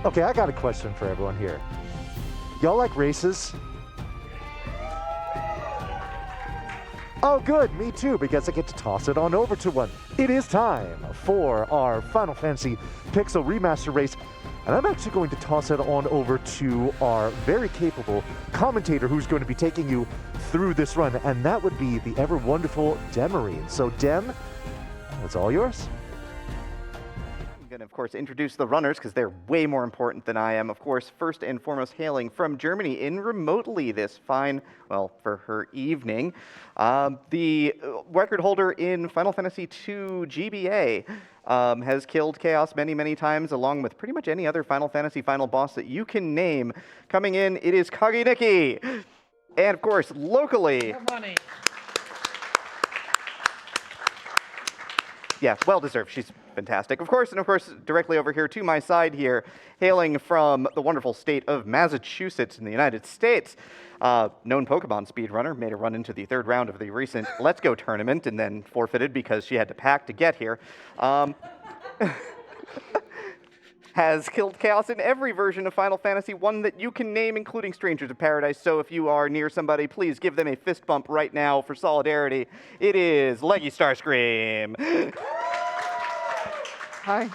Okay, I got a question for everyone here. Y'all like races? Oh, good, me too, because I get to toss it on over to one. It is time for our Final Fantasy Pixel Remaster race, and I'm actually going to toss it on over to our very capable commentator who's going to be taking you through this run, and that would be the ever wonderful Demerine. So, Dem, it's all yours. I'm going to, of course, introduce the runners because they're way more important than I am. Of course, first and foremost, hailing from Germany in remotely this fine, well, for her evening, the record holder in Final Fantasy II GBA has killed Chaos many, many times, along with pretty much any other Final Fantasy final boss that you can name. Coming in, it is KaguyaNicky. And, of course, locally... Yeah, well-deserved. She's fantastic. Of course, directly over here to my side here, hailing from the wonderful state of Massachusetts in the United States, known Pokemon speedrunner, made a run into the third round of the recent Let's Go tournament and then forfeited because she had to pack to get here. Has killed Chaos in every version of Final Fantasy, one that you can name, including Strangers of Paradise. So if you are near somebody, please give them a fist bump right now for solidarity. It is Leggystarscream. Hi.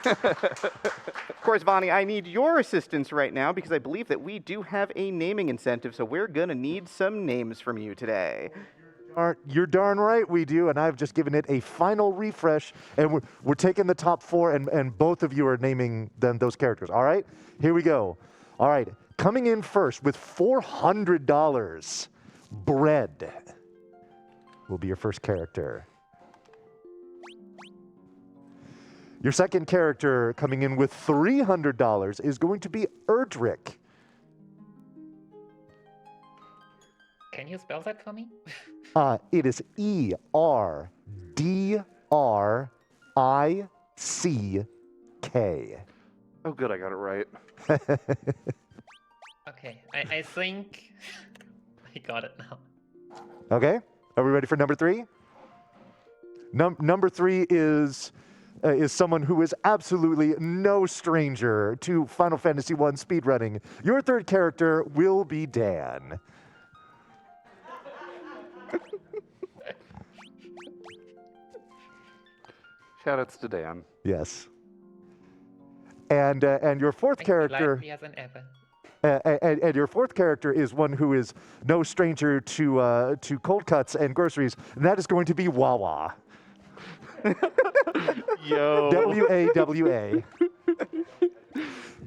Of course, Vani, I need your assistance right now because I believe that we do have a naming incentive, so we're going to need some names from you today. You're darn right we do, and I've just given it a final refresh, and we're taking the top four, and both of you are naming those characters. All right, here we go. All right, coming in first with $400, Bread will be your first character. Your second character coming in with $300 is going to be Erdrick. Can you spell that for me? It is E-R-D-R-I-C-K. Oh, good, I got it right. Okay, I think I got it now. Okay, are we ready for number three? Number three is someone who is absolutely no stranger to Final Fantasy I speedrunning. Your third character will be Dan. Shoutouts to Dan. Yes. And your fourth character. And your fourth character is one who is no stranger to cold cuts and groceries, and that is going to be Wawa. Yo. W-A-W-A.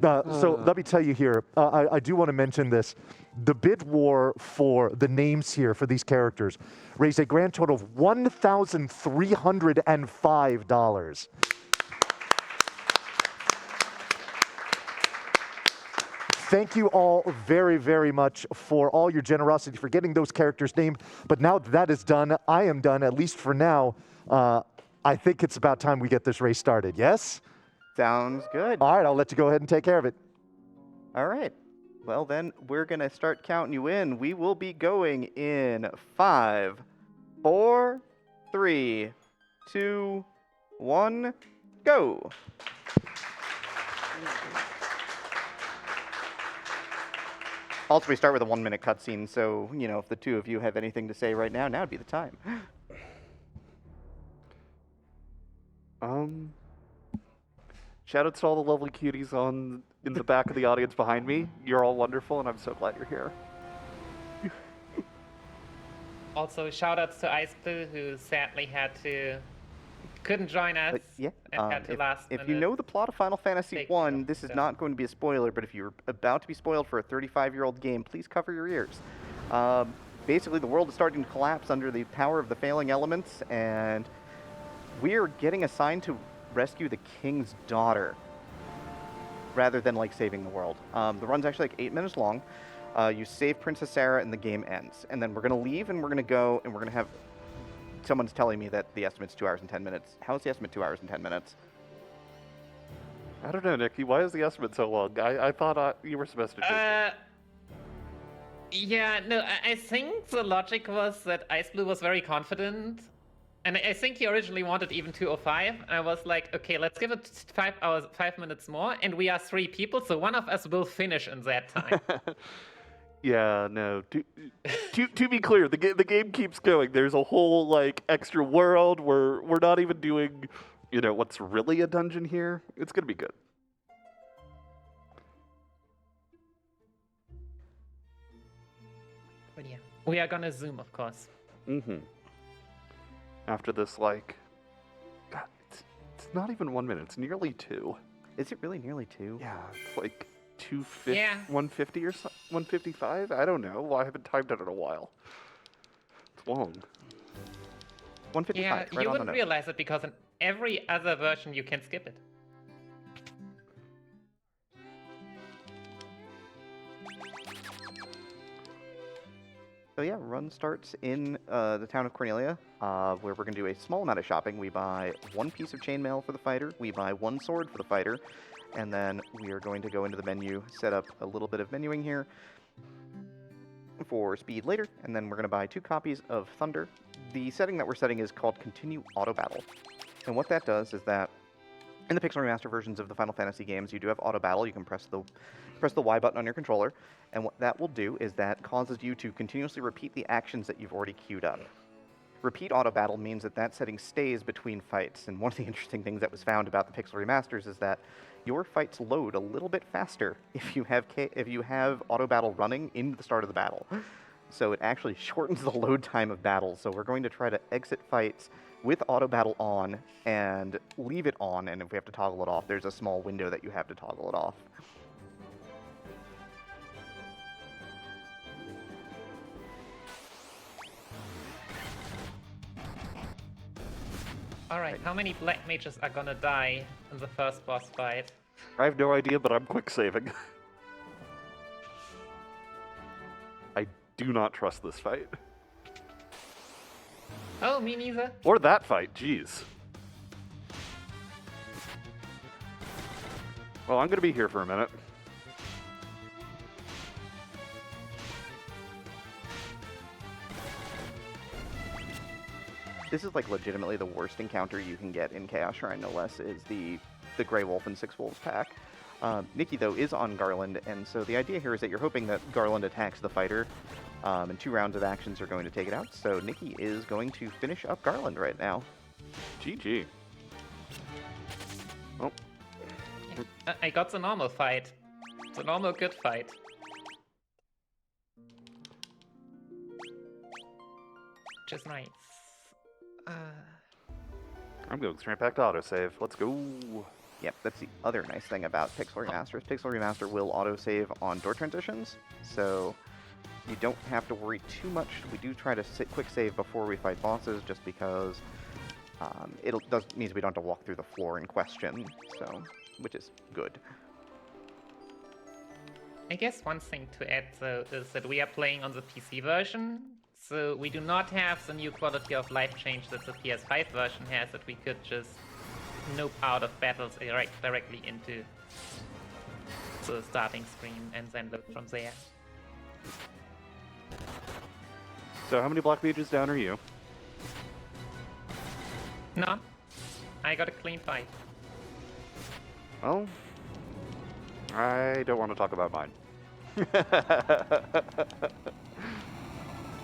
So let me tell you here, I do want to mention this. The bid war for the names here for these characters raised a grand total of $1,305. Thank you all very, very much for all your generosity for getting those characters named. But now that is done, I am done, at least for now. I think it's about time we get this race started, yes? Sounds good. All right, I'll let you go ahead and take care of it. All right. Well, then we're going to start counting you in. We will be going in 5, 4, 3, 2, 1, go. Also, we start with a 1-minute cutscene, so, you know, if the two of you have anything to say right now, now would be the time. Shoutouts to all the lovely cuties in the back of the audience behind me. You're all wonderful, and I'm so glad you're here. Also, shoutouts to Iceblue, who sadly couldn't join us. Yeah, and had to if you know the plot of Final Fantasy I, this is not going to be a spoiler, but if you're about to be spoiled for a 35-year-old game, please cover your ears. Basically, the world is starting to collapse under the power of the failing elements, and we're getting assigned to rescue the king's daughter rather than like saving the world. The run's actually like 8 minutes long. You save Princess Sarah and the game ends. And then we're going to leave and we're going to go and we're going to have... Someone's telling me that the estimate's 2 hours and 10 minutes. How is the estimate 2 hours and 10 minutes? I don't know, Nicky. Why is the estimate so long? I thought you were supposed to Yeah, no, I think the logic was that Iceblue was very confident And I think he originally wanted even 2:05. And I was like, okay, let's give it 5 hours, 5 minutes more, and we are 3 people, so one of us will finish in that time. Yeah, no. To be clear, the game keeps going. There's a whole like extra world where we're not even doing, what's really a dungeon here. It's gonna be good. But yeah, we are gonna zoom, of course. Mm-hmm. After this, like, God, it's not even 1 minute. It's nearly 2. Is it really nearly 2? Yeah, it's like 250, Yeah. 150 or 155. I don't know. Well, I haven't timed it in a while. It's long. 155. Yeah, right you on the wouldn't nose. realize it because in every other version you can skip it. So yeah, run starts in the town of Cornelia, where we're going to do a small amount of shopping. We buy 1 piece of chainmail for the fighter, we buy 1 sword for the fighter, and then we are going to go into the menu, set up a little bit of menuing here for speed later, and then we're going to buy 2 copies of Thunder. The setting that we're setting is called Continue Auto Battle, and what that does is that in the Pixel Remaster versions of the Final Fantasy games, you do have auto battle. You can press the Y button on your controller, and what that will do is that causes you to continuously repeat the actions that you've already queued up. Repeat auto battle means that that setting stays between fights, and one of the interesting things that was found about the Pixel Remasters is that your fights load a little bit faster if you have auto battle running into the start of the battle. So it actually shortens the load time of battles. So we're going to try to exit fights with auto battle on and leave it on, and if we have to toggle it off, there's a small window that you have to toggle it off. Alright, how many black mages are gonna die in the first boss fight? I have no idea, but I'm quick saving. I do not trust this fight. Oh, me neither. Or that fight, jeez. Well, I'm gonna be here for a minute. This is like legitimately the worst encounter you can get in Chaos Shrine, no less, is the Grey Wolf and 6 Wolves pack. Nicky, though, is on Garland, and so the idea here is that you're hoping that Garland attacks the fighter, and 2 rounds of actions are going to take it out. So Nicky is going to finish up Garland right now. GG. Oh, I got the normal fight. The normal good fight. Which is nice. I'm going straight back to autosave. Let's go. Yep, that's the other nice thing about Pixel Remaster. Pixel Remaster will autosave on door transitions, so you don't have to worry too much. We do try to quick save before we fight bosses, just because means we don't have to walk through the floor in question, so which is good. I guess one thing to add, though, is that we are playing on the PC version, so we do not have the new quality of life change that the PS5 version has, that we could just nope out of battles directly into the starting screen and then load from there. So how many black mages down are you? No, I got a clean fight. Well, I don't want to talk about mine.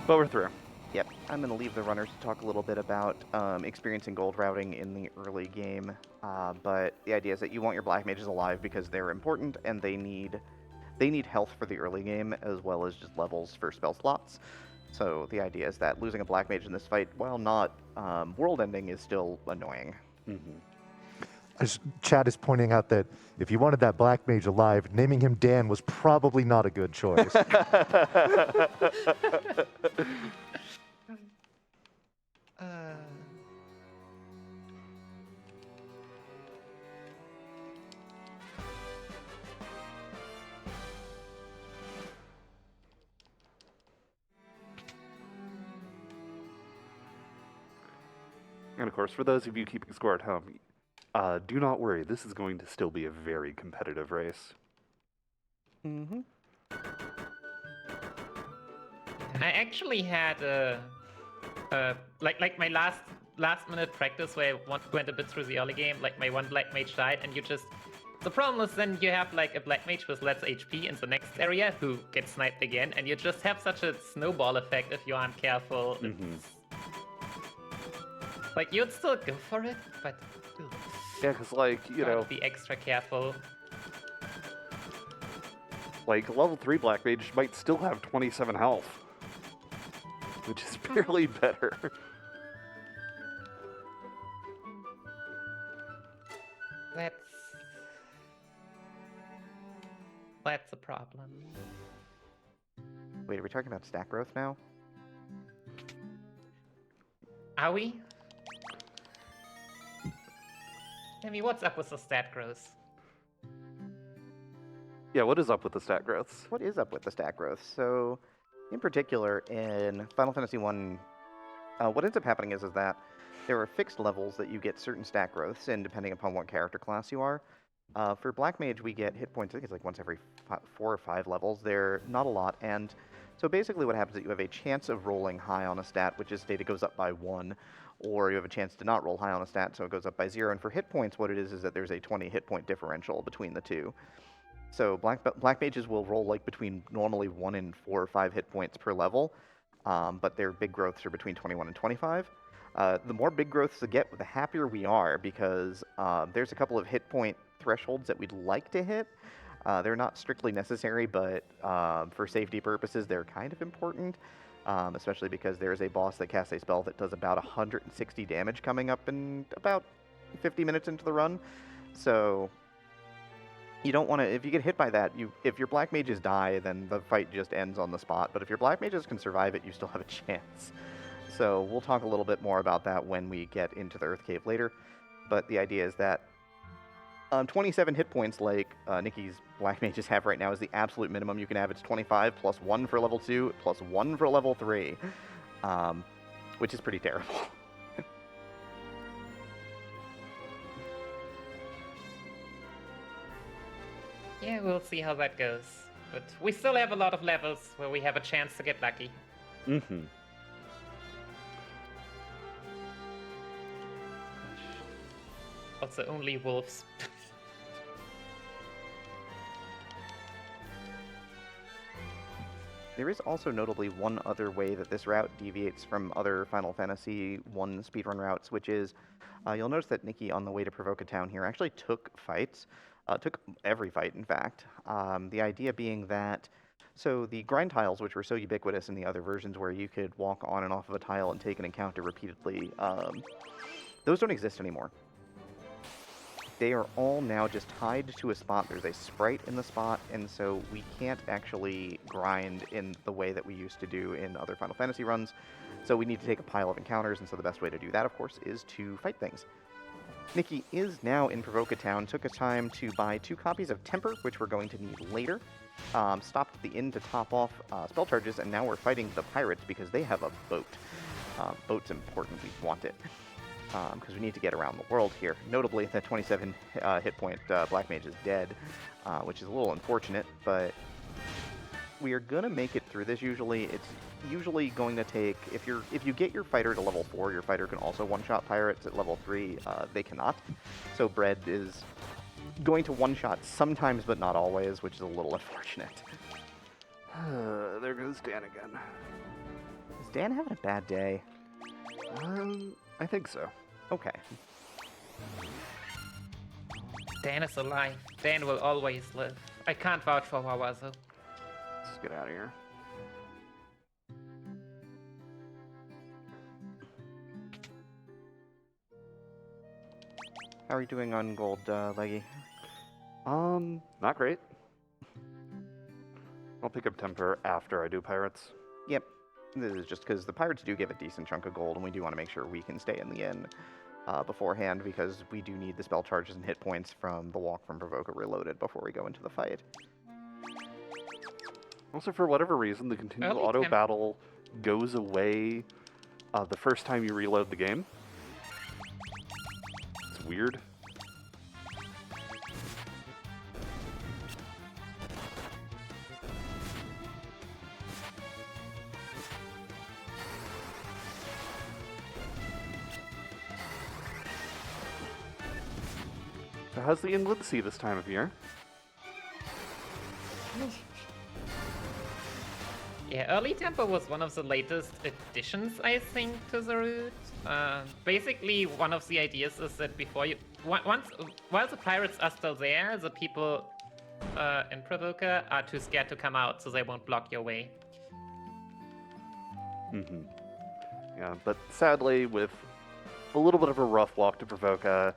But we're through. Yep, I'm going to leave the runners to talk a little bit about experiencing gold routing in the early game, but the idea is that you want your black mages alive because they're important and they need health for the early game as well as just levels for spell slots. So the idea is that losing a black mage in this fight, while not world-ending, is still annoying. Mm-hmm. As Chad is pointing out that if you wanted that black mage alive, naming him Dan was probably not a good choice. And of course, for those of you keeping score at home, do not worry, this is going to still be a very competitive race. Mm-hmm. I actually had like my last last-minute practice where I went a bit through the early game, like my one black mage died, and you just... The problem is then you have like a black mage with less HP in the next area who gets sniped again, and you just have such a snowball effect if you aren't careful. Like, you'd still go for it, but... Yeah, because, like, you know... Be extra careful. Like, level 3 Black Mage might still have 27 health. Which is barely better. That's a problem. Wait, are we talking about stat growth now? Are we? I mean, what's up with the stat growth? Yeah, what is up with the stat growths? What is up with the stat growth? So, in particular, in Final Fantasy 1, what ends up happening is that there are fixed levels that you get certain stat growths, and depending upon what character class you are. For Black Mage, we get hit points, I think it's like once every 4 or 5 levels. They're not a lot, and so basically what happens is that you have a chance of rolling high on a stat, which is data goes up by 1, or you have a chance to not roll high on a stat, so it goes up by 0. And for hit points, what it is that there's a 20 hit point differential between the two. So Black Mages will roll like between normally 1 and 4 or 5 hit points per level, but their big growths are between 21 and 25. The more big growths they get, the happier we are, because there's a couple of hit point thresholds that we'd like to hit. They're not strictly necessary, but for safety purposes, they're kind of important, especially because there's a boss that casts a spell that does about 160 damage coming up in about 50 minutes into the run. So you don't want to, if you get hit by that, if your Black Mages die, then the fight just ends on the spot. But if your Black Mages can survive it, you still have a chance. So we'll talk a little bit more about that when we get into the Earth Cave later. But the idea is that 27 hit points, like Nicky's Black Mages have right now, is the absolute minimum you can have. It's 25 plus 1 for level 2 plus 1 for level 3, which is pretty terrible. Yeah, we'll see how that goes. But we still have a lot of levels where we have a chance to get lucky. Also, only wolves. There is also notably one other way that this route deviates from other Final Fantasy 1 speedrun routes, which is, you'll notice that Nicky on the way to Provoke a Town here actually took fights. Took every fight, in fact. The idea being that, so the grind tiles, which were so ubiquitous in the other versions where you could walk on and off of a tile and take an encounter repeatedly, those don't exist anymore. They are all now just tied to a spot. There's a sprite in the spot, and so we can't actually grind in the way that we used to do in other Final Fantasy runs. So we need to take a pile of encounters, and so the best way to do that, of course, is to fight things. Nicky is now in Provoke a Town, took a time to buy 2 copies of Temper, which we're going to need later. Stopped at the inn to top off spell charges, and now we're fighting the pirates because they have a boat. Boat's important, we want it. Because we need to get around the world here. Notably, the 27 hit point Black Mage is dead, which is a little unfortunate, but we are gonna make it through this usually. It's usually going to take, if you get your fighter to level 4, your fighter can also one-shot pirates. At level 3, they cannot. So Bread is going to one-shot sometimes, but not always, which is a little unfortunate. There goes Dan again. Is Dan having a bad day? I think so. Okay. Dan is alive. Dan will always live. I can't vouch for Wawa, though. Let's get out of here. How are you doing on gold, Leggy? Not great. I'll pick up Temper after I do Pirates. Yep. This is just because the pirates do give a decent chunk of gold, and we do want to make sure we can stay in the inn beforehand, because we do need the spell charges and hit points from the walk from Provoke reloaded before we go into the fight. Also, for whatever reason, the continual auto battle goes away the first time you reload the game. It's weird. how's the Inland Sea this time of year? Yeah, early tempo was one of the latest additions, I think, to the route. Basically, one of the ideas is that before you, while the pirates are still there, the people in Provoker are too scared to come out, so they won't block your way. Yeah, but sadly, with a little bit of a rough walk to Provoca,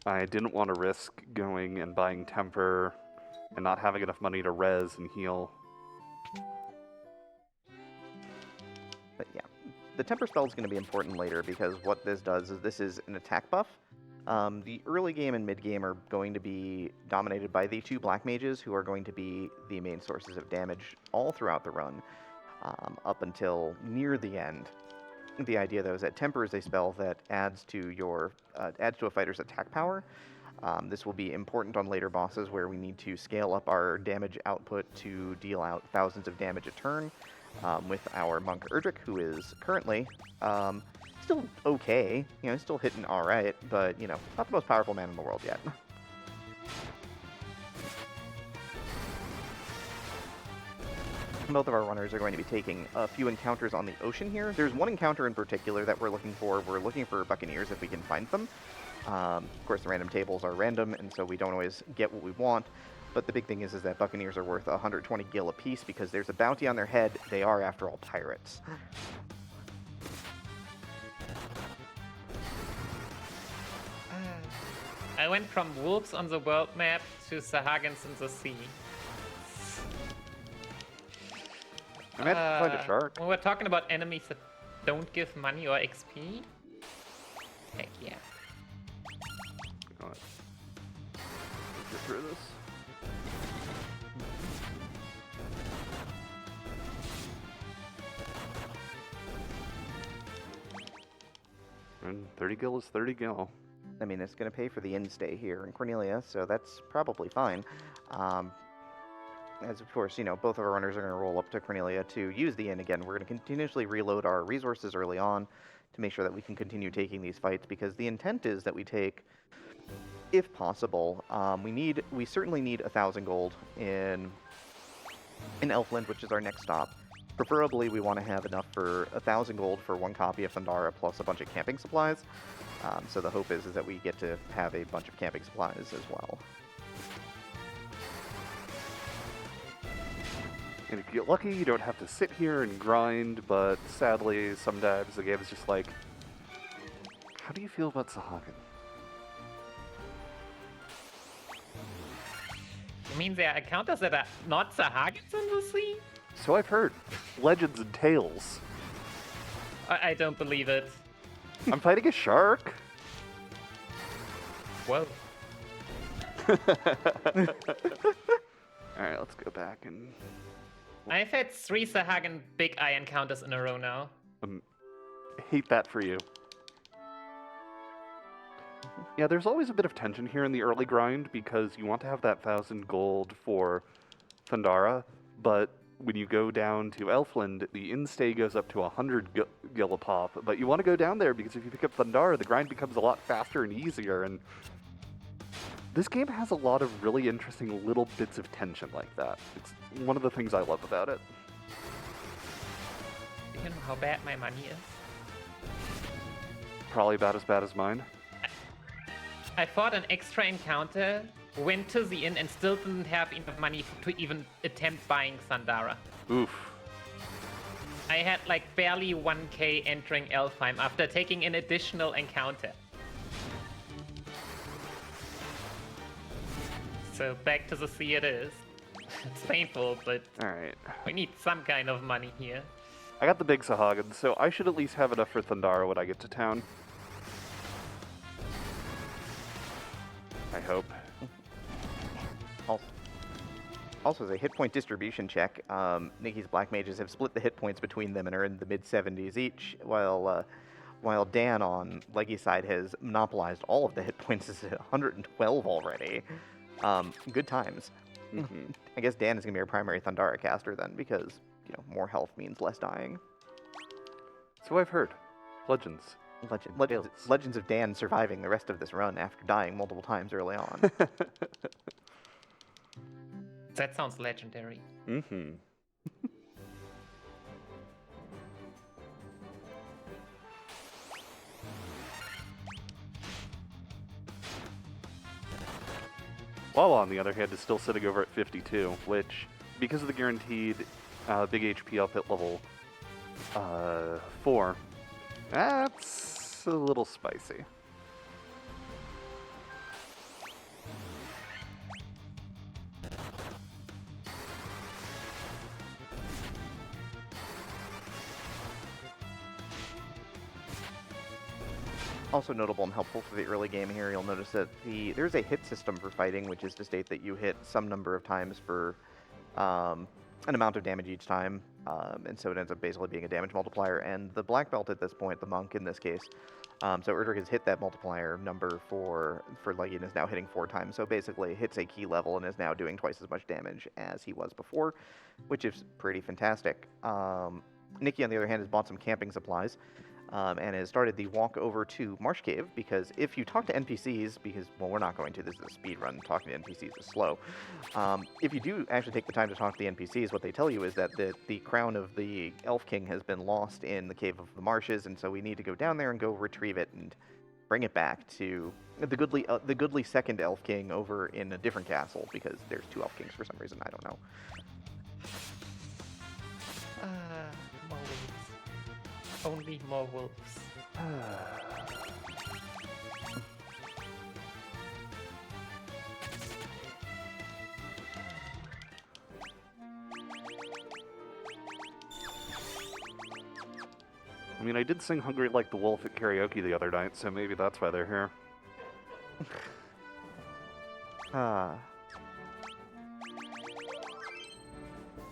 I didn't want to risk going and buying Temper and not having enough money to res and heal. But yeah, the Temper spell is going to be important later because what this does is this is an attack buff. The early game and mid game are going to be dominated by the 2 black mages who are going to be the main sources of damage all throughout the run, up until near the end. The idea, though, is that Temper is a spell that adds to a fighter's attack power. This will be important on later bosses where we need to scale up our damage output to deal out thousands of damage a turn. With our Monk Erdrick, who is currently still okay. You know, still hitting all right, but, you know, not the most powerful man in the world yet. Both of our runners are going to be taking a few encounters on the ocean here. There's one encounter in particular that we're looking for. We're looking for Buccaneers if we can find them. Of course, the random tables are random, and so we don't always get what we want. But the big thing is that Buccaneers are worth 120 gil apiece because there's a bounty on their head. They are, after all, pirates. I went from wolves on the world map to Sahagins in the sea. I meant to find a shark. When we're talking about enemies that don't give money or XP, heck yeah. Let's get through this. And 30 gil is 30 gil. I mean, it's going to pay for the in-stay here in Cornelia, so that's probably fine. As of course, you know, both of our runners are going to roll up to Cornelia to use the inn again. We're going to continuously reload our resources early on to make sure that we can continue taking these fights, because the intent is that we take, if possible, we certainly need 1,000 gold in Elfland, which is our next stop. Preferably, we want to have enough for 1,000 gold for 1 copy of Thundara plus a bunch of camping supplies. So the hope is that we get to have a bunch of camping supplies as well. And if you get lucky, you don't have to sit here and grind, but sadly, sometimes the game is just like, how do you feel about Sahagin? You mean there are encounters that are not Sahagins in the sea? So I've heard. Legends and tales. I don't believe it. I'm fighting a shark. Whoa. Alright, let's go back and... I've had 3 Sahagin Big Eye encounters in a row now. I hate that for you. Yeah, there's always a bit of tension here in the early grind because you want to have that 1,000 gold for Thundara, but when you go down to Elfland, the in-stay goes up to 100 gil a pop, but you want to go down there because if you pick up Thundara, the grind becomes a lot faster and easier, and this game has a lot of really interesting little bits of tension like that. It's one of the things I love about it. Do you know how bad my money is? Probably about as bad as mine. I fought an extra encounter, went to the inn, and still didn't have enough money to even attempt buying Thundara. Oof. I had like barely 1k entering Elfheim after taking an additional encounter. So back to the sea it is. It's painful, but Alright. we need some kind of money here. I got the big Sahagin, so I should at least have enough for Thundara when I get to town. I hope. Also, as a hit point distribution check, Nicky's Black Mages have split the hit points between them and are in the mid-70s each, while Dan on Leggy's side has monopolized all of the hit points. Is at 112 already. Good times. Mm-hmm. I guess Dan is going to be our primary Thundara caster then, because, you know, more health means less dying. So I've heard. Legends. Legends of Dan surviving the rest of this run after dying multiple times early on. That sounds legendary. Mm-hmm. Wawa, on the other hand, is still sitting over at 52, which, because of the guaranteed big HP up at level 4, that's a little spicy. Also notable and helpful for the early game here, you'll notice that there's a hit system for fighting, which is to state that you hit some number of times for an amount of damage each time, and so it ends up basically being a damage multiplier. And the black belt at this point, the monk in this case, so Erdrick has hit that multiplier number for Leggy and is now hitting 4 times. So basically hits a key level and is now doing twice as much damage as he was before, which is pretty fantastic. Nicky, on the other hand, has bought some camping supplies. And has started the walk over to Marsh Cave, because if you talk to NPCs, well, we're not going to, this is a speed run, talking to NPCs is slow. If you do actually take the time to talk to the NPCs, what they tell you is that the crown of the Elf King has been lost in the Cave of the Marshes, and so we need to go down there and go retrieve it and bring it back to the goodly second Elf King over in a different castle, because there's 2 Elf Kings for some reason, I don't know. More wolves. Only more wolves. I mean, I did sing Hungry Like the Wolf at karaoke the other night, so maybe that's why they're here.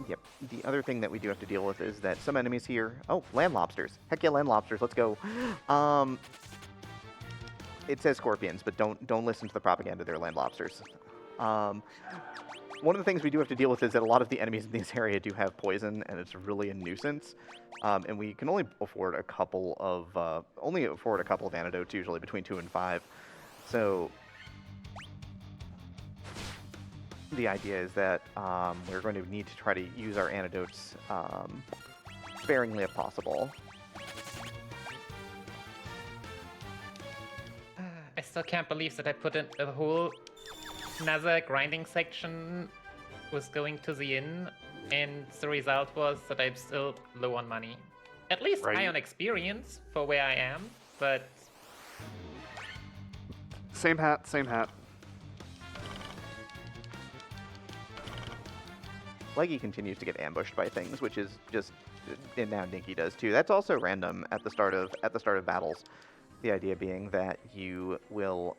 Yep. The other thing that we do have to deal with is that some enemies here... Oh, land lobsters. Heck yeah, land lobsters. Let's go. It says scorpions, but don't listen to the propaganda. They're land lobsters. One of the things we do have to deal with is that a lot of the enemies in this area do have poison, and it's really a nuisance. And we can only afford a couple of antidotes, usually between 2 and 5. So the idea is that we're going to need to try to use our antidotes sparingly if possible. I still can't believe that I put in a whole another grinding section was going to the inn, and the result was that I'm still low on money. At least high on experience for where I am, but... Same hat, same hat. Leggy continues to get ambushed by things, which is just, and now Nicky does too. That's also random at the start of battles. The idea being that you will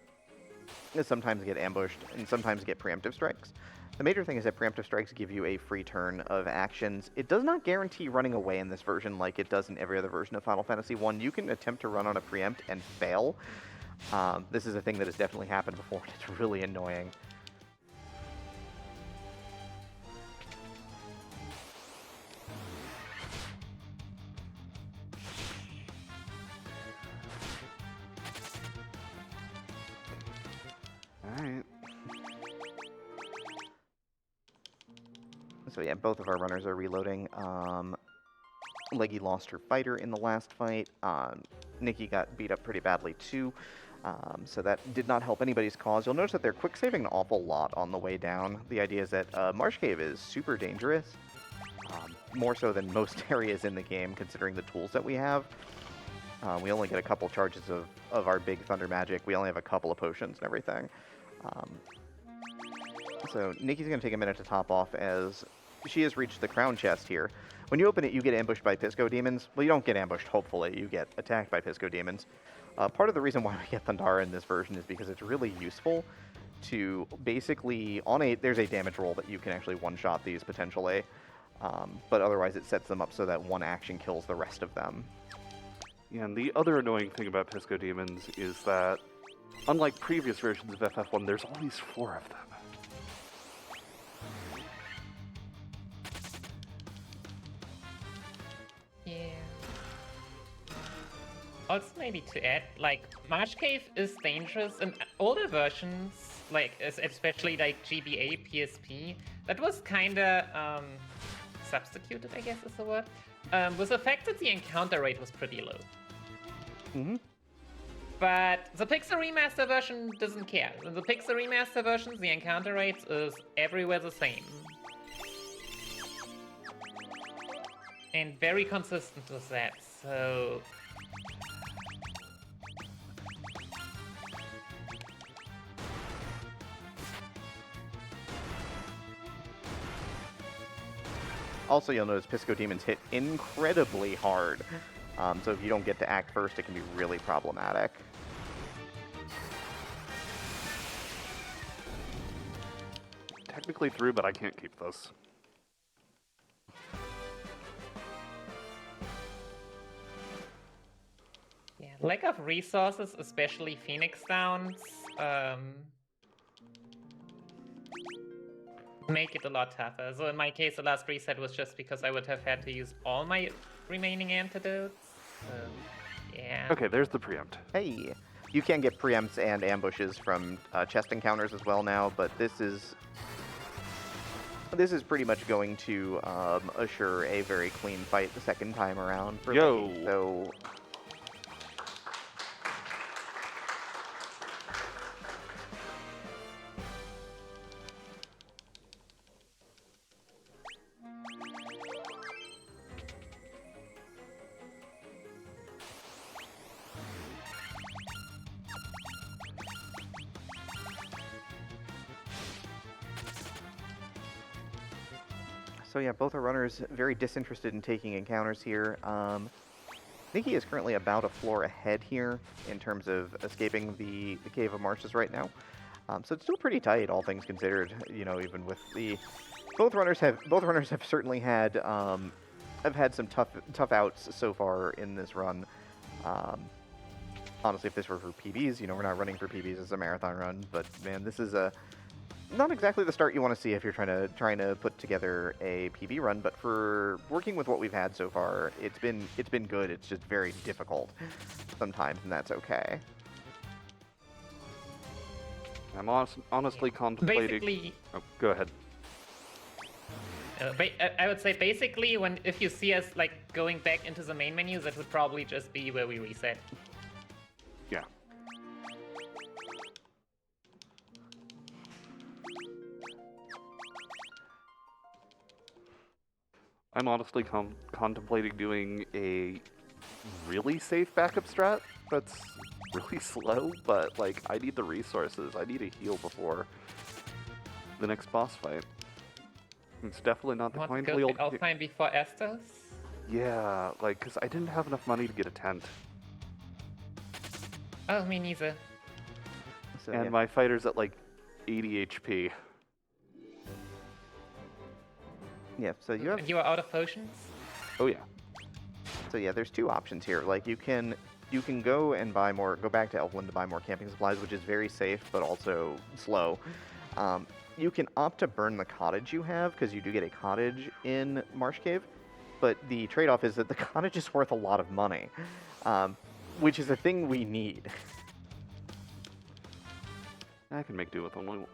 sometimes get ambushed and sometimes get preemptive strikes. The major thing is that preemptive strikes give you a free turn of actions. It does not guarantee running away in this version like it does in every other version of Final Fantasy 1. You can attempt to run on a preempt and fail. This is a thing that has definitely happened before, and it's really annoying. Alright. So yeah, both of our runners are reloading. Leggy lost her fighter in the last fight. Nicky got beat up pretty badly too. So that did not help anybody's cause. You'll notice that they're quick saving an awful lot on the way down. The idea is that Marsh Cave is super dangerous. More so than most areas in the game, considering the tools that we have. We only get a couple charges of our big thunder magic. We only have a couple of potions and everything. So Nicky's going to take a minute to top off as she has reached the crown chest here. When you open it, you get ambushed by Pisco demons. Well, you don't get ambushed, hopefully. You get attacked by Pisco demons. Part of the reason why we get Thundara in this version is because it's really useful to basically, there's a damage roll that you can actually one-shot these potentially. But otherwise it sets them up so that one action kills the rest of them. Yeah, and the other annoying thing about Pisco Demons is that, unlike previous versions of FF1, there's always 4 of them. Yeah. Also, maybe to add, like, Marsh Cave is dangerous in older versions, like, especially like GBA, PSP. That was kinda, substituted, I guess is the word, with the fact that the encounter rate was pretty low. Mm-hmm. But the Pixel Remaster version doesn't care. In the Pixel Remaster version, the encounter rate is everywhere the same. And very consistent with that, so... Also, you'll notice Pisco Demons hit incredibly hard. So if you don't get to act first, it can be really problematic. Technically through, but I can't keep this. Yeah, lack of resources, especially Phoenix Downs, make it a lot tougher. So in my case, the last reset was just because I would have had to use all my remaining antidotes. Yeah. Okay, there's the preempt. Hey, you can get preempts and ambushes from chest encounters as well now, but this is pretty much going to assure a very clean fight the second time around for Yo. Leggy, so... So yeah, both our runners very disinterested in taking encounters here. Nicky is currently about a floor ahead here in terms of escaping the Cave of Marshes right now. So it's still pretty tight, all things considered. You know, even with the both runners have certainly had have had some tough outs so far in this run. Honestly, if this were for PBs, you know, we're not running for PBs as a marathon run, but man, this is not exactly the start you want to see if you're trying to put together a PB run, but for working with what we've had so far, it's been good. It's just very difficult sometimes, and that's okay. I'm honestly contemplating... Basically... Oh, go ahead. I would say basically if you see us like going back into the main menu, that would probably just be where we reset. Yeah. I'm honestly contemplating doing a really safe backup strat that's really slow, but like I need the resources. I need a heal before the next boss fight. It's definitely not the Want to kindly go old... to Alpine before Estos? Yeah, like, because I didn't have enough money to get a tent. Oh, me neither. So, And yeah. my fighter's at like 80 HP. Yeah, so you have... And you are out of potions? Oh yeah. So yeah, there's two options here. Like you can go and go back to Elfland to buy more camping supplies, which is very safe but also slow. You can opt to burn the cottage you have, because you do get a cottage in Marsh Cave, but the trade-off is that the cottage is worth a lot of money, which is a thing we need. I can make do with only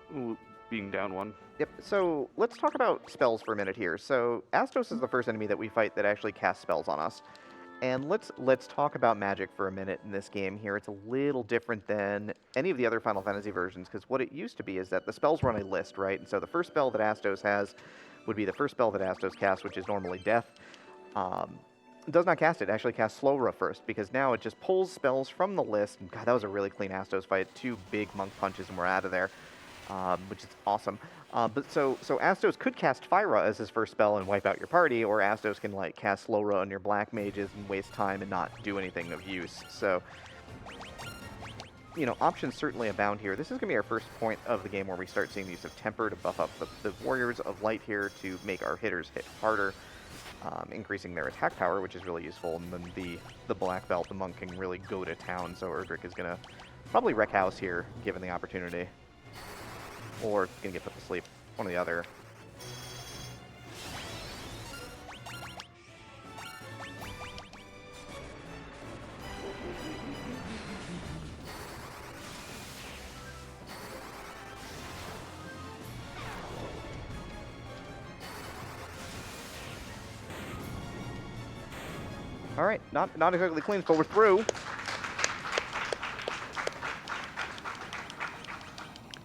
being down one. Yep, so let's talk about spells for a minute here. So Astos is the first enemy that we fight that actually casts spells on us. And let's talk about magic for a minute in this game here. It's a little different than any of the other Final Fantasy versions, because what it used to be is that the spells run a list, right? And so the first spell that Astos has would be the first spell that Astos casts, which is normally Death. It does not cast it. It actually casts Slowra first, because now it just pulls spells from the list. And God, that was a really clean Astos fight. 2 big monk punches and we're out of there, which is awesome. But so Astos could cast Fyra as his first spell and wipe out your party, or Astos can like cast Slowra on your black mages and waste time and not do anything of use. So, you know, options certainly abound here. This is going to be our first point of the game where we start seeing the use of Temper to buff up the Warriors of Light here to make our hitters hit harder, increasing their attack power, which is really useful. And then the Black Belt, the monk, can really go to town, so Erdrick is going to probably wreck house here, given the opportunity. Or gonna get put to sleep. One or the other. All right, not exactly the cleanest, but we're through.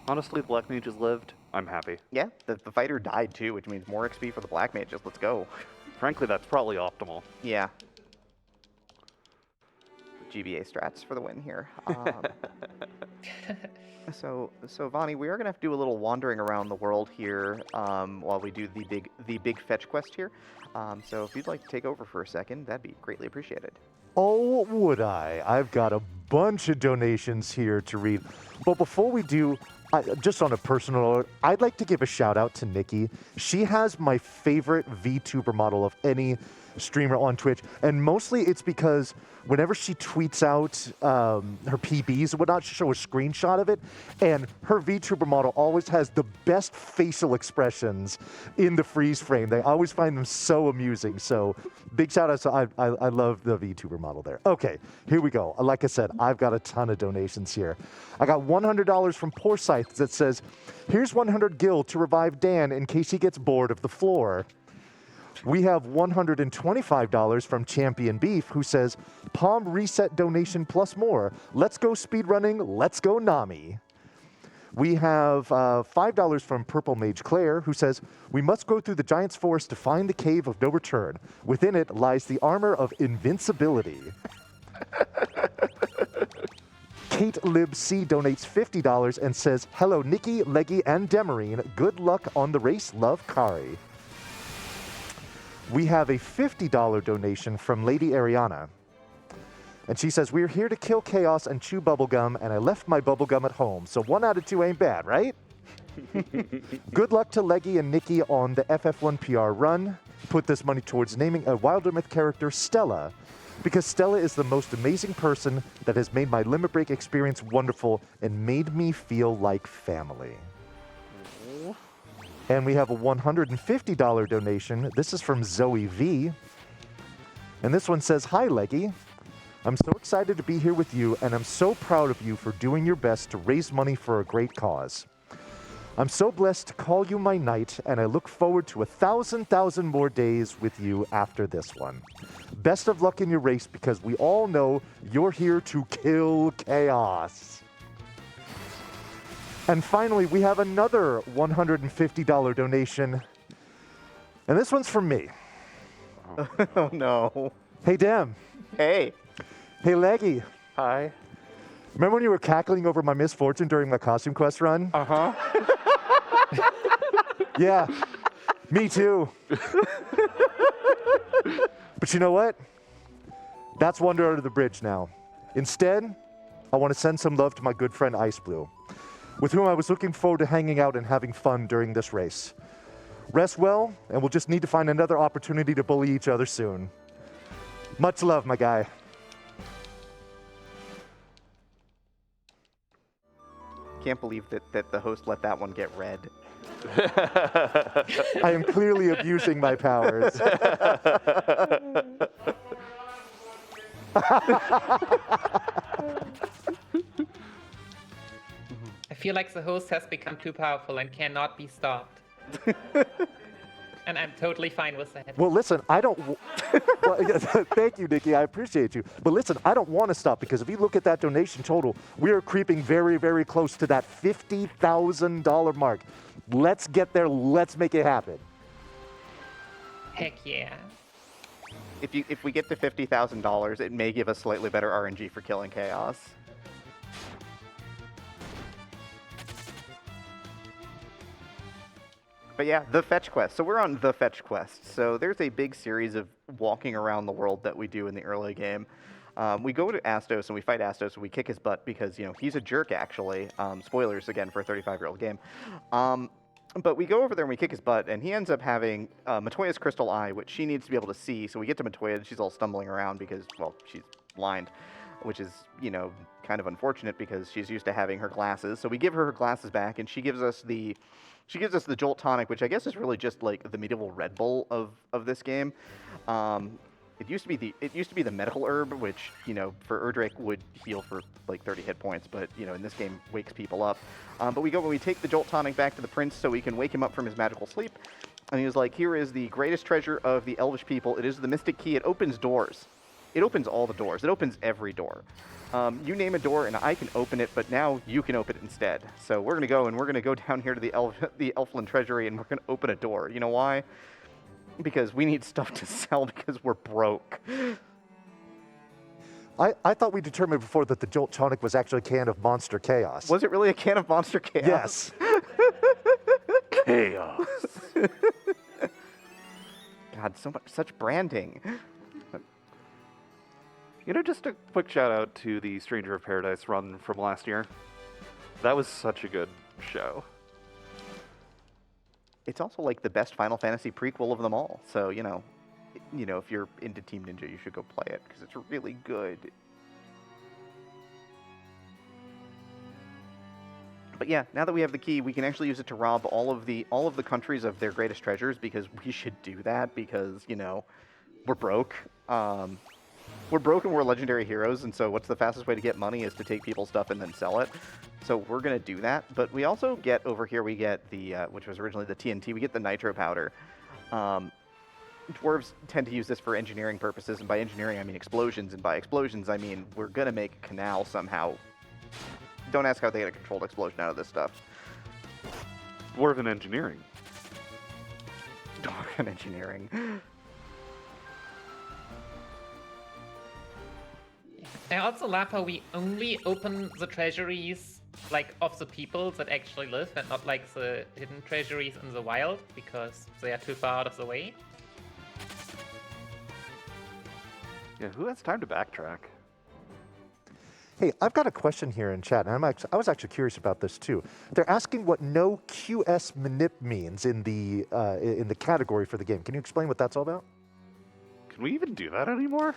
Honestly, the Black Mages lived. I'm happy. Yeah, the fighter died too, which means more XP for the Black Mages. Let's go. Frankly, that's probably optimal. Yeah. GBA strats for the win here. So Vonnie, we are gonna have to do a little wandering around the world here while we do the big fetch quest here. So if you'd like to take over for a second, that'd be greatly appreciated. Oh, would I? I've got a bunch of donations here to read. But before we do, just on a personal note, I'd like to give a shout out to Nikki. She has my favorite VTuber model of any streamer on Twitch, and mostly it's because whenever she tweets out her PBs and whatnot, she'll show a screenshot of it, and her VTuber model always has the best facial expressions in the freeze frame. They always find them so amusing. So big shout out. So I love the VTuber model there. Okay, here we go. Like I said, I've got a ton of donations here. I got $100 from Porsyth that says, here's 100 gil to revive Dan in case he gets bored of the floor. We have $125 from Champion Beef, who says, Palm reset donation plus more. Let's go speedrunning. Let's go Nami. We have $5 from Purple Mage Claire, who says, we must go through the Giant's Forest to find the Cave of No Return. Within it lies the armor of invincibility. Kate Lib C donates $50 and says, hello, Nicky, Leggy, and Demerine. Good luck on the race. Love, Kari. We have a $50 donation from Lady Ariana. And she says, we're here to kill chaos and chew bubblegum, and I left my bubblegum at home. So 1 out of 2 ain't bad, right? Good luck to Leggy and Nicky on the FF1 PR run. Put this money towards naming a Wildermyth character Stella, because Stella is the most amazing person that has made my Limit Break experience wonderful and made me feel like family. And we have a $150 donation. This is from Zoe V. And this one says, hi, Leggy. I'm so excited to be here with you, and I'm so proud of you for doing your best to raise money for a great cause. I'm so blessed to call you my knight, and I look forward to 1,000 more days with you after this one. Best of luck in your race, because we all know you're here to kill chaos. And finally, we have another $150 donation. And this one's from me. Oh, no. Hey, Dem. Hey. Hey, Leggy. Hi. Remember when you were cackling over my misfortune during my costume quest run? Uh-huh. Yeah, me too. But you know what? That's water under the bridge now. Instead, I want to send some love to my good friend Ice Blue, with whom I was looking forward to hanging out and having fun during this race. Rest well, and we'll just need to find another opportunity to bully each other soon. Much love, my guy. Can't believe that the host let that one get read. I am clearly abusing my powers. I feel like the host has become too powerful and cannot be stopped. And I'm totally fine with that. Well, listen, I don't... well, thank you, Nikki. I appreciate you. But listen, I don't want to stop, because if you look at that donation total, we are creeping very, very close to that $50,000 mark. Let's get there. Let's make it happen. Heck yeah. If we get to $50,000, it may give us slightly better RNG for killing chaos. But yeah, the fetch quest. So we're on the fetch quest. So there's a big series of walking around the world that we do in the early game. We go to Astos and we fight Astos and we kick his butt because, you know, he's a jerk, actually. Spoilers, again, for a 35-year-old game. But we go over there and we kick his butt, and he ends up having Matoya's crystal eye, which she needs to be able to see. So we get to Matoya, and she's all stumbling around because, well, she's blind, which is, you know, kind of unfortunate because she's used to having her glasses. So we give her glasses back, and she gives us the Jolt Tonic, which I guess is really just like the medieval Red Bull of this game. It used to be the medical herb, which, you know, for Erdrick would heal for like 30 hit points, but, you know, in this game wakes people up. But we take the Jolt Tonic back to the prince so we can wake him up from his magical sleep. And he was like, here is the greatest treasure of the Elvish people. It is the Mystic Key. It opens doors. it opens all the doors. It opens every door. You name a door and I can open it, but now you can open it instead. So we're going to go down here to the Elfland Treasury and we're going to open a door. You know why? Because we need stuff to sell because we're broke. I thought we determined before that the Jolt Tonic was actually a can of Monster Chaos. Was it really a can of Monster Chaos? Yes. Chaos. God, such branding. You know, just a quick shout out to the Stranger of Paradise run from last year. That was such a good show. It's also like the best Final Fantasy prequel of them all. So, you know, if you're into Team Ninja, you should go play it because it's really good. But yeah, now that we have the key, we can actually use it to rob all of the countries of their greatest treasures because we should do that because, you know, we're broke. We're broke and we're legendary heroes, and so what's the fastest way to get money is to take people's stuff and then sell it. So we're going to do that. But we also get over here, we get the, which was originally the TNT, we get the nitro powder. Dwarves tend to use this for engineering purposes, and by engineering I mean explosions, and by explosions I mean we're going to make a canal somehow. Don't ask how they get a controlled explosion out of this stuff. Dwarven engineering. Dwarven engineering. I also love how we only open the treasuries like of the people that actually live and not like the hidden treasuries in the wild because they are too far out of the way. Yeah, who has time to backtrack? Hey, I've got a question here in chat, and I was actually curious about this too. They're asking what No QS Manip means in the category for the game. Can you explain what that's all about? Can we even do that anymore?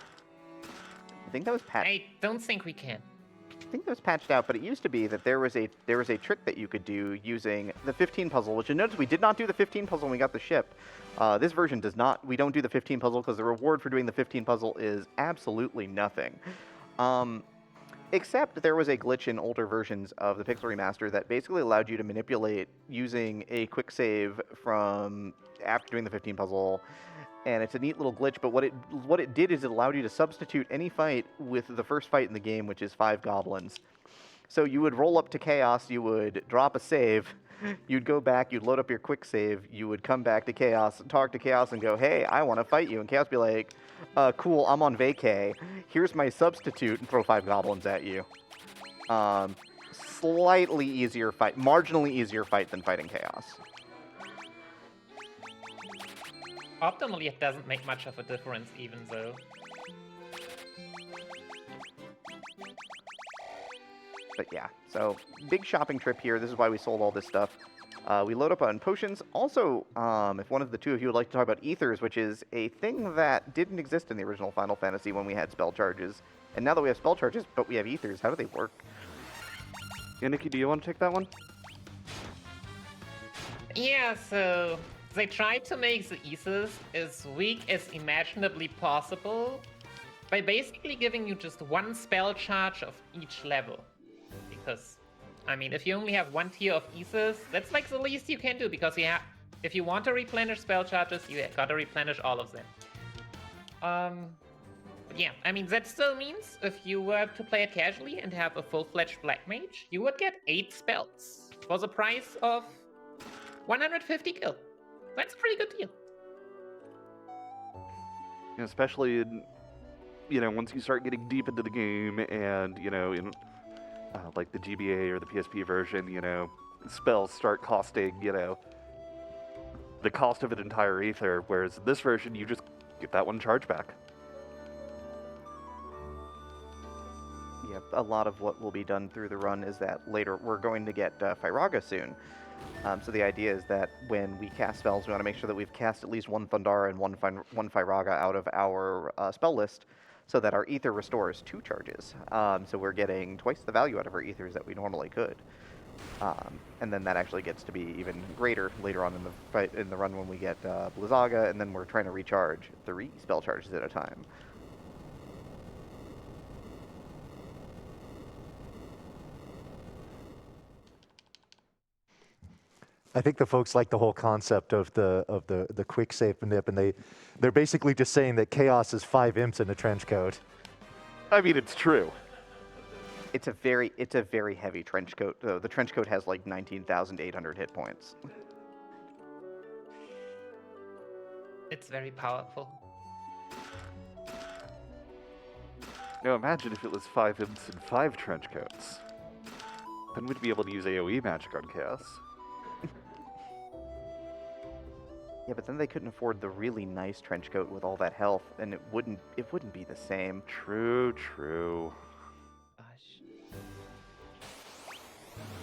I think that was patched. I don't think we can. I think that was patched out, but it used to be that there was a trick that you could do using the 15 puzzle, which you notice we did not do the 15 puzzle when we got the ship. This version does not. We don't do the 15 puzzle because the reward for doing the 15 puzzle is absolutely nothing. Except there was a glitch in older versions of the Pixel Remaster that basically allowed you to manipulate using a quick save from after doing the 15 puzzle. And it's a neat little glitch, but what it did is it allowed you to substitute any fight with the first fight in the game, which is 5 goblins. So you would roll up to Chaos, you would drop a save, you'd go back, you'd load up your quick save, you would come back to Chaos, talk to Chaos and go, hey, I want to fight you. And Chaos would be like, cool, I'm on vacay. Here's my substitute, and throw 5 goblins at you. Slightly easier fight, marginally easier fight than fighting Chaos. Optimally, it doesn't make much of a difference even though. But yeah, so big shopping trip here. This is why we sold all this stuff. We load up on potions. Also, if one of the two of you would like to talk about ethers, which is a thing that didn't exist in the original Final Fantasy when we had spell charges. And now that we have spell charges, but we have ethers, how do they work? Yeah, Nikki, do you want to take that one? Yeah, so they tried to make the ethers as weak as imaginably possible by basically giving you just one spell charge of each level. Because, I mean, if you only have one tier of ethers, that's like the least you can do, because if you want to replenish spell charges, you gotta replenish all of them. But yeah, I mean, that still means if you were to play it casually and have a full-fledged Black Mage, you would get 8 spells for the price of 150 gil. That's a pretty good deal. Yeah, especially in, once you start getting deep into the game and, in like the GBA or the PSP version, spells start costing, the cost of an entire ether, whereas in this version, you just get that one charge back. Yeah, a lot of what will be done through the run is that later we're going to get Fyraga soon. So the idea is that when we cast spells, we want to make sure that we've cast at least one Thundara and one Fyraga out of our spell list, so that our ether restores 2 charges. So we're getting twice the value out of our ethers that we normally could. And then that actually gets to be even greater later on in the fight, in the run when we get Blizzaga, and then we're trying to recharge 3 spell charges at a time. I think the folks like the whole concept of the quick save manip, and they're basically just saying that chaos is 5 imps in a trench coat. I mean, it's true. It's a very heavy trench coat, though. The trench coat has like 19,800 hit points. It's very powerful. Now imagine if it was 5 imps and 5 trench coats. Then we'd be able to use AoE magic on chaos. Yeah, but then they couldn't afford the really nice trench coat with all that health, and it wouldn't be the same. True, true. Gosh.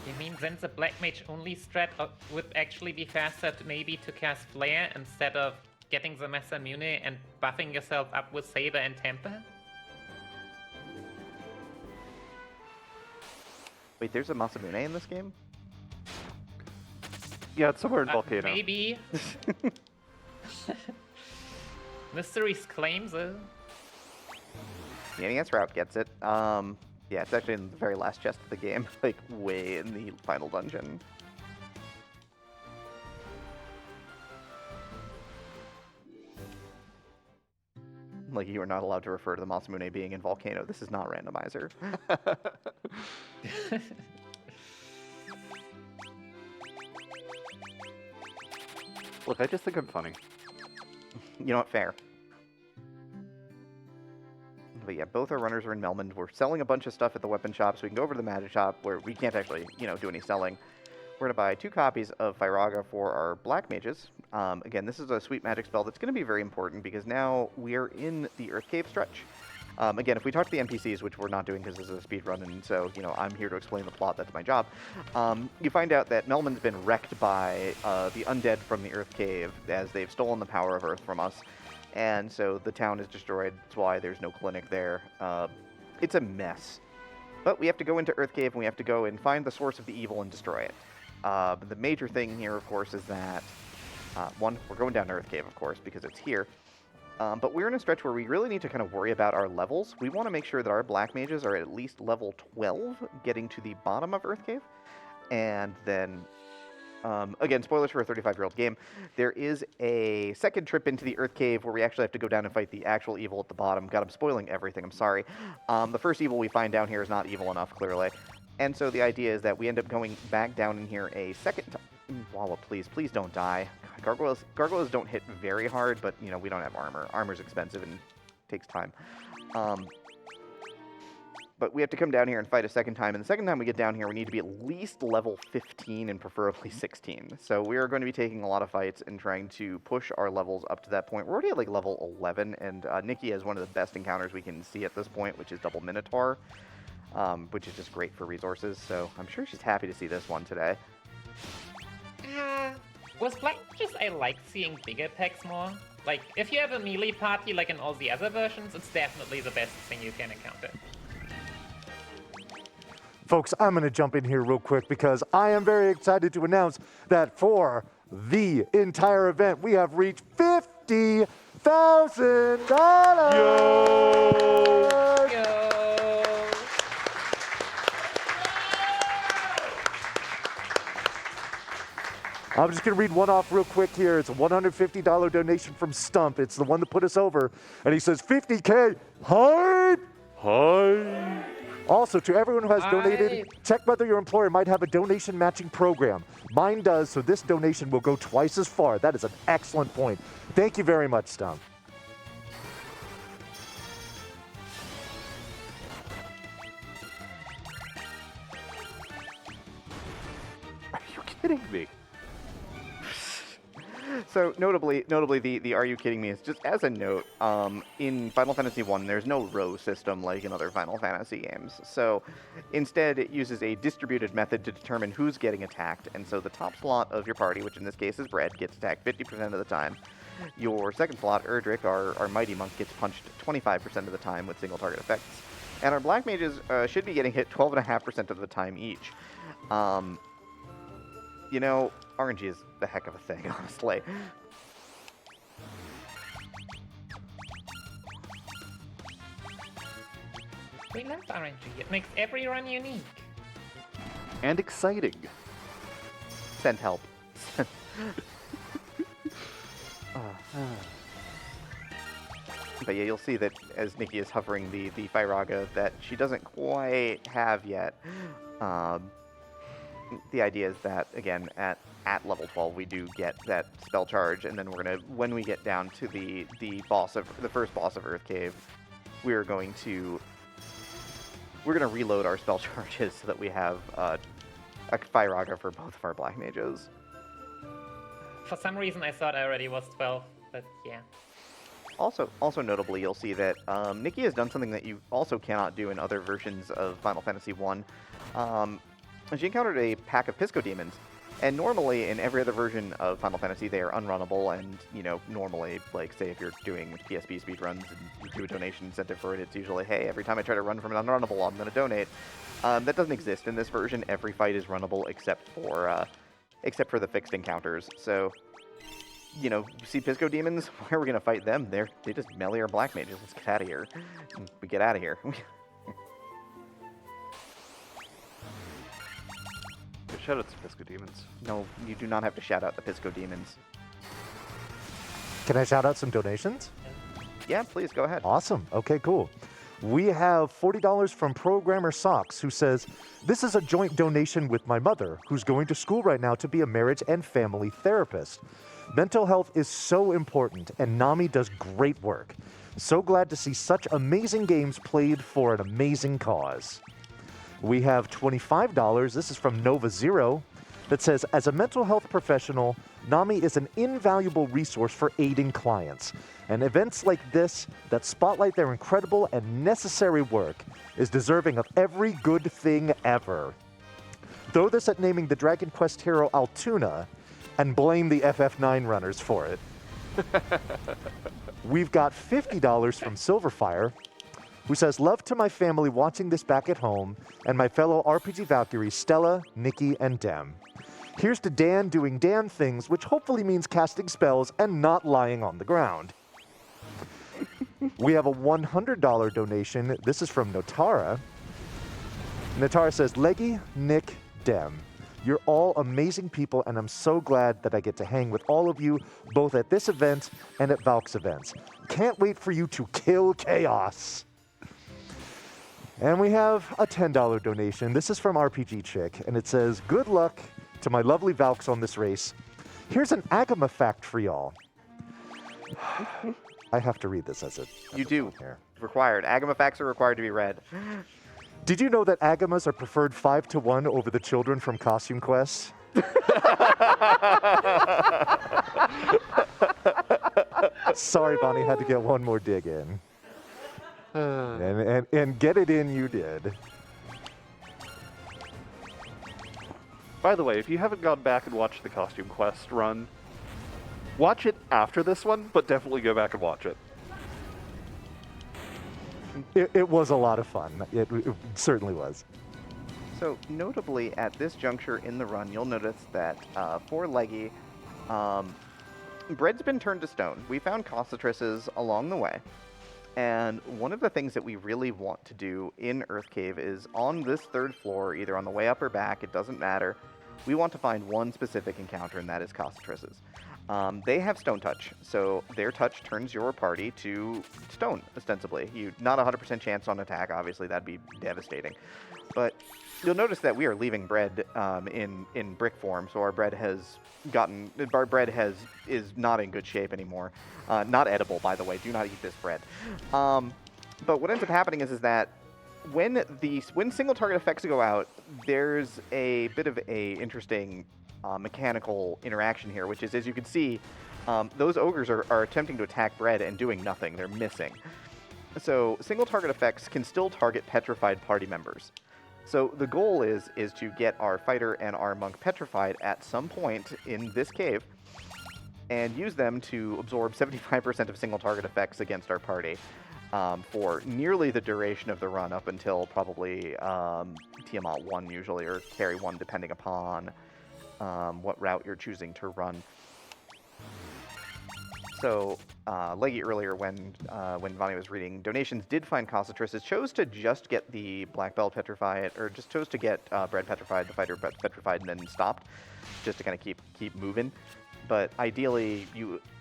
You mean then the Black Mage only strat would actually be faster maybe to cast Flare instead of getting the Masamune and buffing yourself up with Saber and Temper? Wait, there's a Masamune in this game? Yeah, it's somewhere in Volcano. Maybe. Mystery's claim, though. The NES route gets it. Yeah, it's actually in the very last chest of the game, like way in the final dungeon. Like, you are not allowed to refer to the Masamune being in Volcano. This is not randomizer. Look, I just think I'm funny. You know what? Fair. But yeah, both our runners are in Melmond. We're selling a bunch of stuff at the weapon shop, so we can go over to the magic shop where we can't actually, do any selling. We're going to buy 2 copies of Firaga for our black mages. Again, this is a sweet magic spell that's going to be very important because now we're in the Earth Cave stretch. Again, if we talk to the NPCs, which we're not doing because this is a speed run, and so, I'm here to explain the plot, that's my job, you find out that Melman's been wrecked by the undead from the Earth Cave as they've stolen the power of Earth from us, and so the town is destroyed. That's why there's no clinic there. It's a mess. But we have to go into Earth Cave, and we have to go and find the source of the evil and destroy it. The major thing here, of course, is that, one, we're going down to Earth Cave, of course, because it's here. But we're in a stretch where we really need to kind of worry about our levels. We want to make sure that our black mages are at least level 12, getting to the bottom of Earth Cave. And then, again, spoilers for a 35-year-old game, there is a second trip into the Earth Cave where we actually have to go down and fight the actual evil at the bottom. God, I'm spoiling everything, I'm sorry. The first evil we find down here is not evil enough, clearly. And so the idea is that we end up going back down in here a second time. Wawa, please don't die. Gargoyles don't hit very hard, but, we don't have armor. Armor's expensive and takes time. But we have to come down here and fight a second time, and the second time we get down here, we need to be at least level 15 and preferably 16. So we are going to be taking a lot of fights and trying to push our levels up to that point. We're already at, level 11, and Nicky has one of the best encounters we can see at this point, which is Double Minotaur. Which is just great for resources, so I'm sure she's happy to see this one today. With Black Mages, I like seeing bigger packs more. Like, if you have a melee party like in all the other versions, it's definitely the best thing you can encounter. Folks, I'm going to jump in here real quick because I am very excited to announce that for the entire event, we have reached $50,000! Yo! I'm just going to read one off real quick here. It's a $150 donation from Stump. It's the one that put us over. And he says, 50K, hype! Hype! Also, to everyone who has donated, check whether your employer might have a donation matching program. Mine does, so this donation will go twice as far. That is an excellent point. Thank you very much, Stump. Are you kidding me? So notably, the Are You Kidding Me is just as a note, in Final Fantasy 1, there's no row system like in other Final Fantasy games. So instead, it uses a distributed method to determine who's getting attacked. And so the top slot of your party, which in this case is Brett, gets attacked 50% of the time. Your second slot, Erdrick, our Mighty Monk, gets punched 25% of the time with single target effects. And our Black Mages should be getting hit 12.5% of the time each. RNG is a heck of a thing, honestly. We love RNG. It makes every run unique. And exciting. Send help. But yeah, you'll see that as Nicky is hovering the Firaga that she doesn't quite have yet. The idea is that, again, at level 12, we do get that spell charge, and then we're gonna, when we get down to the first boss of Earth Cave, we're gonna reload our spell charges so that we have a Firaga for both of our Black Mages. For some reason, I thought I already was 12, but yeah. Also notably, you'll see that Nicky has done something that you also cannot do in other versions of Final Fantasy I. She encountered a pack of Pisco Demons, and normally in every other version of Final Fantasy they are unrunnable, and normally, like say if you're doing PSP speedruns and you do a donation incentive for it, it's usually, hey, every time I try to run from an unrunnable, I'm going to donate. That doesn't exist in this version. Every fight is runnable except for the fixed encounters. So, you see Pisco Demons, why are we going to fight them? They just melee our Black Mages. Let's get out of here. We get out of here. Shout out to Pisco Demons. No, you do not have to shout out the Pisco Demons. Can I shout out some donations? Yeah, please, go ahead. Awesome. Okay, cool. We have $40 from Programmer Socks, who says, "This is a joint donation with my mother, who's going to school right now to be a marriage and family therapist. Mental health is so important, and Nami does great work. So glad to see such amazing games played for an amazing cause." We have $25, this is from Nova Zero, that says, "As a mental health professional, Nami is an invaluable resource for aiding clients. And events like this that spotlight their incredible and necessary work is deserving of every good thing ever. Throw this at naming the Dragon Quest hero Altoona and blame the FF9 runners for it." We've got $50 from Silverfire, who says, "Love to my family watching this back at home, and my fellow RPG Valkyries, Stella, Nikki, and Dem. Here's to Dan doing Dan things, which hopefully means casting spells and not lying on the ground." We have a $100 donation. This is from Notara. Notara says, "Leggy, Nick, Dem. You're all amazing people, and I'm so glad that I get to hang with all of you, both at this event and at Valk's events. Can't wait for you to kill chaos." And we have a $10 donation. This is from RPG Chick, and it says, "Good luck to my lovely Valks on this race. Here's an Agama fact for y'all." I have to read this as it. You do. Required. Agama facts are required to be read. "Did you know that Agamas are preferred 5-to-1 over the children from Costume Quest?" Sorry, Bonnie, had to get one more dig in. And get it in, you did. By the way, if you haven't gone back and watched the Costume Quest run, watch it after this one, but definitely go back and watch it. It was a lot of fun. It certainly was. So, notably, at this juncture in the run, you'll notice that for Leggy, bread's been turned to stone. We found cockatrices along the way. And one of the things that we really want to do in Earth Cave is on this third floor, either on the way up or back, it doesn't matter, we want to find one specific encounter, and that is cockatrices. They have stone touch, so their touch turns your party to stone, ostensibly. Not 100% chance on attack, obviously, that'd be devastating. But you'll notice that we are leaving bread in brick form, so our bread is not in good shape anymore. Not edible, by the way. Do not eat this bread. But what ends up happening is that when single target effects go out, there's a bit of a interesting mechanical interaction here, which is, as you can see, those ogres are attempting to attack bread and doing nothing. They're missing. So single target effects can still target petrified party members. So the goal is to get our fighter and our monk petrified at some point in this cave and use them to absorb 75% of single target effects against our party for nearly the duration of the run, up until probably Tiamat 1 usually, or Carry 1, depending upon what route you're choosing to run. So, Leggy earlier when Vani was reading, donations did find Cossetris. Chose to just get the Black Belt petrified, or just chose to get Bread petrified, the fighter petrified, and then stopped, just to kind of keep moving. But ideally,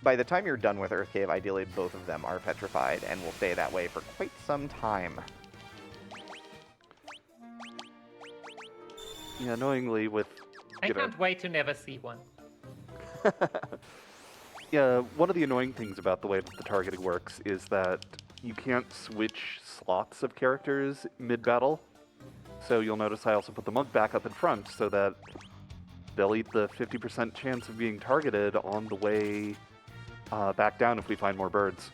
by the time you're done with Earth Cave, ideally both of them are petrified and will stay that way for quite some time. Yeah, annoyingly with... I can't wait to never see one. Yeah, one of the annoying things about the way that the targeting works is that you can't switch slots of characters mid-battle. So you'll notice I also put the monk back up in front so that they'll eat the 50% chance of being targeted on the way back down if we find more birds.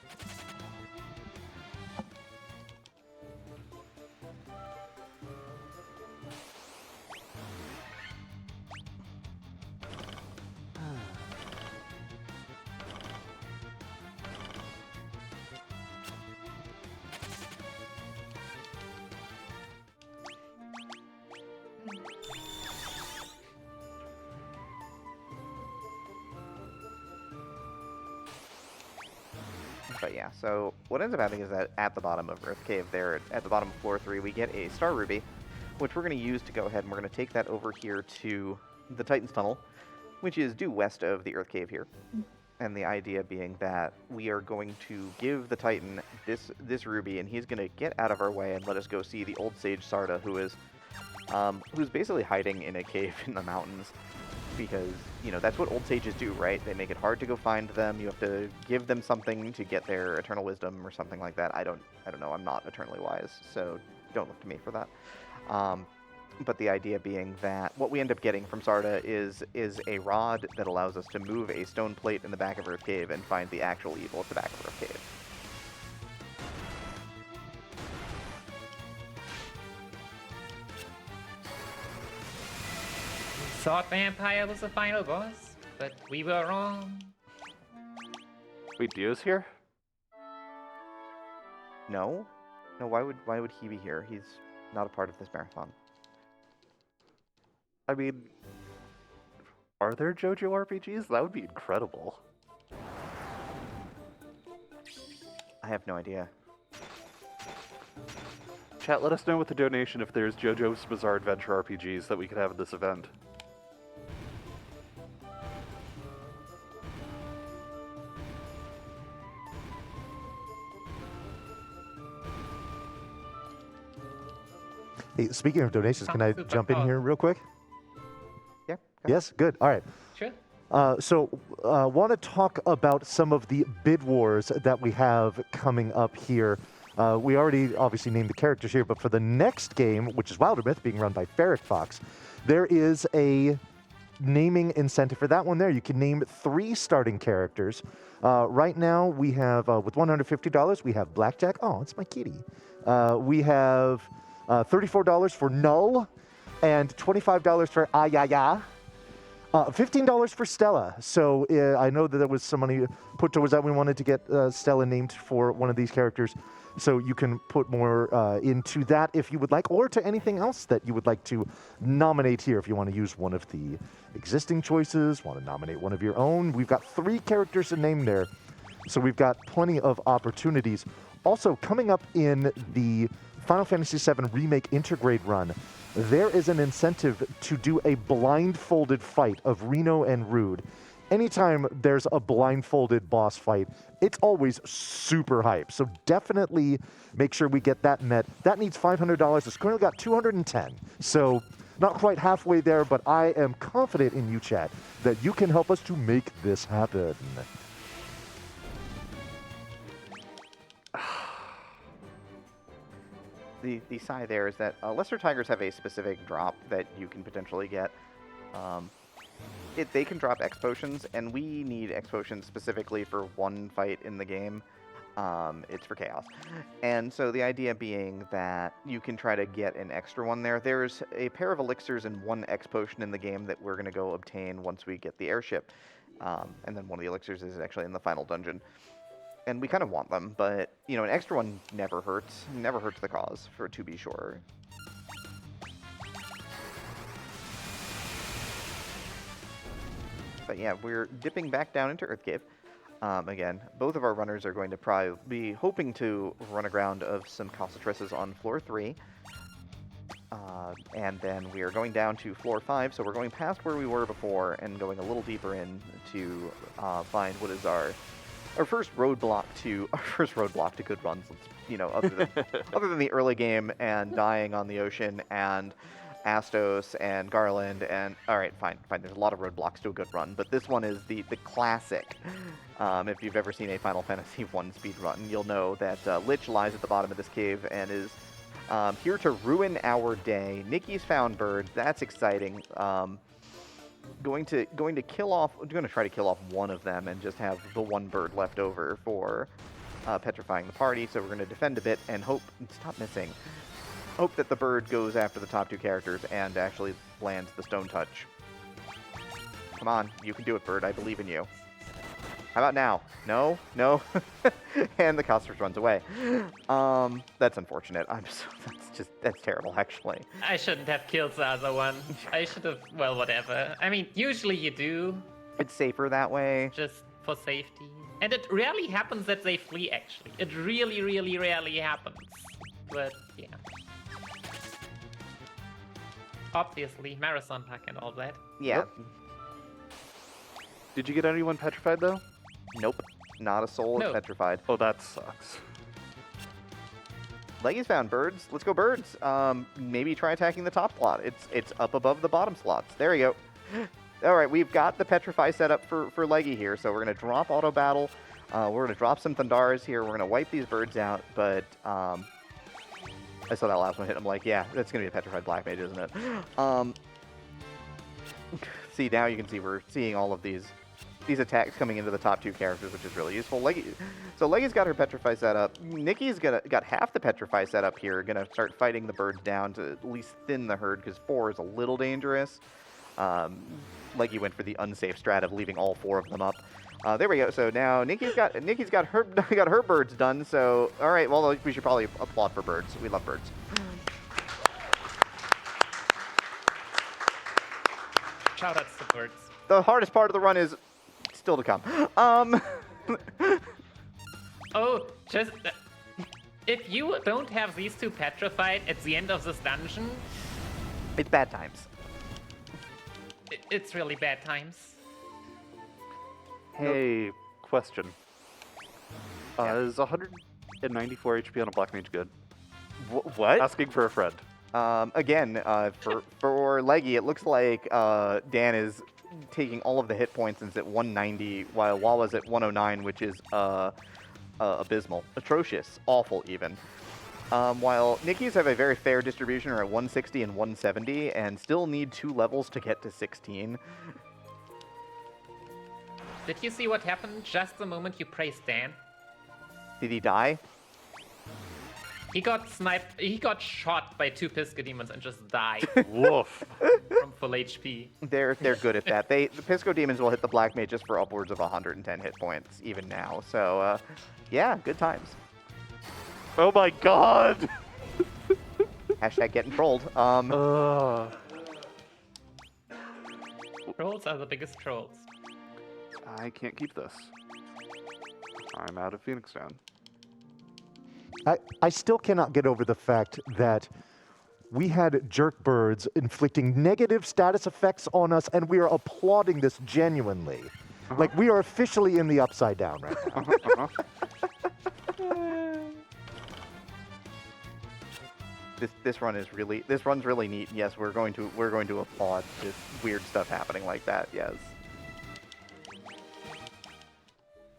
But yeah, so what ends up happening is that at the bottom of Earth Cave there, at the bottom of floor 3, we get a Star Ruby, which we're going to use to go ahead and we're going to take that over here to the Titan's Tunnel, which is due west of the Earth Cave here. And the idea being that we are going to give the Titan this ruby, and he's going to get out of our way and let us go see the old sage Sarda, who's basically hiding in a cave in the mountains. Because, you know, that's what old sages do, right? They make it hard to go find them. You have to give them something to get their eternal wisdom or something like that. I don't know. I'm not eternally wise, so don't look to me for that. But the idea being that what we end up getting from Sarda is a rod that allows us to move a stone plate in the back of Earth Cave and find the actual evil at the back of Earth Cave. Thought Vampire was the final boss, but we were wrong. Wait, Dio's here? No, why would he be here? He's not a part of this marathon. I mean, are there JoJo RPGs? That would be incredible. I have no idea. Chat, let us know with the donation if there's JoJo's Bizarre Adventure RPGs that we could have at this event. Hey, speaking of donations, can I jump in here real quick? Yeah. Yes? Good. All right. Sure. Want to talk about some of the bid wars that we have coming up here. We already obviously named the characters here, but for the next game, which is Wildermyth, being run by Ferric Fox, there is a naming incentive for that one there. You can name 3 starting characters. Right now, we have, with $150, we have Blackjack. Oh, it's my kitty. We have $34 for Null and $25 for Ayaya. $15 for Stella. So I know that there was some money put towards that. We wanted to get Stella named for one of these characters. So you can put more into that if you would like, or to anything else that you would like to nominate here. If you want to use one of the existing choices, want to nominate one of your own. We've got 3 characters to name there. So we've got plenty of opportunities. Also, coming up in the Final Fantasy VII Remake Intergrade run, there is an incentive to do a blindfolded fight of Reno and Rude. Anytime there's a blindfolded boss fight, it's always super hype. So definitely make sure we get that met. That needs $500. It's currently got $210. So not quite halfway there, but I am confident in you, chat, that you can help us to make this happen. The sigh there is that Lesser Tigers have a specific drop that you can potentially get. They can drop X potions, and we need X potions specifically for one fight in the game. It's for Chaos. And so the idea being that you can try to get an extra one there. There's a pair of elixirs and 1 X potion in the game that we're going to go obtain once we get the airship. And then one of the elixirs is actually in the final dungeon. And we kind of want them, but, you know, an extra one never hurts. Never hurts the cause, to be sure. But yeah, we're dipping back down into Earth Cave. Again, both of our runners are going to probably be hoping to run aground of some Costretresses on floor 3. And then we are going down to floor 5, so we're going past where we were before and going a little deeper in to find what is our first roadblock to good runs. You know, other than the early game and dying on the ocean and Astos and Garland and all right, fine. There's a lot of roadblocks to a good run, but this one is the classic. If you've ever seen a Final Fantasy 1 speed run, you'll know that Lich lies at the bottom of this cave and is here to ruin our day. Nicky's found birds. That's exciting. Going to try to kill off one of them and just have the one bird left over for petrifying the party. So we're going to defend a bit and hope that the bird goes after the top 2 characters and actually lands the stone touch. Come on, you can do it, bird. I believe in you. How about now? No? And the Costard runs away. That's unfortunate. That's terrible, actually. I shouldn't have killed the other one. I should have, well, whatever. I mean, usually you do. It's safer that way. Just for safety. And it rarely happens that they flee, actually. It really, really rarely happens. But, yeah. Obviously, marathon pack and all that. Yeah. Yep. Did you get anyone petrified, though? Nope. Not a soul is petrified. Oh, that sucks. Leggy's found birds. Let's go birds. Maybe try attacking the top slot. It's up above the bottom slots. There you go. All right, we've got the petrify set up for Leggy here, so we're going to drop auto battle. We're going to drop some Thundaras here. We're going to wipe these birds out, but I saw that last one hit. I'm like, yeah, that's going to be a petrified black mage, isn't it? See, now you can see we're seeing all of these attacks coming into the top 2 characters, which is really useful. So Leggy's got her petrify set up. Nicky's got half the petrify set up here. Gonna start fighting the birds down to at least thin the herd because 4 is a little dangerous. Leggy went for the unsafe strat of leaving all 4 of them up. There we go. So now Nicky's got her birds done. So all right, well we should probably applaud for birds. We love birds. Shout outs to birds. The hardest part of the run is still to come. Oh, just if you don't have these 2 petrified at the end of this dungeon, It's bad times. It's really bad times. Hey, question. Yeah. Is 194 HP on a black mage good? What? Asking for a friend. Again, for Leggy, it looks like Dan is taking all of the hit points and is at 190, while Wawa's at 109, which is abysmal, atrocious, awful even. While Nicky's have a very fair distribution, are at 160 and 170, and still need 2 levels to get to 16. Did you see what happened just the moment you praised Dan? Did he die? He got sniped. He got shot by 2 Pisco demons and just died Woof. from full HP. They're good at that. The Pisco demons will hit the black mage just for upwards of 110 hit points even now. So yeah, good times. Oh my god! Hashtag getting trolled. Trolls are the biggest trolls. I can't keep this. I'm out of Phoenix Down. I still cannot get over the fact that we had jerk birds inflicting negative status effects on us, and we are applauding this genuinely. Like, we are officially in the upside down right now. This run's really neat. Yes, we're going to applaud this weird stuff happening like that. Yes.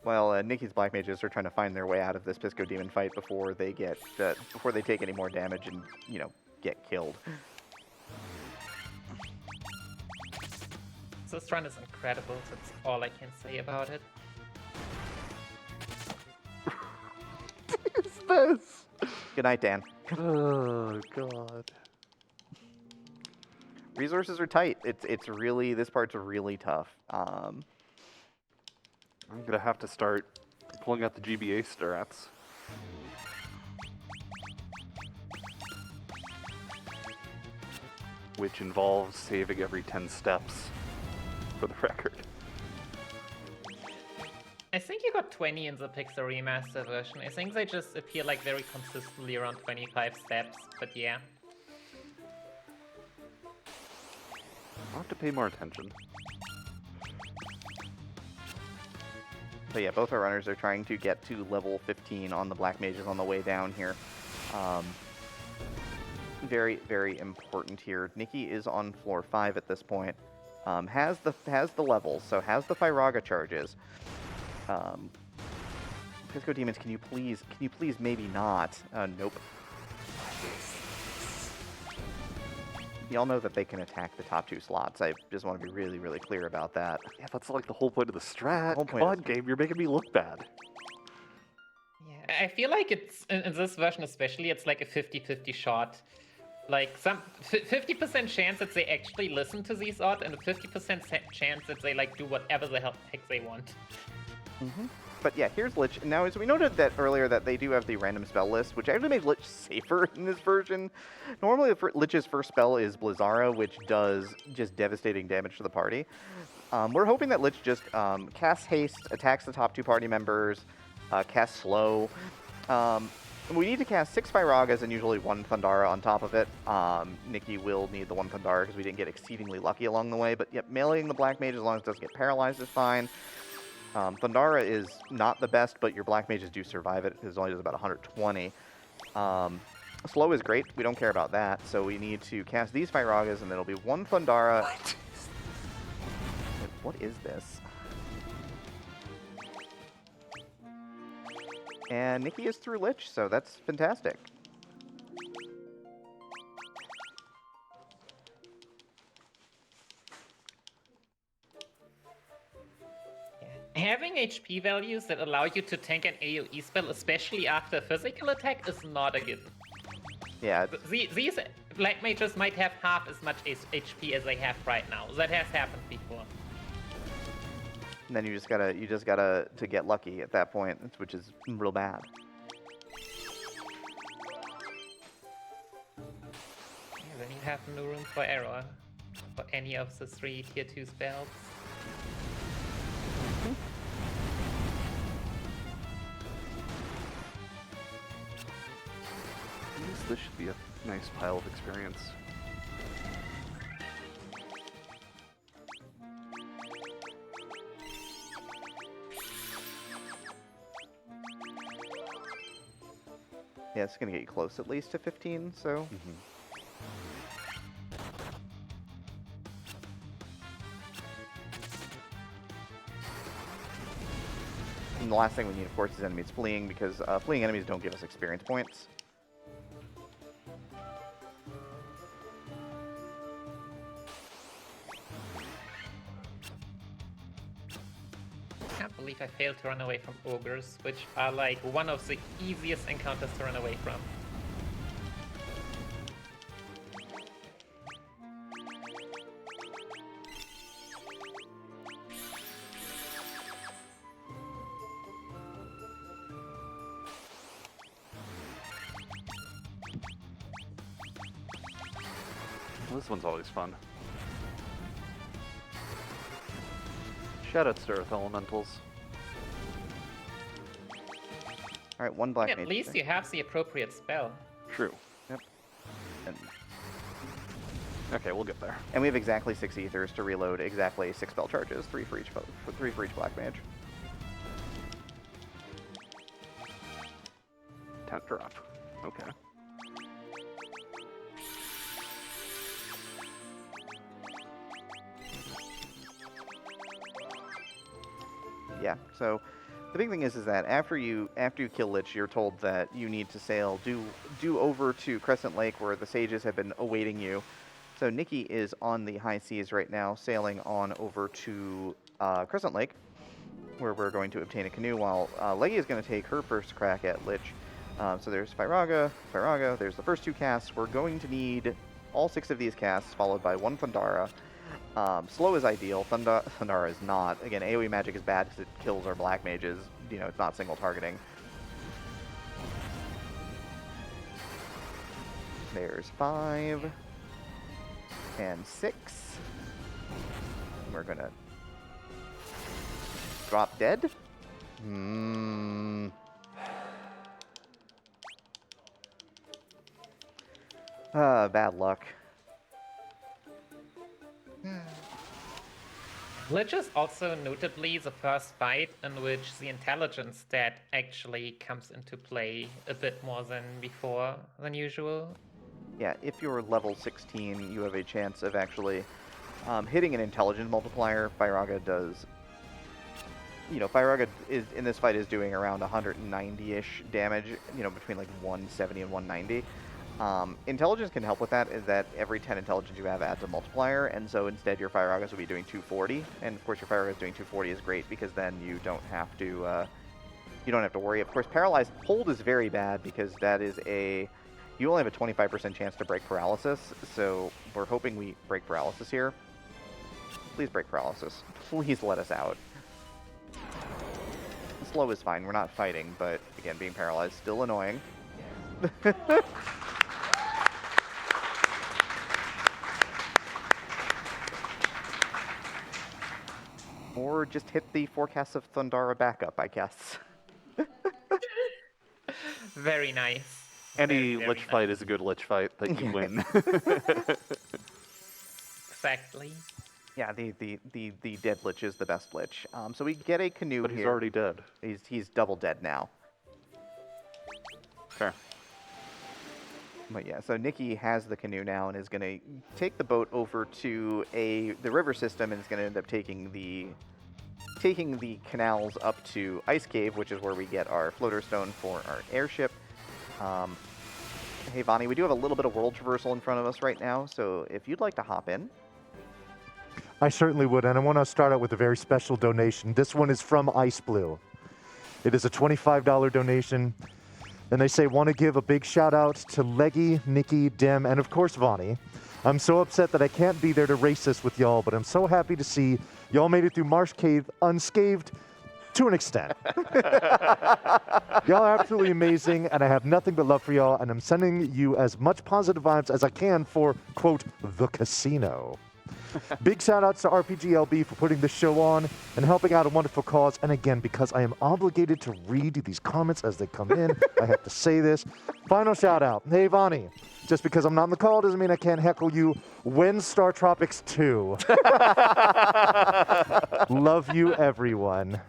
Well, Nicky's black mages are trying to find their way out of this Pisco demon fight before they take any more damage and get killed. This run is incredible. That's all I can say about it. What is this? Good night, Dan. Oh god. Resources are tight. This part's really tough. I'm gonna have to start pulling out the GBA strats. Which involves saving every 10 steps, for the record. I think you got 20 in the Pixel Remaster version. I think they just appear like very consistently around 25 steps, but yeah. I'll have to pay more attention. But yeah, both our runners are trying to get to level 15 on the Black Mages on the way down here. Very, very important here. Nicky is on floor 5 at this point. Has the levels, so has the Fyraga charges. Pisco Demons, can you please maybe not? Nope. Y'all know that they can attack the top 2 slots. I just want to be really, really clear about that. Yeah, that's like the whole point of the strat. Whole Come point on, game, you're making me look bad. Yeah, I feel like it's, in this version especially, it's like a 50-50 shot. Like, some 50% chance that they actually listen to these odds, and a 50% chance that they, like, do whatever the heck they want. Mm-hmm. But yeah, here's Lich. Now, as we noted that earlier, that they do have the random spell list, which actually made Lich safer in this version. Normally, Lich's first spell is Blizzara, which does just devastating damage to the party. We're hoping that Lich just casts Haste, attacks the top 2 party members, casts Slow. We need to cast 6 Fyragas and usually 1 Thundara on top of it. Nicky will need the 1 Thundara because we didn't get exceedingly lucky along the way. But yep, meleeing the Black Mage as long as it doesn't get paralyzed is fine. Thundara is not the best, but your Black Mages do survive it. It only does about 120. Slow is great. We don't care about that. So we need to cast these Fyragas, and then it'll be 1 Thundara. What is this? And Nicky is through Lich, so that's fantastic. Having HP values that allow you to tank an AoE spell, especially after a physical attack, is not a given. Yeah. These Black Mages might have half as much HP as they have right now. That has happened before. And then you just gotta to get lucky at that point, which is real bad. Yeah, then you have no room for error for any of the 3 tier 2 spells. This should be a nice pile of experience. Yeah, it's gonna get you close at least to 15, so. And the last thing we need, of course, is enemies fleeing, because fleeing enemies don't give us experience points. I can't believe I failed to run away from ogres, which are like one of the easiest encounters to run away from. Well, this one's always fun. Shout out to Earth Elementals. Alright, 1 Black Mage. At least you have the appropriate spell. True. Yep. And, Okay, we'll get there. and we have exactly 6 ethers to reload exactly 6 spell charges, 3 for each Black Mage. 10 drop. Okay. Yeah, so the big thing is that after you kill Lich, you're told that you need to sail due over to Crescent Lake, where the sages have been awaiting you. So Nicky is on the high seas right now, sailing on over to Crescent Lake, where we're going to obtain a canoe, while Leggy is going to take her first crack at Lich. So there's Fyraga, there's the first 2 casts. We're going to need all 6 of these casts, followed by 1 Thundara. Slow is ideal, Thundara is not. Again, AoE magic is bad because it kills our Black Mages. You know, it's not single targeting. There's 5. And 6. We're gonna drop dead. Bad luck. Lich is also notably the first fight in which the intelligence stat actually comes into play a bit more than before than usual. Yeah, if you're level 16, you have a chance of actually hitting an intelligence multiplier. Firaga does. You know, Firaga is in this fight is doing around 190-ish damage. You know, between like 170 and 190. Intelligence can help with that. Is that every 10 intelligence you have adds a multiplier, and so instead your Firagas will be doing 240. And of course, your Firagas doing 240 is great because then you don't have to worry. Of course, paralyzed hold is very bad because that is you only have a 25% chance to break paralysis. So we're hoping we break paralysis here. Please break paralysis. Please let us out. Slow is fine. We're not fighting, but again, being paralyzed still annoying. Or just hit the Forecasts of Thundara backup, I guess. Very nice. Any Very Lich nice. fight is a good Lich fight that you win. Exactly. Yeah, the dead Lich is the best Lich. So we get a canoe But here. he's already dead. He's double dead now. Fair. But yeah, so Nicky has the canoe now and is going to take the boat over to the river system and is going to end up taking the canals up to Ice Cave, which is where we get our floater stone for our airship. Hey, Vonnie, we do have a little bit of world traversal in front of us right now, so if you'd like to hop in. I certainly would, and I want to start out with a very special donation. This one is from Ice Blue. It is a $25 donation, and they say, want to give a big shout out to Leggy, Nicky, Dem, and of course Vonnie. I'm so upset that I can't be there to race this with y'all, but I'm so happy to see y'all made it through Marsh Cave unscathed to an extent. Y'all are absolutely amazing, and I have nothing but love for y'all, and I'm sending you as much positive vibes as I can for, quote, the casino. Big shout outs to RPGLB for putting this show on and helping out a wonderful cause. And again, because I am obligated to read these comments as they come in, I have to say this. Final shout out. Hey, Vonnie, just because I'm not on the call doesn't mean I can't heckle you. When Star Tropics 2? Love you, everyone.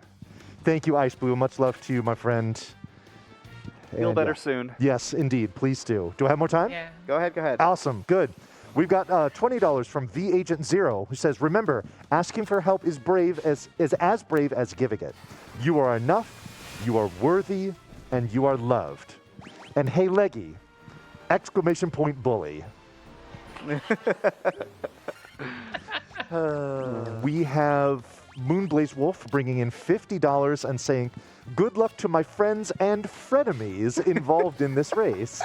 Thank you, Ice Blue. Much love to you, my friend. Feel And, better soon. Yes, indeed. Please do. Do I have more time? Yeah. Go ahead, go ahead. Awesome. Good. We've got $20 from The Agent Zero, who says, remember, asking for help is as brave as giving it. You are enough, you are worthy, and you are loved. And hey, Leggy, exclamation point bully. We have Moonblaze Wolf bringing in $50 and saying, good luck to my friends and frenemies involved in this race.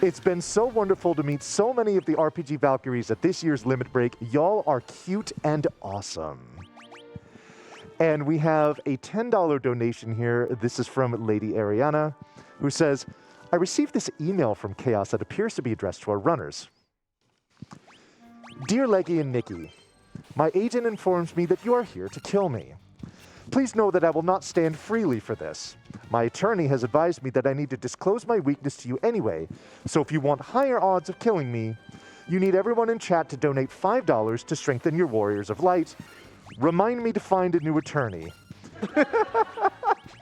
It's been so wonderful to meet so many of the RPG Valkyries at this year's Limit Break. Y'all are cute and awesome. And we have a $10 donation here. This is from Lady Ariana, who says, I received this email from Chaos that appears to be addressed to our runners. Dear Leggy and Nicky, my agent informs me that you are here to kill me. Please know that I will not stand freely for this. My attorney has advised me that I need to disclose my weakness to you anyway, so if you want higher odds of killing me, you need everyone in chat to donate $5 to strengthen your Warriors of Light. Remind me to find a new attorney.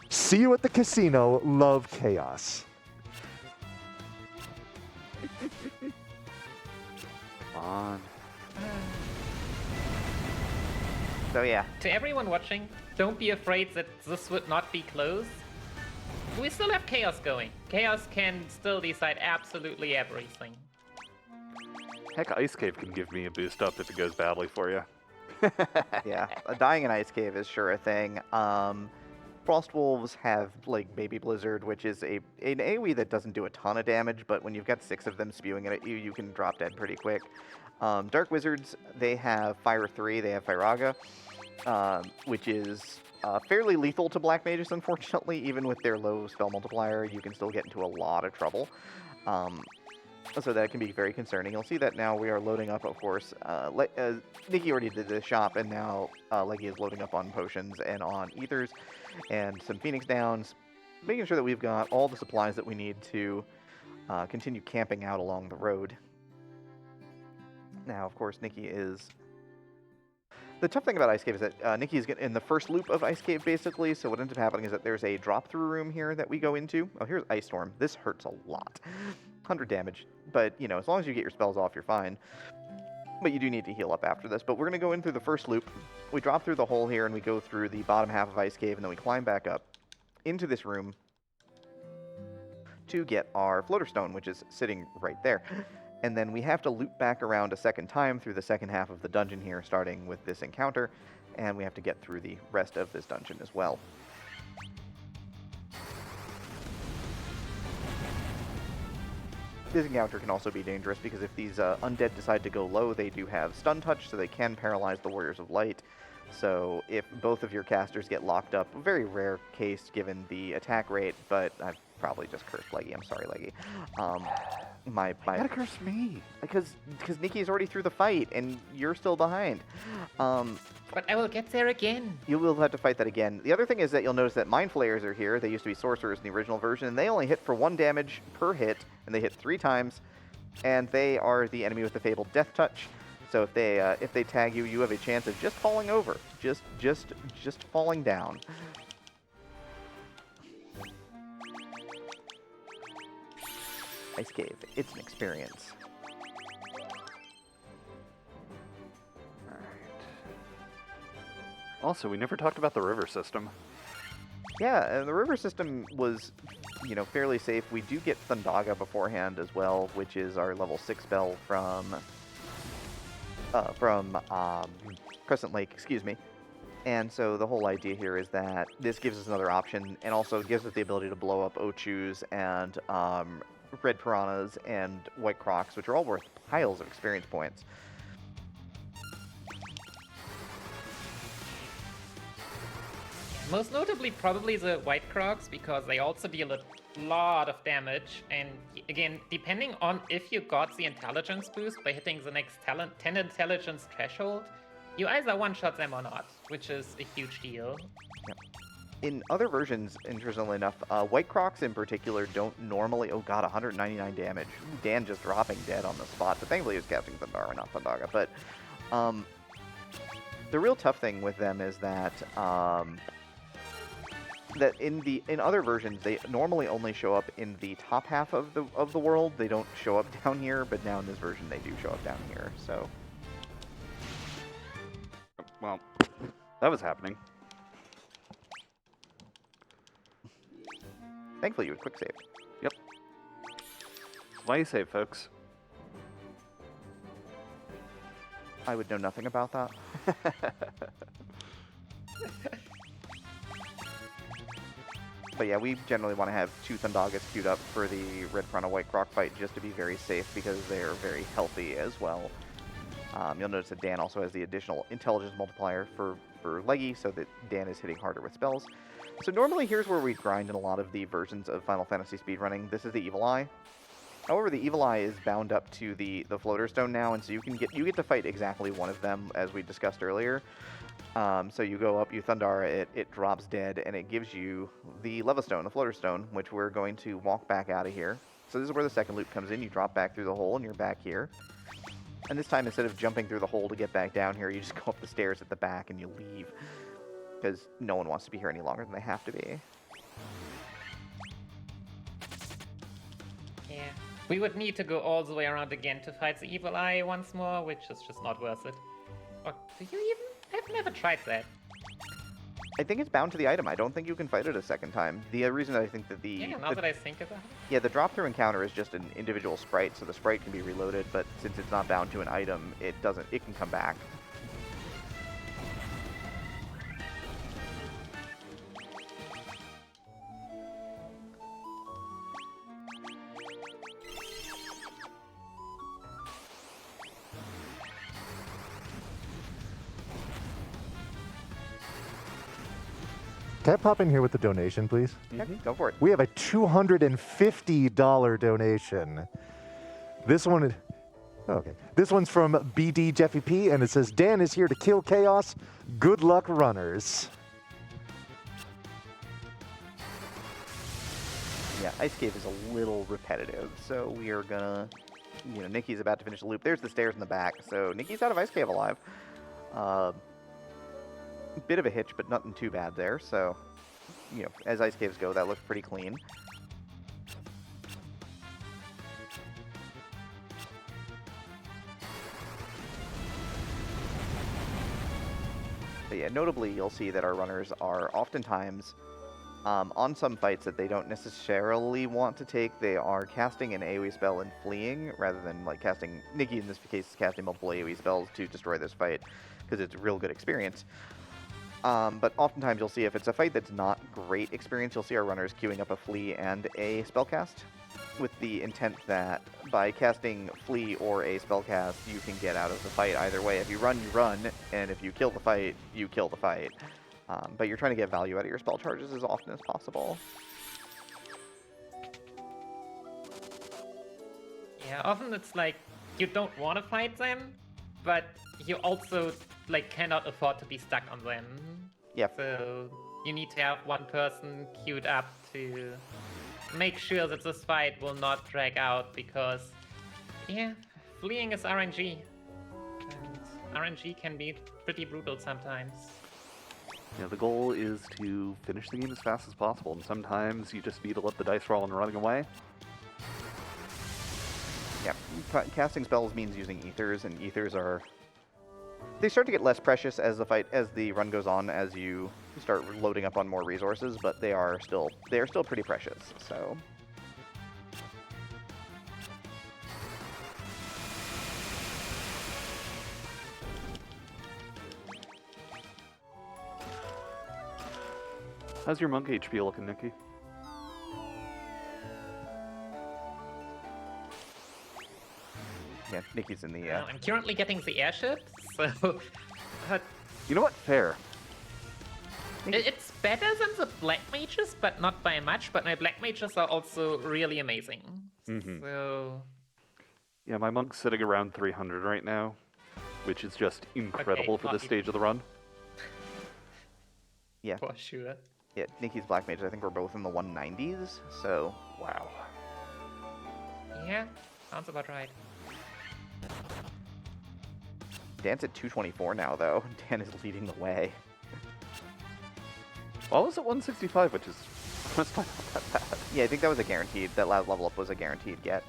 See you at the casino. Love, Chaos. Come on. So yeah, To everyone watching, don't be afraid that this would not be close. We still have Chaos going. Chaos can still decide absolutely everything. Heck, Ice Cave can give me a boost up if it goes badly for you. yeah. Dying in Ice Cave is sure a thing. Frost Wolves have like Baby Blizzard, which is an AoE that doesn't do a ton of damage, but when you've got 6 of them spewing it at you, you can drop dead pretty quick. Dark Wizards, they have Fire 3, they have Firaga, which is fairly lethal to Black Mages, unfortunately. Even with their low spell multiplier, you can still get into a lot of trouble. So that can be very concerning. You'll see that now we are loading up, of course. Nicky already did the shop, and now Leggy is loading up on potions and on ethers and some Phoenix Downs, making sure that we've got all the supplies that we need to continue camping out along the road. Now, of course, Nicky is... The tough thing about Ice Cave is that Nicky is in the first loop of Ice Cave, basically, so what ends up happening is that there's a drop-through room here that we go into. Oh, here's Ice Storm. This hurts a lot. 100 damage, but, you know, as long as you get your spells off, you're fine. But you do need to heal up after this. But we're going to go in through the first loop. We drop through the hole here, and we go through the bottom half of Ice Cave, and then we climb back up into this room to get our floater stone, which is sitting right there. And then we have to loop back around a second time through the second half of the dungeon here, starting with this encounter, and we have to get through the rest of this dungeon as well. This encounter can also be dangerous because if these undead decide to go low, they do have stun touch, so they can paralyze the Warriors of Light. So if both of your casters get locked up, a very rare case given the attack rate, but I've probably just cursed Leggy. I'm sorry, Leggy. Why gotta curse me? Because Nicky's already through the fight, and you're still behind. But I will get there again. You will have to fight that again. The other thing is that you'll notice that Mind Flayers are here. They used to be sorcerers in the original version, and they only hit for 1 damage per hit, and they hit 3 times, and they are the enemy with the fabled Death Touch. So if they tag you, you have a chance of just falling over, just falling down. Ice Cave, it's an experience. Also, we never talked about the river system. Yeah, the river system was, you know, fairly safe. We do get Thundaga beforehand as well, which is our level 6 spell from Crescent Lake, excuse me. And so the whole idea here is that this gives us another option, and also gives us the ability to blow up Ochus and red piranhas and white crocs, which are all worth piles of experience points. Most notably, probably the white crocs, because they also deal a lot of damage. And again, depending on if you got the intelligence boost by hitting the next 10 intelligence threshold, you either one-shot them or not, which is a huge deal. Yep. In other versions, interestingly enough, white crocs in particular don't normally... Oh god, 199 damage. Dan just dropping dead on the spot, but thankfully he was casting Thundaga, not Thundaga. But the real tough thing with them is that that in other versions they normally only show up in the top half of the world. They don't show up down here, but now in this version they do show up down here. So, Well, that was happening. thankfully you would quick save. Yep. Why you save, folks? I would know nothing about that. But yeah, we generally want to have 2 Thundagas queued up for the Red Piranha White Croc fight just to be very safe because they are very healthy as well. You'll notice that Dan also has the additional intelligence multiplier for Leggy, so that Dan is hitting harder with spells. So normally here's where we grind in a lot of the versions of Final Fantasy speedrunning. This is the Evil Eye. However, the Evil Eye is bound up to the floater stone now, and so you get to fight exactly one of them, as we discussed earlier. So you go up, you Thundara it drops dead, and it gives you the Leva Stone, the floater stone, which we're going to walk back out of here. So this is where the second loop comes in. You drop back through the hole, and you're back here. And this time, instead of jumping through the hole to get back down here, you just go up the stairs at the back and you leave. Because no one wants to be here any longer than they have to be. Yeah. We would need to go all the way around again to fight the Evil Eye once more, which is just not worth it. Or do you even? I've never tried that. I think it's bound to the item. I don't think you can fight it a second time. The reason that I think that now that I think about it. Yeah, the drop-through encounter is just an individual sprite, so the sprite can be reloaded, but since it's not bound to an item, it can come back. Can I pop in here with the donation, please? Yeah, go for it. We have a $250 donation This one, okay. This one's from BD Jeffy P, and it says, Dan is here to kill chaos. Good luck, runners. Yeah, Ice Cave is a little repetitive, so we are gonna, Nicky's about to finish the loop. There's the stairs in the back, so Nicky's out of Ice Cave alive. Bit of a hitch, but nothing too bad there, so, as Ice Caves go, that looks pretty clean. But yeah, notably, you'll see that our runners are oftentimes on some fights that they don't necessarily want to take. They are casting an AoE spell and fleeing, rather than like casting. Nicky in this case is casting multiple AoE spells to destroy this fight, because it's a real good experience. But oftentimes you'll see if it's a fight that's not great experience, you'll see our runners queuing up a flee and a spellcast, with the intent that by casting flee or a spellcast, you can get out of the fight either way. If you run, you run, and if you kill the fight, you kill the fight. But you're trying to get value out of your spell charges as often as possible. Yeah, often it's like you don't want to fight them, but you also like cannot afford to be stuck on them. Yeah. So you need to have one person queued up to make sure that this fight will not drag out, because yeah, fleeing is RNG. And RNG can be pretty brutal sometimes. Yeah, the goal is to finish the game as fast as possible, and sometimes you just need to let the dice roll and running away. Yeah, casting spells means using ethers, and ethers are... They start to get less precious as the run goes on, as you start loading up on more resources, but they are still pretty precious. So how's your monk HP looking, Nicky? yeah, Nicky's in the. I'm currently getting the airship, so You know what? Fair. it's better than the black mages, but not by much. But my black mages are also really amazing. So Yeah, my monk's sitting around 300 right now, which is just incredible for not this stage of the run. Yeah, for sure. yeah, Nicky's black mage. I think we're both in the 190s. So Wow. Yeah, sounds about right. Dan's at 224 now, though. Dan is leading the way. Well, I was at 165, which is honestly not that bad. Yeah, I think that was a guaranteed. That last level up was a guaranteed get.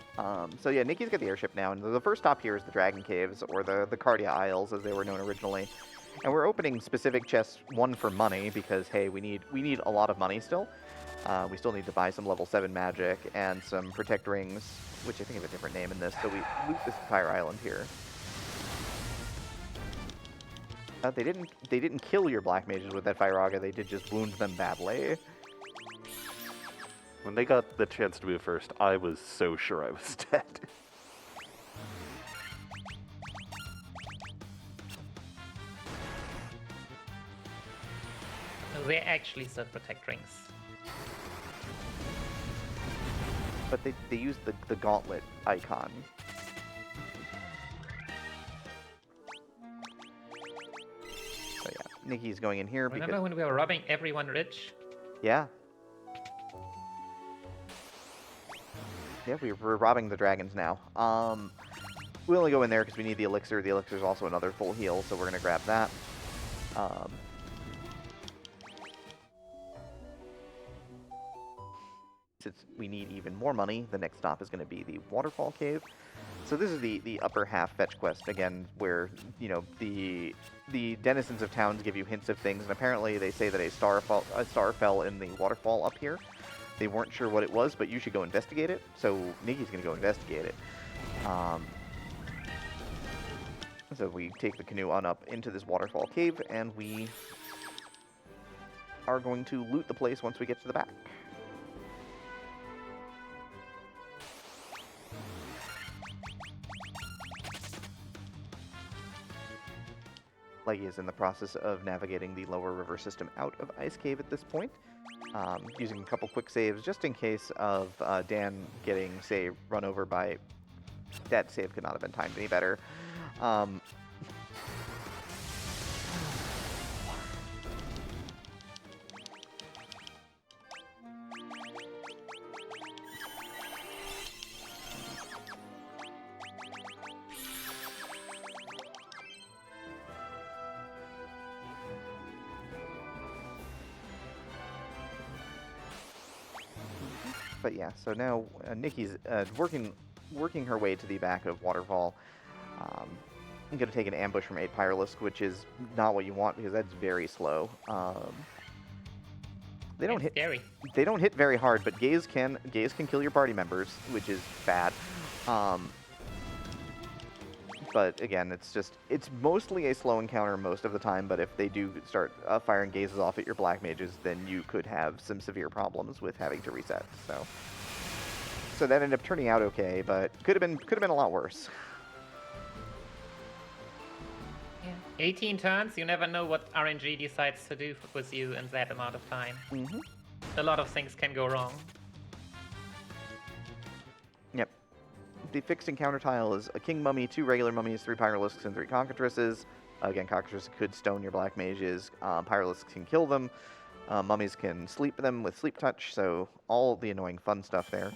So yeah, Nicky's got the airship now, and the first stop here is the Dragon Caves, or the Cardia Isles, as they were known originally. And we're opening specific chests, one for money, because hey, we need a lot of money still. We still need to buy some level 7 magic and some protect rings, which I think have a different name in this. So we loot this entire island here. They didn't kill your black mages with that Firaga. They did just wound them badly. When they got the chance to move first, I was so sure I was dead. No, they actually serve protect rings. But they used the gauntlet icon. So yeah, Nicky's going in here Remember because when we were robbing everyone rich? yeah. Yeah, we're robbing the dragons now. We only go in there because we need the elixir. The elixir is also another full heal, so we're gonna grab that. Since we need even more money, the next stop is going to be the Waterfall Cave. So this is the upper half fetch quest, again, where, the denizens of towns give you hints of things, and apparently they say that a star fell in the waterfall up here. They weren't sure what it was, but you should go investigate it, so Nicky's going to go investigate it. So we take the canoe on up into this Waterfall Cave, and we are going to loot the place once we get to the back. Leggy is in the process of navigating the lower river system out of Ice Cave at this point, using a couple quick saves just in case of Dan getting, say, run over by That save could not have been timed any better. But yeah, so now Nicky's working her way to the back of Waterfall. I'm going to take an ambush from 8 Pyralisk, which is not what you want because that's very slow. They don't hit. Scary. They don't hit very hard, but Gaze can kill your party members, which is bad. But again, it's mostly a slow encounter most of the time. But if they do start firing Gazes off at your Black Mages, then you could have some severe problems with having to reset. So that ended up turning out okay, but could have been a lot worse. Yeah. 18 turns, you never know what RNG decides to do with you in that amount of time. Mm-hmm. A lot of things can go wrong. Yep. The fixed encounter tile is a King Mummy, 2 regular mummies, 3 Pyralisks, and 3 Cockatrices. Again, Cockatrices could stone your Black Mages. Pyralisks can kill them. Mummies can sleep them with Sleep Touch, so all the annoying fun stuff there.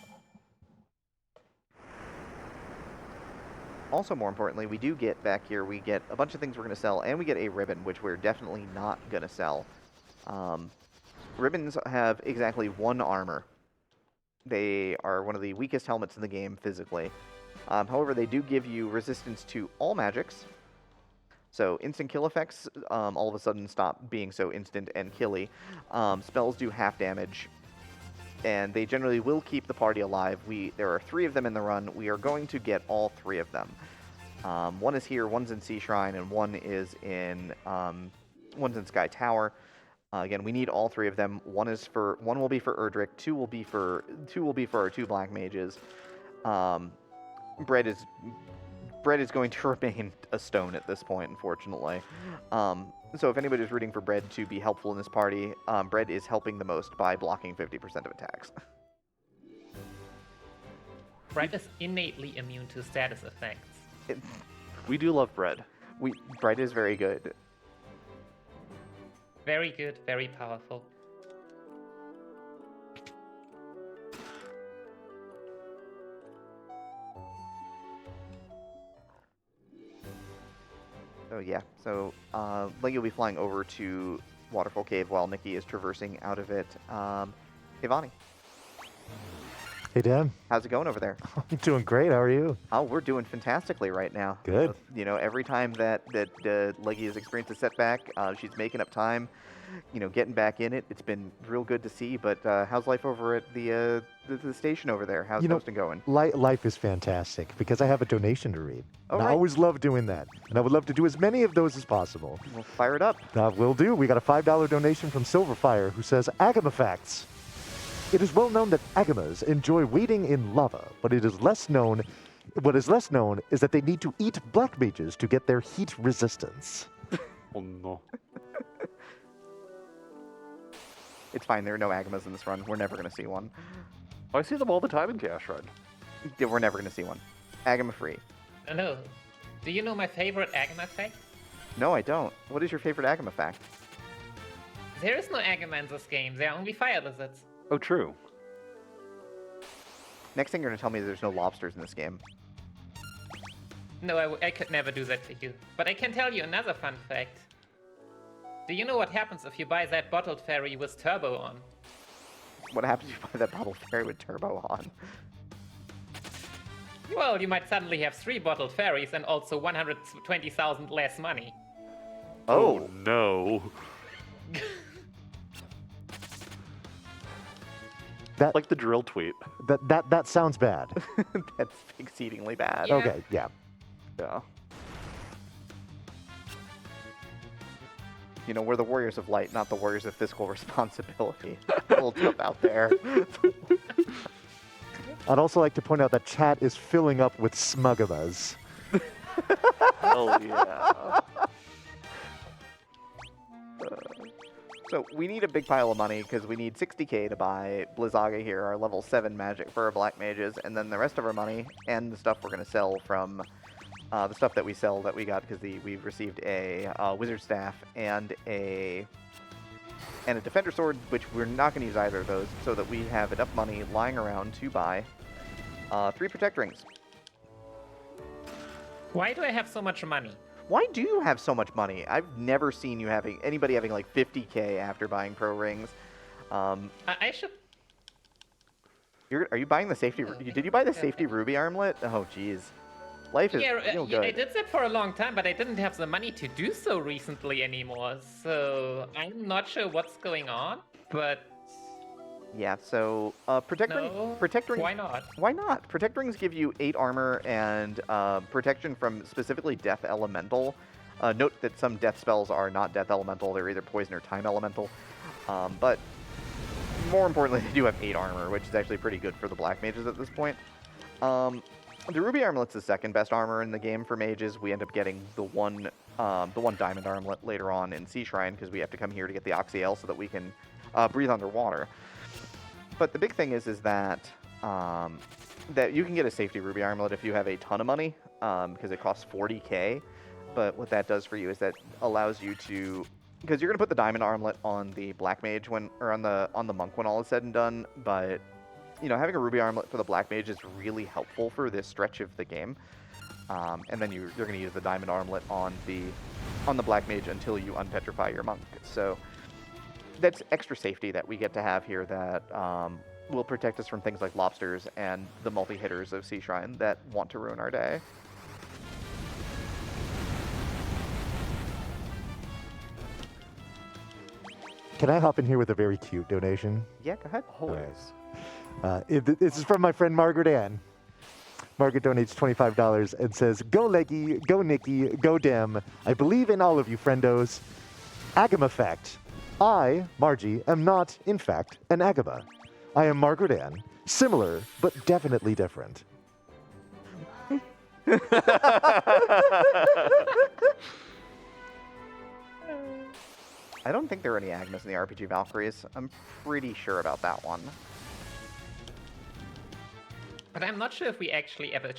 Also, more importantly, we do get back here, we get a bunch of things we're going to sell, and we get a ribbon, which we're definitely not going to sell. Ribbons have exactly 1 armor. They are one of the weakest helmets in the game physically. However, they do give you resistance to all magics. So instant kill effects all of a sudden stop being so instant and killy. Spells do half damage. And they generally will keep the party alive. There are 3 of them in the run. We are going to get all 3 of them. 1 is here, 1's in Sea Shrine, and 1 is in 1's in Sky Tower. Again, we need all 3 of them. 1 will be for Erdrick. 2 will be for our 2 Black Mages. Bread is going to remain a stone at this point, unfortunately. So if anybody's rooting for Bread to be helpful in this party, Bread is helping the most by blocking 50% of attacks. Bread is innately immune to status effects. We do love bread. Bread is very good. Very good, very powerful. So yeah, Leggy will be flying over to Waterfall Cave while Nicky is traversing out of it. Ivani, Hey, Dan. how's it going over there? I'm doing great. How are you? Oh, we're doing fantastically right now. Good. Every time that Leggy has experienced a setback, she's making up time, getting back in it. It's been real good to see. But how's life over at the station over there? How's hosting going? Life is fantastic because I have a donation to read. Oh, And I right. always love doing that. And I would love to do as many of those as possible. We'll fire it up. Will do. We got a $5 donation from Silverfire who says, Agama facts. It is well known that Agamas enjoy wading in lava, but what is less known is that they need to eat Black Mages to get their heat resistance. Oh no. It's fine. There are no Agamas in this run. We're never going to see one. I see them all the time in Cash Run. Yeah, we're never going to see one. Agama free. No. Do you know my favorite Agama fact? No, I don't. What is your favorite Agama fact? There is no Agama in this game. There are only fire lizards. Oh, true. Next thing you're going to tell me is there's no lobsters in this game. No, I could never do that to you. But I can tell you another fun fact. Do you know what happens if you buy that bottled fairy with turbo on? What happens if you buy that bottled fairy with turbo on? Well, you might suddenly have 3 bottled fairies and also 120,000 less money. Oh. No. Like the drill tweet. That sounds bad. That's exceedingly bad. Yeah. Okay, yeah. Yeah. We're the warriors of light, not the warriors of fiscal responsibility. A little tough out there. I'd also like to point out that chat is filling up with Smugamas. Oh yeah. So we need a big pile of money because we need 60k to buy Blizzaga here, our level 7 magic for our black mages, and then the rest of our money and the stuff we're going to sell from the stuff that we sell that we got because we've received a wizard staff and a defender sword, which we're not going to use either of those, so that we have enough money lying around to buy 3 protect rings. Why do I have so much money? Why do you have so much money? I've never seen you anybody having like 50k after buying pro rings. I should... Are you buying the safety? Did you buy the safety ruby armlet? Oh, jeez. Life is real good. I did that for a long time, but I didn't have the money to do so recently anymore. So I'm not sure what's going on, but... Yeah, so protect rings. Why not? Why not? Protect rings give you 8 armor and protection from specifically death elemental. Note that some death spells are not death elemental; they're either poison or time elemental. But more importantly, they do have 8 armor, which is actually pretty good for the black mages at this point. The ruby armlet's the second best armor in the game for mages. We end up getting the one diamond armlet later on in Sea Shrine because we have to come here to get the Oxyel so that we can breathe underwater. But the big thing is that that you can get a safety ruby armlet if you have a ton of money, because it costs 40k. But what that does for you is that allows you to, because you're gonna put the diamond armlet on the black mage on the monk when all is said and done. But you know, having a ruby armlet for the black mage is really helpful for this stretch of the game. And then you're gonna use the diamond armlet on the black mage until you unpetrify your monk. So that's extra safety that we get to have here that will protect us from things like lobsters and the multi-hitters of Sea Shrine that want to ruin our day. Can I hop in here with a very cute donation? Yeah, go ahead. Always. This is from my friend Margaret Ann. Margaret donates $25 and says, "Go Leggy, go Nicky, go Dem. I believe in all of you, friendos. Agam effect. I, Margie, am not, in fact, an Agama. I am Margaret Ann, similar, but definitely different." I don't think there are any Agmas in the RPG Valkyries. I'm pretty sure about that one. But I'm not sure if we actually ever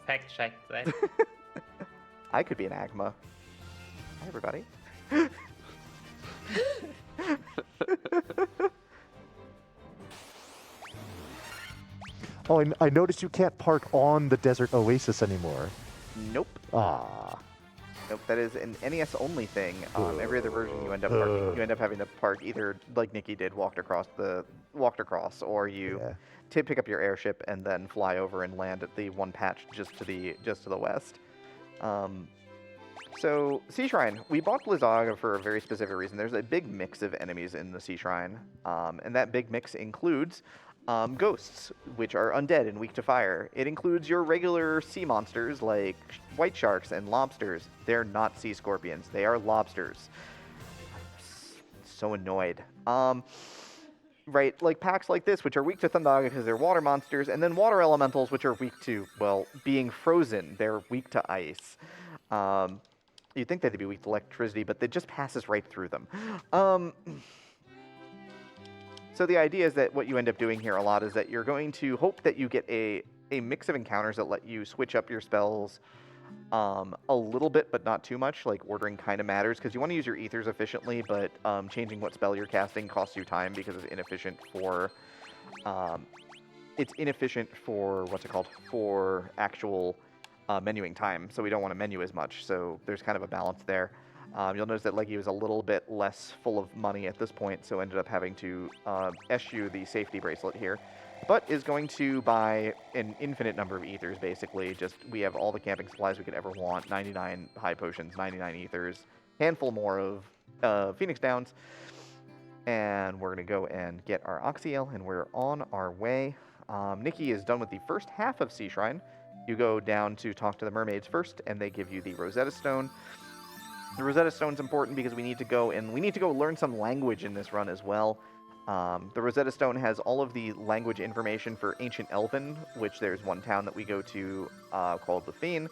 fact-checked that. I could be an Agma. Hi, everybody. Oh, I noticed you can't park on the Desert Oasis anymore. Nope. Ah. Nope, that is an NES only thing. Every other version you end up parking, you end up having to park either like Nicky did, walked across, or you pick up your airship and then fly over and land at the one patch just to the west. So Sea Shrine, we bought Blizzaga for a very specific reason. There's a big mix of enemies in the Sea Shrine, and that big mix includes ghosts, which are undead and weak to fire. It includes your regular sea monsters like white sharks and lobsters. They're not sea scorpions. They are lobsters. So annoyed. Right, like packs like this, which are weak to Thundaga because they're water monsters, and then water elementals, which are weak to, well, being frozen. They're weak to ice. You'd think they'd be weak to electricity, but it just passes right through them. So the idea is that what you end up doing here a lot is that you're going to hope that you get a mix of encounters that let you switch up your spells a little bit, but not too much. Like ordering kind of matters because you want to use your ethers efficiently, but changing what spell you're casting costs you time because it's inefficient for what's it called, for actual menuing time. So we don't want to menu as much. So there's kind of a balance there. You'll notice that Leggy was a little bit less full of money at this point, so ended up having to eschew the safety bracelet here, but is going to buy an infinite number of ethers, basically. Just, we have all the camping supplies we could ever want, 99 high potions, 99 ethers, handful more of Phoenix Downs, and we're going to go and get our Oxyel, and we're on our way. Nicky is done with the first half of Sea Shrine. You go down to talk to the mermaids first, and they give you the Rosetta Stone. The Rosetta Stone's important because we need to go learn some language in this run as well. The Rosetta Stone has all of the language information for Ancient Elven, which there's one town that we go to called Lefine.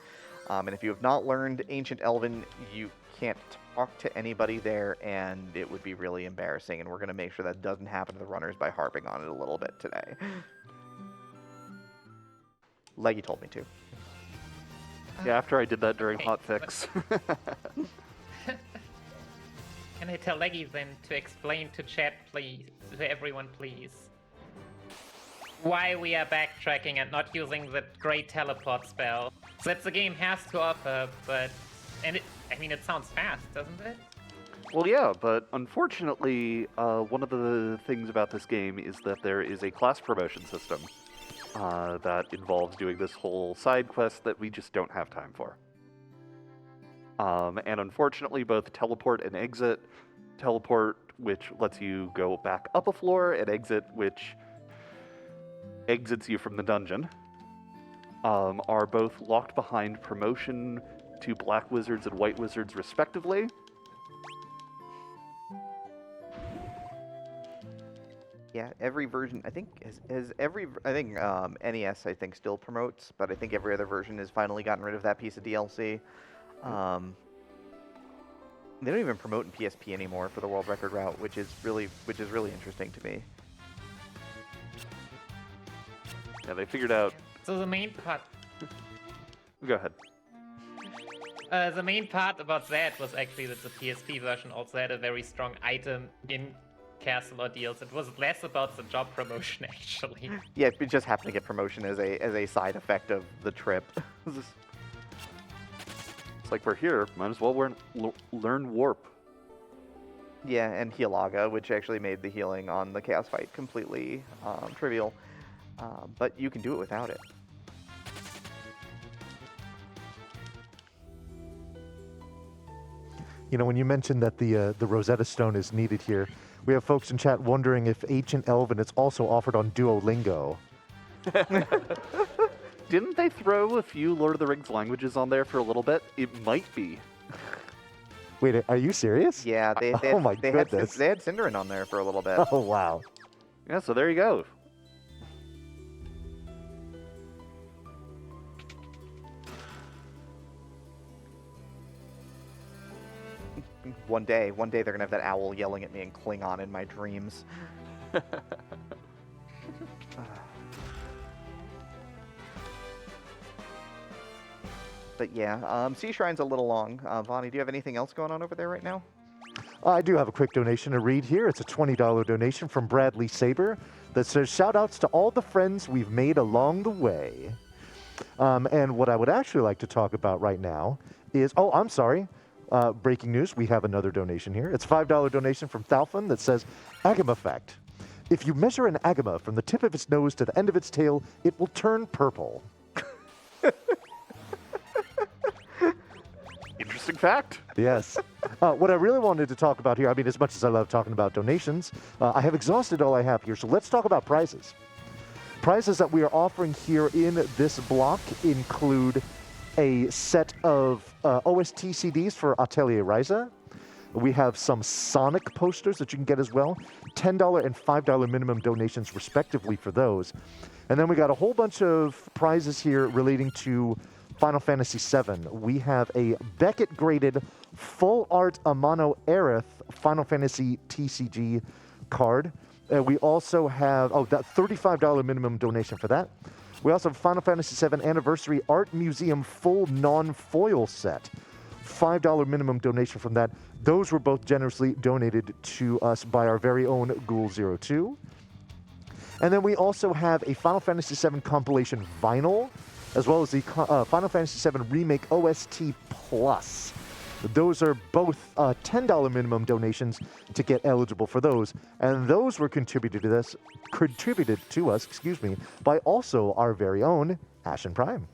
And if you have not learned Ancient Elven, you can't talk to anybody there, and it would be really embarrassing, and we're going to make sure that doesn't happen to the runners by harping on it a little bit today. Leggy told me to. Yeah, after I did that during hotfix. Can I tell Leggy then to explain to chat, please, to everyone, please, why we are backtracking and not using the great teleport spell that the game has to offer, but... And I mean, it sounds fast, doesn't it? Well, yeah, but unfortunately, one of the things about this game is that there is a class promotion system that involves doing this whole side quest that we just don't have time for. And unfortunately, both teleport and exit, teleport, which lets you go back up a floor, and exit, which exits you from the dungeon, are both locked behind promotion to Black Wizards and White Wizards, respectively. Yeah, every version, I think, NES, I think, still promotes, but I think every other version has finally gotten rid of that piece of DLC. They don't even promote in PSP anymore for the world record route, which is really interesting to me. Yeah, they figured out... So the main part... Go ahead. The main part about that was actually that the PSP version also had a very strong item in Castle Ordeals. It was less about the job promotion, actually. Yeah, it just happened to get promotion as a side effect of the trip. It's like, we're here, might as well learn Warp. Yeah, and Healaga, which actually made the healing on the Chaos Fight completely trivial. But you can do it without it. You know, when you mentioned that the Rosetta Stone is needed here, we have folks in chat wondering if Ancient Elven is also offered on Duolingo. Didn't they throw a few Lord of the Rings languages on there for a little bit? It might be. Wait, are you serious? Yeah, they Oh my goodness. They had Sindarin on there for a little bit. Oh, wow. Yeah, so there you go. One day they're gonna have that owl yelling at me in Klingon in my dreams. But yeah, Sea Shrine's a little long. Vonnie, do you have anything else going on over there right now? I do have a quick donation to read here. It's a $20 donation from Bradley Saber that says, shout-outs to all the friends we've made along the way. And what I would actually like to talk about right now is... Oh, I'm sorry. Breaking news, we have another donation here. It's a $5 donation from Thalfun that says, Agama fact. If you measure an Agama from the tip of its nose to the end of its tail, it will turn purple. Interesting fact. Yes. What I really wanted to talk about here, I mean, as much as I love talking about donations, I have exhausted all I have here, so let's talk about prizes. Prizes that we are offering here in this block include a set of OST CDs for Atelier Ryza. We have some Sonic posters that you can get as well. $10 and $5 minimum donations respectively for those. And then we got a whole bunch of prizes here relating to Final Fantasy VII. We have a Beckett-graded full art Amano Aerith Final Fantasy TCG card. We also have, that $35 minimum donation for that. We also have Final Fantasy VII Anniversary Art Museum full non-foil set. $5 minimum donation from that. Those were both generously donated to us by our very own Ghoul02. And then we also have a Final Fantasy VII compilation vinyl, as well as the Final Fantasy VII Remake OST Plus. Those are both $10 minimum donations to get eligible for those, and those were contributed to us, by also our very own Ashen Prime.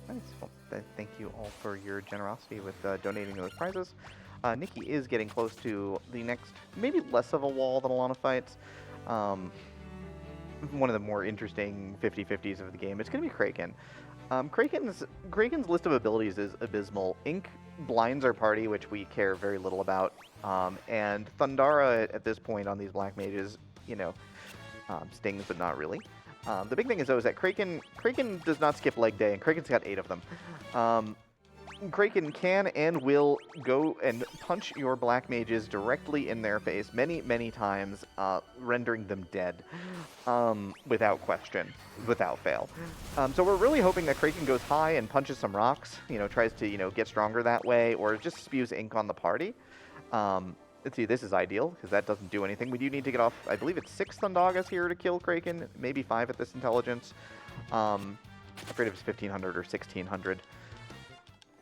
Nice. Well, thank you all for your generosity with donating those prizes. Nikki is getting close to the next, maybe less of a wall than a lot of fights. One of the more interesting 50-50s of the game. It's going to be Kraken. Kraken's list of abilities is abysmal. Ink blinds our party, which we care very little about. And Thundara at this point on these black mages, stings, but not really. The big thing is, though, is that Kraken does not skip leg day, and Kraken's got 8 of them. Kraken can and will go and punch your black mages directly in their face many, many times, rendering them dead without question, without fail. So we're really hoping that Kraken goes high and punches some rocks, tries to, get stronger that way, or just spews ink on the party. Let's see, this is ideal, because that doesn't do anything. We do need to get off, I believe it's 6 Thundagas here to kill Kraken, maybe 5 at this intelligence. I'm afraid if it's 1,500 or 1,600.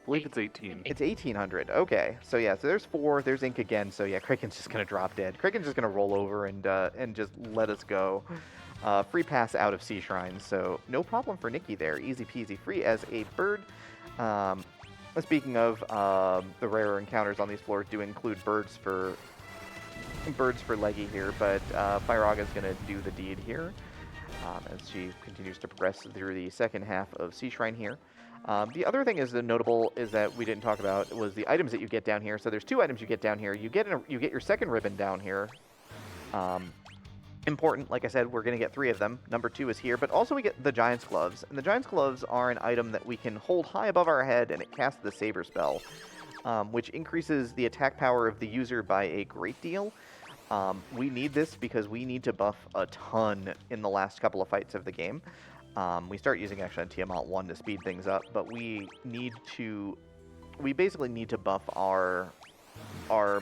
I believe it's 18. It's 1,800. Okay. So yeah, so there's 4. There's ink again. So yeah, Kraken's just gonna drop dead. Kraken's just gonna roll over and just let us go. Free pass out of Sea Shrine. So no problem for Nicky there. Easy peasy. Free as a bird. Speaking of the rarer encounters on these floors, do include birds for Leggy here, but Firaga is gonna do the deed here as she continues to progress through the second half of Sea Shrine here. The other thing is notable is that we didn't talk about was the items that you get down here. So there's 2 items you get down here. You get your second ribbon down here. Important, like I said, we're going to get 3 of them. Number 2 is here, but also we get the Giant's Gloves. And the Giant's Gloves are an item that we can hold high above our head, and it casts the Saber spell, which increases the attack power of the user by a great deal. We need this because we need to buff a ton in the last couple of fights of the game. We start using actually on Tiamat 1 to speed things up, but we basically need to buff our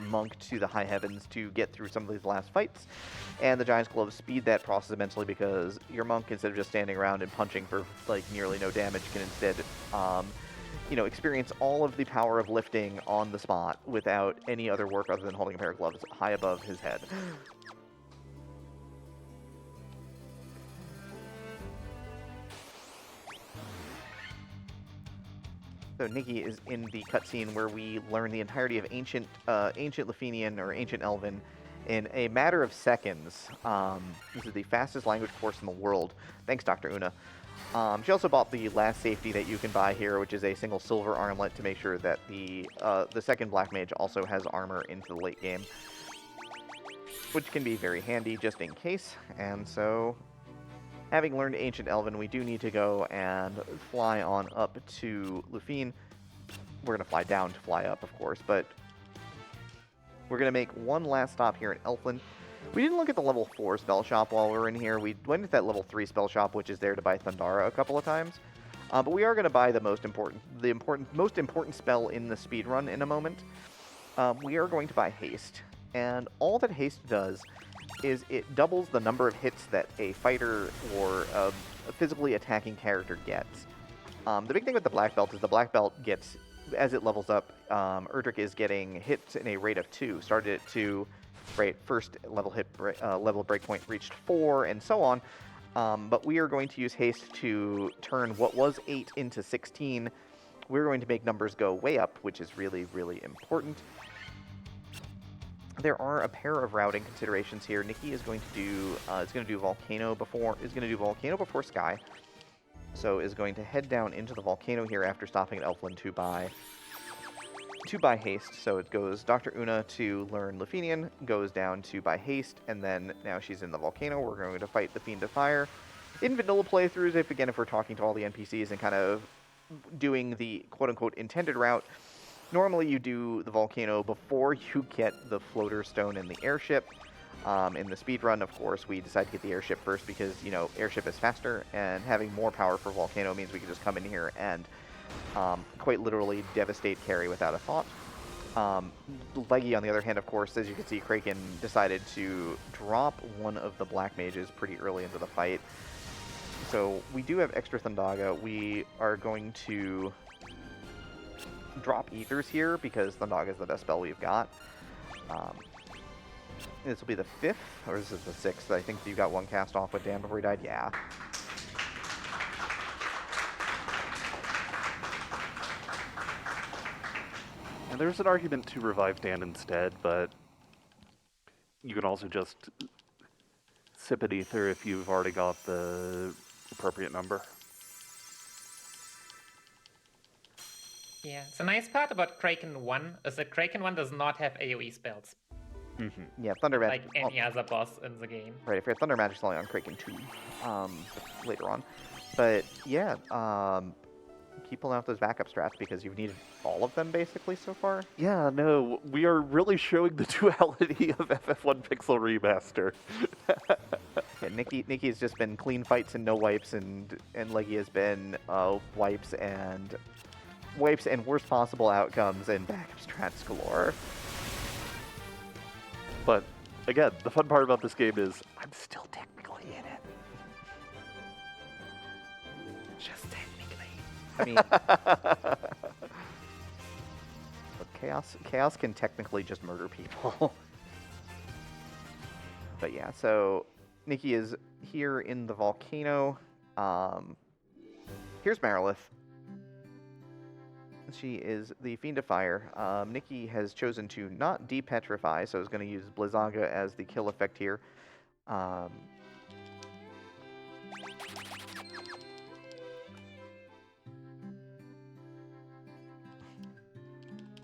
monk to the high heavens to get through some of these last fights. And the Giant's Gloves speed that process immensely because your monk, instead of just standing around and punching for like nearly no damage, can instead experience all of the power of lifting on the spot without any other work other than holding a pair of gloves high above his head. So Nicky is in the cutscene where we learn the entirety of ancient Lefinian or ancient Elven in a matter of seconds. This is the fastest language course in the world. Thanks, Dr. Una. She also bought the last safety that you can buy here, which is a single silver armlet to make sure that the second Black Mage also has armor into the late game, which can be very handy just in case. And so, having learned Ancient Elven, we do need to go and fly on up to Lufine. We're going to fly down to fly up, of course, but we're going to make one last stop here in Elfland. We didn't look at the level 4 spell shop while we were in here. We went to that level 3 spell shop, which is there to buy Thundara a couple of times. But we are going to buy the most important spell in the speedrun in a moment. We are going to buy Haste. And all that Haste does is it doubles the number of hits that a fighter or a physically attacking character gets. The big thing with the Black Belt is the Black Belt gets, as it levels up, Erdrick is getting hits in a rate of 2. Started at 2, right? First level breakpoint reached 4, and so on. But we are going to use Haste to turn what was 8 into 16. We're going to make numbers go way up, which is really, really important. There are a pair of routing considerations here. Nicky is going to do Volcano before Sky. So is going to head down into the Volcano here after stopping at Elfland to buy Haste. So it goes Dr. Una to learn Lefinian, goes down to buy Haste, and then now she's in the Volcano. We're going to fight the Fiend of Fire. In vanilla playthroughs, if we're talking to all the NPCs and kind of doing the quote-unquote intended route, normally you do the Volcano before you get the Floater Stone and the Airship. In the speedrun, of course, we decide to get the Airship first because, Airship is faster, and having more power for Volcano means we can just come in here and quite literally devastate carry without a thought. Leggy, on the other hand, of course, as you can see, Kraken decided to drop one of the Black Mages pretty early into the fight. So we do have extra Thundaga. We are going to drop Ethers here because Thundaga is the best spell we've got. This will be the 5th, or this is the 6th. I think you got one cast off with Dan before he died. Yeah. And there's an argument to revive Dan instead, but you can also just sip an Ether if you've already got the appropriate number. Yeah, the nice part about Kraken 1 is that Kraken 1 does not have AoE spells. Mm-hmm. Yeah, Thunder Magic. Like any other boss in the game. Right, I forget Thunder Magic's only on Kraken 2 later on. But yeah, keep pulling out those backup strats because you've needed all of them basically so far. Yeah, no, we are really showing the duality of FF1 Pixel Remaster. Yeah, Nicky has just been clean fights and no wipes, and Leggy has been wipes and worst possible outcomes and backup strats galore. But again, the fun part about this game is I'm still technically in it. Just technically. I mean, look, chaos can technically just murder people. But yeah, so Nicky is here in the volcano. Here's Marilith. She is the Fiend of Fire. Nicky has chosen to not depetrify, so is going to use Blizzaga as the kill effect here.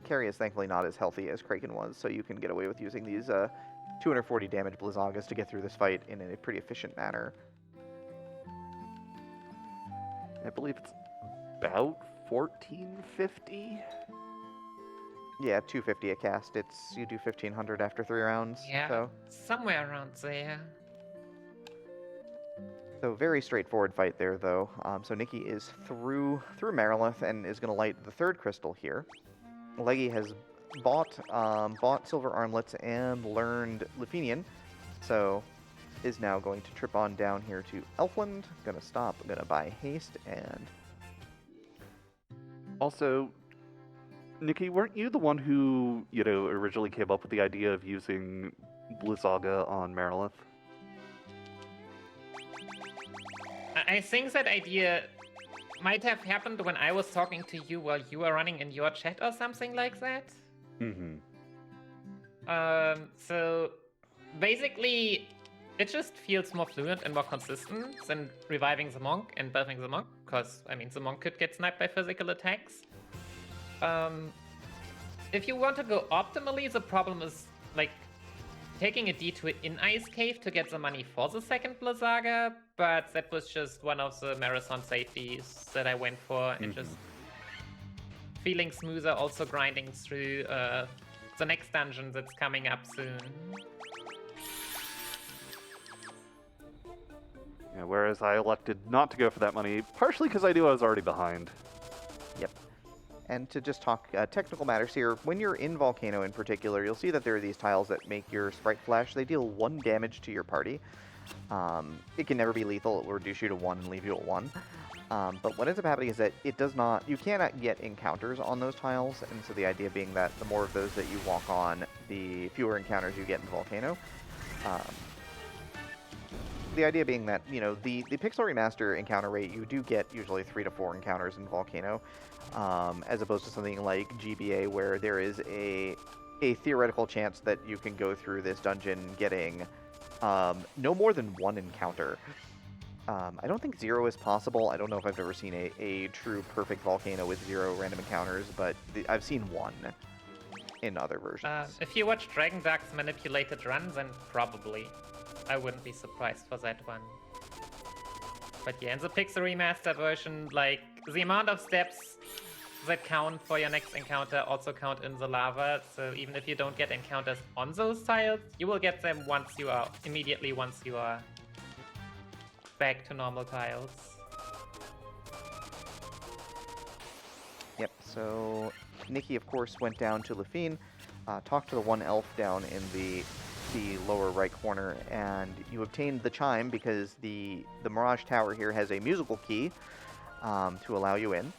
Carry is thankfully not as healthy as Kraken was, so you can get away with using these 240 damage Blizzagas to get through this fight in a pretty efficient manner. I believe it's about 1450. Yeah, 250 a cast. You do 1500 after 3 rounds. Yeah, So somewhere around there. very straightforward fight there, though. So Nicky is through Marilith and is going to light the 3rd crystal here. Leggy has bought silver armlets and learned Lufenian, so is now going to trip on down here to Elfland. Gonna stop. Gonna buy haste and. Also, Nicky, weren't you the one who, originally came up with the idea of using Blizzaga on Marilith? I think that idea might have happened when I was talking to you while you were running in your chat or something like that. Mm-hmm. So basically, it just feels more fluent and more consistent than reviving the monk and buffing the monk, because, the monk could get sniped by physical attacks. If you want to go optimally, the problem is, taking a detour in Ice Cave to get the money for the 2nd Blizzaga, but that was just one of the marathon safeties that I went for, and just feeling smoother, also grinding through the next dungeon that's coming up soon. Yeah, whereas I elected not to go for that money, partially because I knew I was already behind. Yep. And to just talk technical matters here, when you're in Volcano in particular, you'll see that there are these tiles that make your sprite flash. They deal 1 damage to your party. It can never be lethal. It will reduce you to 1 and leave you at 1. But what ends up happening is that you cannot get encounters on those tiles, and so the idea being that the more of those that you walk on, the fewer encounters you get in Volcano. The idea being that, the Pixel Remaster encounter rate, you do get usually 3 to 4 encounters in Volcano, as opposed to something like GBA, where there is a theoretical chance that you can go through this dungeon getting no more than 1 encounter. I don't think 0 is possible. I don't know if I've ever seen a true perfect Volcano with 0 random encounters, but I've seen 1 in other versions. If you watch Dragon Dark's manipulated runs, then probably. I wouldn't be surprised for that one. But yeah, in the Pixel Remaster version, the amount of steps that count for your next encounter also count in the lava, so even if you don't get encounters on those tiles, you will get them immediately once you are back to normal tiles. Yep, so Nicky, of course, went down to Lafine, talked to the 1 elf down in the lower right corner, and you obtained the chime because the Mirage Tower here has a musical key to allow you in.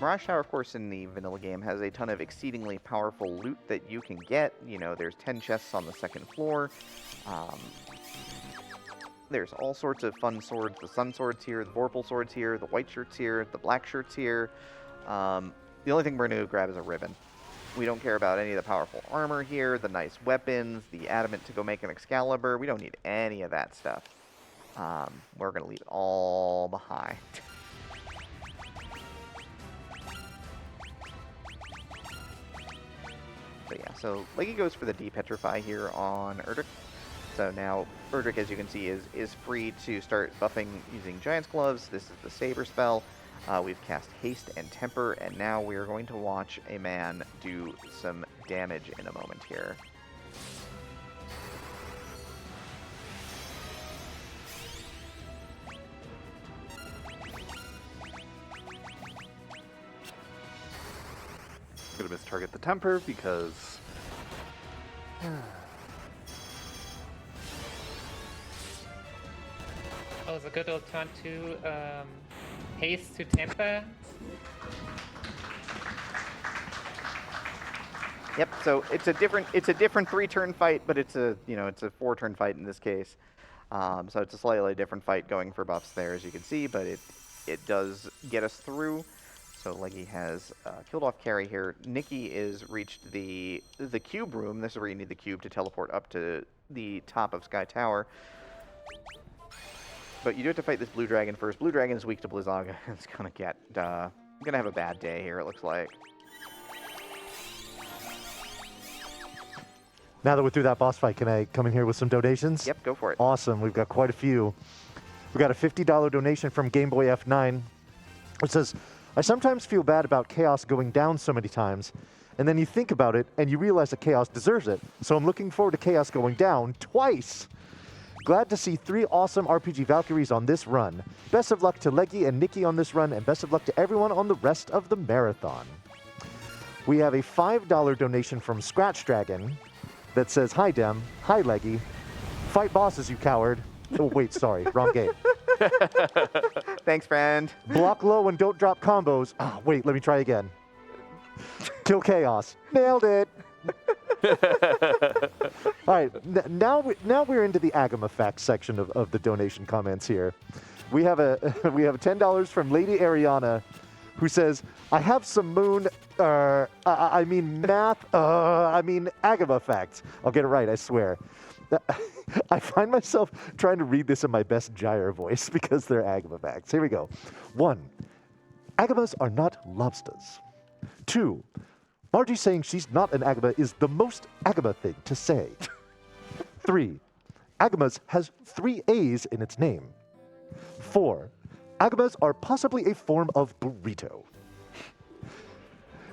Mirage Tower, of course, in the vanilla game has a ton of exceedingly powerful loot that you can get. There's 10 chests on the 2nd floor. There's all sorts of fun swords. The sun swords here, the vorpal swords here, the white shirts here, the black shirts here. The only thing we're going to grab is a ribbon. We don't care about any of the powerful armor here, the nice weapons, the adamant to go make an Excalibur. We don't need any of that stuff. We're going to leave it all behind. But yeah, so Leggy goes for the Depetrify here on Erdrick. So now Erdrick, as you can see, is free to start buffing using Giant's Gloves. This is the Saber spell. We've cast Haste and Temper, and now we are going to watch a man do some damage in a moment here. I'm gonna mistarget the temper because Oh, the good old turn to haste to temper. Yep. So it's a different 3-turn fight, but it's a it's a 4-turn fight in this case. So it's a slightly different fight going for buffs there, as you can see, but it does get us through. So Leggy has killed off Carry here. Nicky is reached the cube room. This is where you need the cube to teleport up to the top of Sky Tower. But you do have to fight this blue dragon first. Blue dragon is weak to Blizzaga. It's gonna have a bad day here, it looks like. Now that we're through that boss fight, can I come in here with some donations? Yep, go for it. Awesome. We've got quite a few. We got a $50 donation from Game Boy F9, which says, I sometimes feel bad about Chaos going down so many times, and then you think about it and you realize that Chaos deserves it. So I'm looking forward to Chaos going down twice. Glad to see 3 awesome RPG Valkyries on this run. Best of luck to Leggy and Nicky on this run, and best of luck to everyone on the rest of the marathon. We have a $5 donation from Scratch Dragon that says, hi Dem, hi Leggy, fight bosses you coward. Oh wait, sorry, wrong game. Thanks, friend. Block low and don't drop combos. Oh, wait, let me try again. Kill Chaos. Nailed it. All right, now we're into the Agam effect section of the donation comments here. We have $10 from Lady Ariana, who says, I have some math, Agam effects. I'll get it right, I swear. I find myself trying to read this in my best gyre voice because they're Agama facts. Here we go. 1. Agamas are not lobsters. 2. Margie saying she's not an Agama is the most Agama thing to say. 3. Agamas has 3 A's in its name. 4. Agamas are possibly a form of burrito.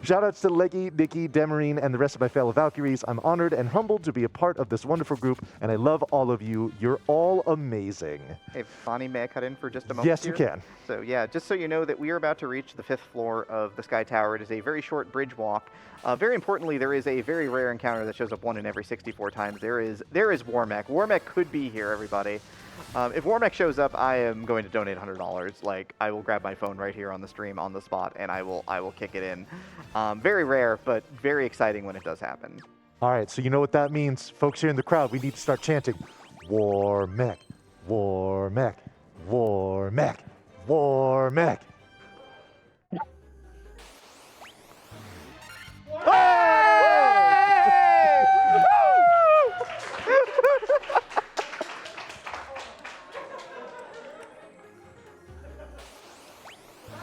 Shoutouts to Leggy, Nicky, Demerine, and the rest of my fellow Valkyries. I'm honored and humbled to be a part of this wonderful group, and I love all of you. You're all amazing. Hey, Bonnie, may I cut in for just a moment? Yes, here? you can. So yeah, just so you know that we are about to reach the 5th floor of the Sky Tower. It is a very short bridge walk. Very importantly, there is a very rare encounter that shows up 1 in every 64 times. There is Warmech. Warmech could be here, everybody. If Warmech shows up, I am going to donate $100. Like, I will grab my phone right here on the stream on the spot, and I will kick it in. Very rare, but very exciting when it does happen. All right, so you know what that means. Folks here in the crowd, we need to start chanting, Warmech, Warmech, Warmech, Warmech.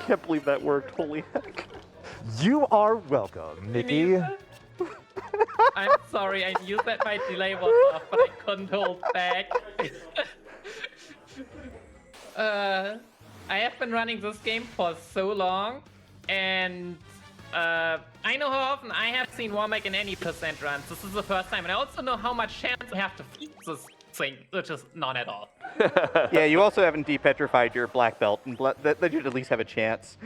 can't believe that worked. Holy heck. You are welcome, Nicky. I'm sorry, I knew that my delay was off, but I couldn't hold back. I have been running this game for so long, and I know how often I have seen Warmech in any percent runs. This is the first time, and I also know how much chance I have to feed this thing, which is none at all. Yeah, you also haven't depetrified your black belt, and that you'd at least have a chance.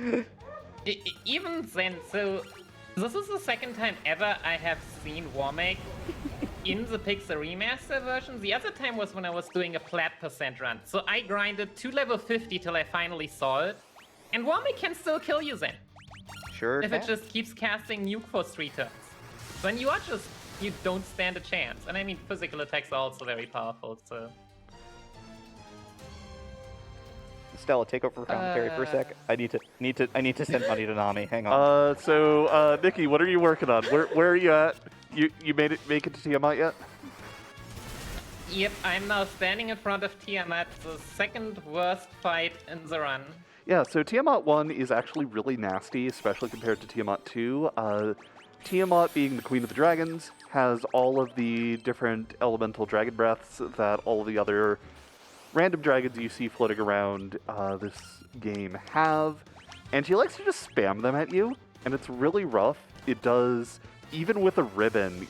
Even then, so this is the second time ever I have seen Warmech in the Pixel Remaster version. The other time was when I was doing a flat percent run. So I grinded to level 50 till I finally saw it. And Warmech can still kill you then. Sure. If it just keeps casting nuke for 3 turns. When you are just, you don't stand a chance. And I mean, physical attacks are also very powerful, so. Stella, take over commentary for a sec. I need to send money to Nami. Hang on. So Nikki, what are you working on? Where are you at? You make it to Tiamat yet? Yep, I'm now standing in front of Tiamat, the second worst fight in the run. Yeah, so Tiamat 1 is actually really nasty, especially compared to Tiamat 2. Tiamat, being the Queen of the Dragons, has all of the different elemental dragon breaths that all of the other random dragons you see floating around this game have. And she likes to just spam them at you, and it's really rough. It does, even with a ribbon,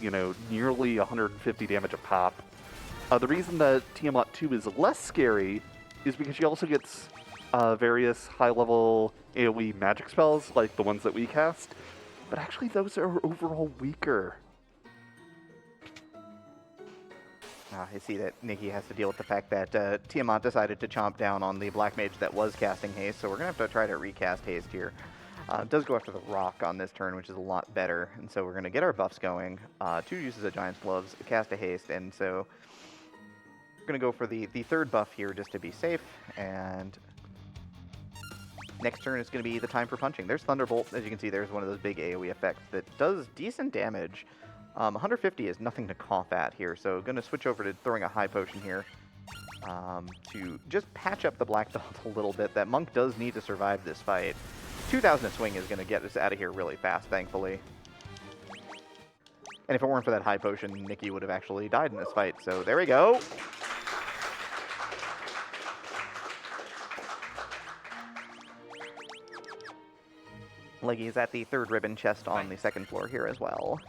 nearly 150 damage a pop. The reason that Tiamat 2 is less scary is because she also gets various high-level AoE magic spells, like the ones that we cast, but actually those are overall weaker. I see that Nikki has to deal with the fact that Tiamat decided to chomp down on the Black Mage that was casting Haste, so we're going to have to try to recast Haste here. It does go after the Rock on this turn, which is a lot better, and so we're going to get our buffs going. 2 uses of Giant's Gloves, cast a Haste, and so we're going to go for the third buff here just to be safe, and next turn is going to be the time for punching. There's Thunderbolt. As you can see, there's one of those big AoE effects that does decent damage. 150 is nothing to cough at here, so going to switch over to throwing a high potion here to just patch up the black belt a little bit. That monk does need to survive this fight. 2,000 a swing is going to get us out of here really fast, thankfully. And if it weren't for that high potion, Nikki would have actually died in this fight, so there we go. Leggy is at the third ribbon chest on the second floor here as well.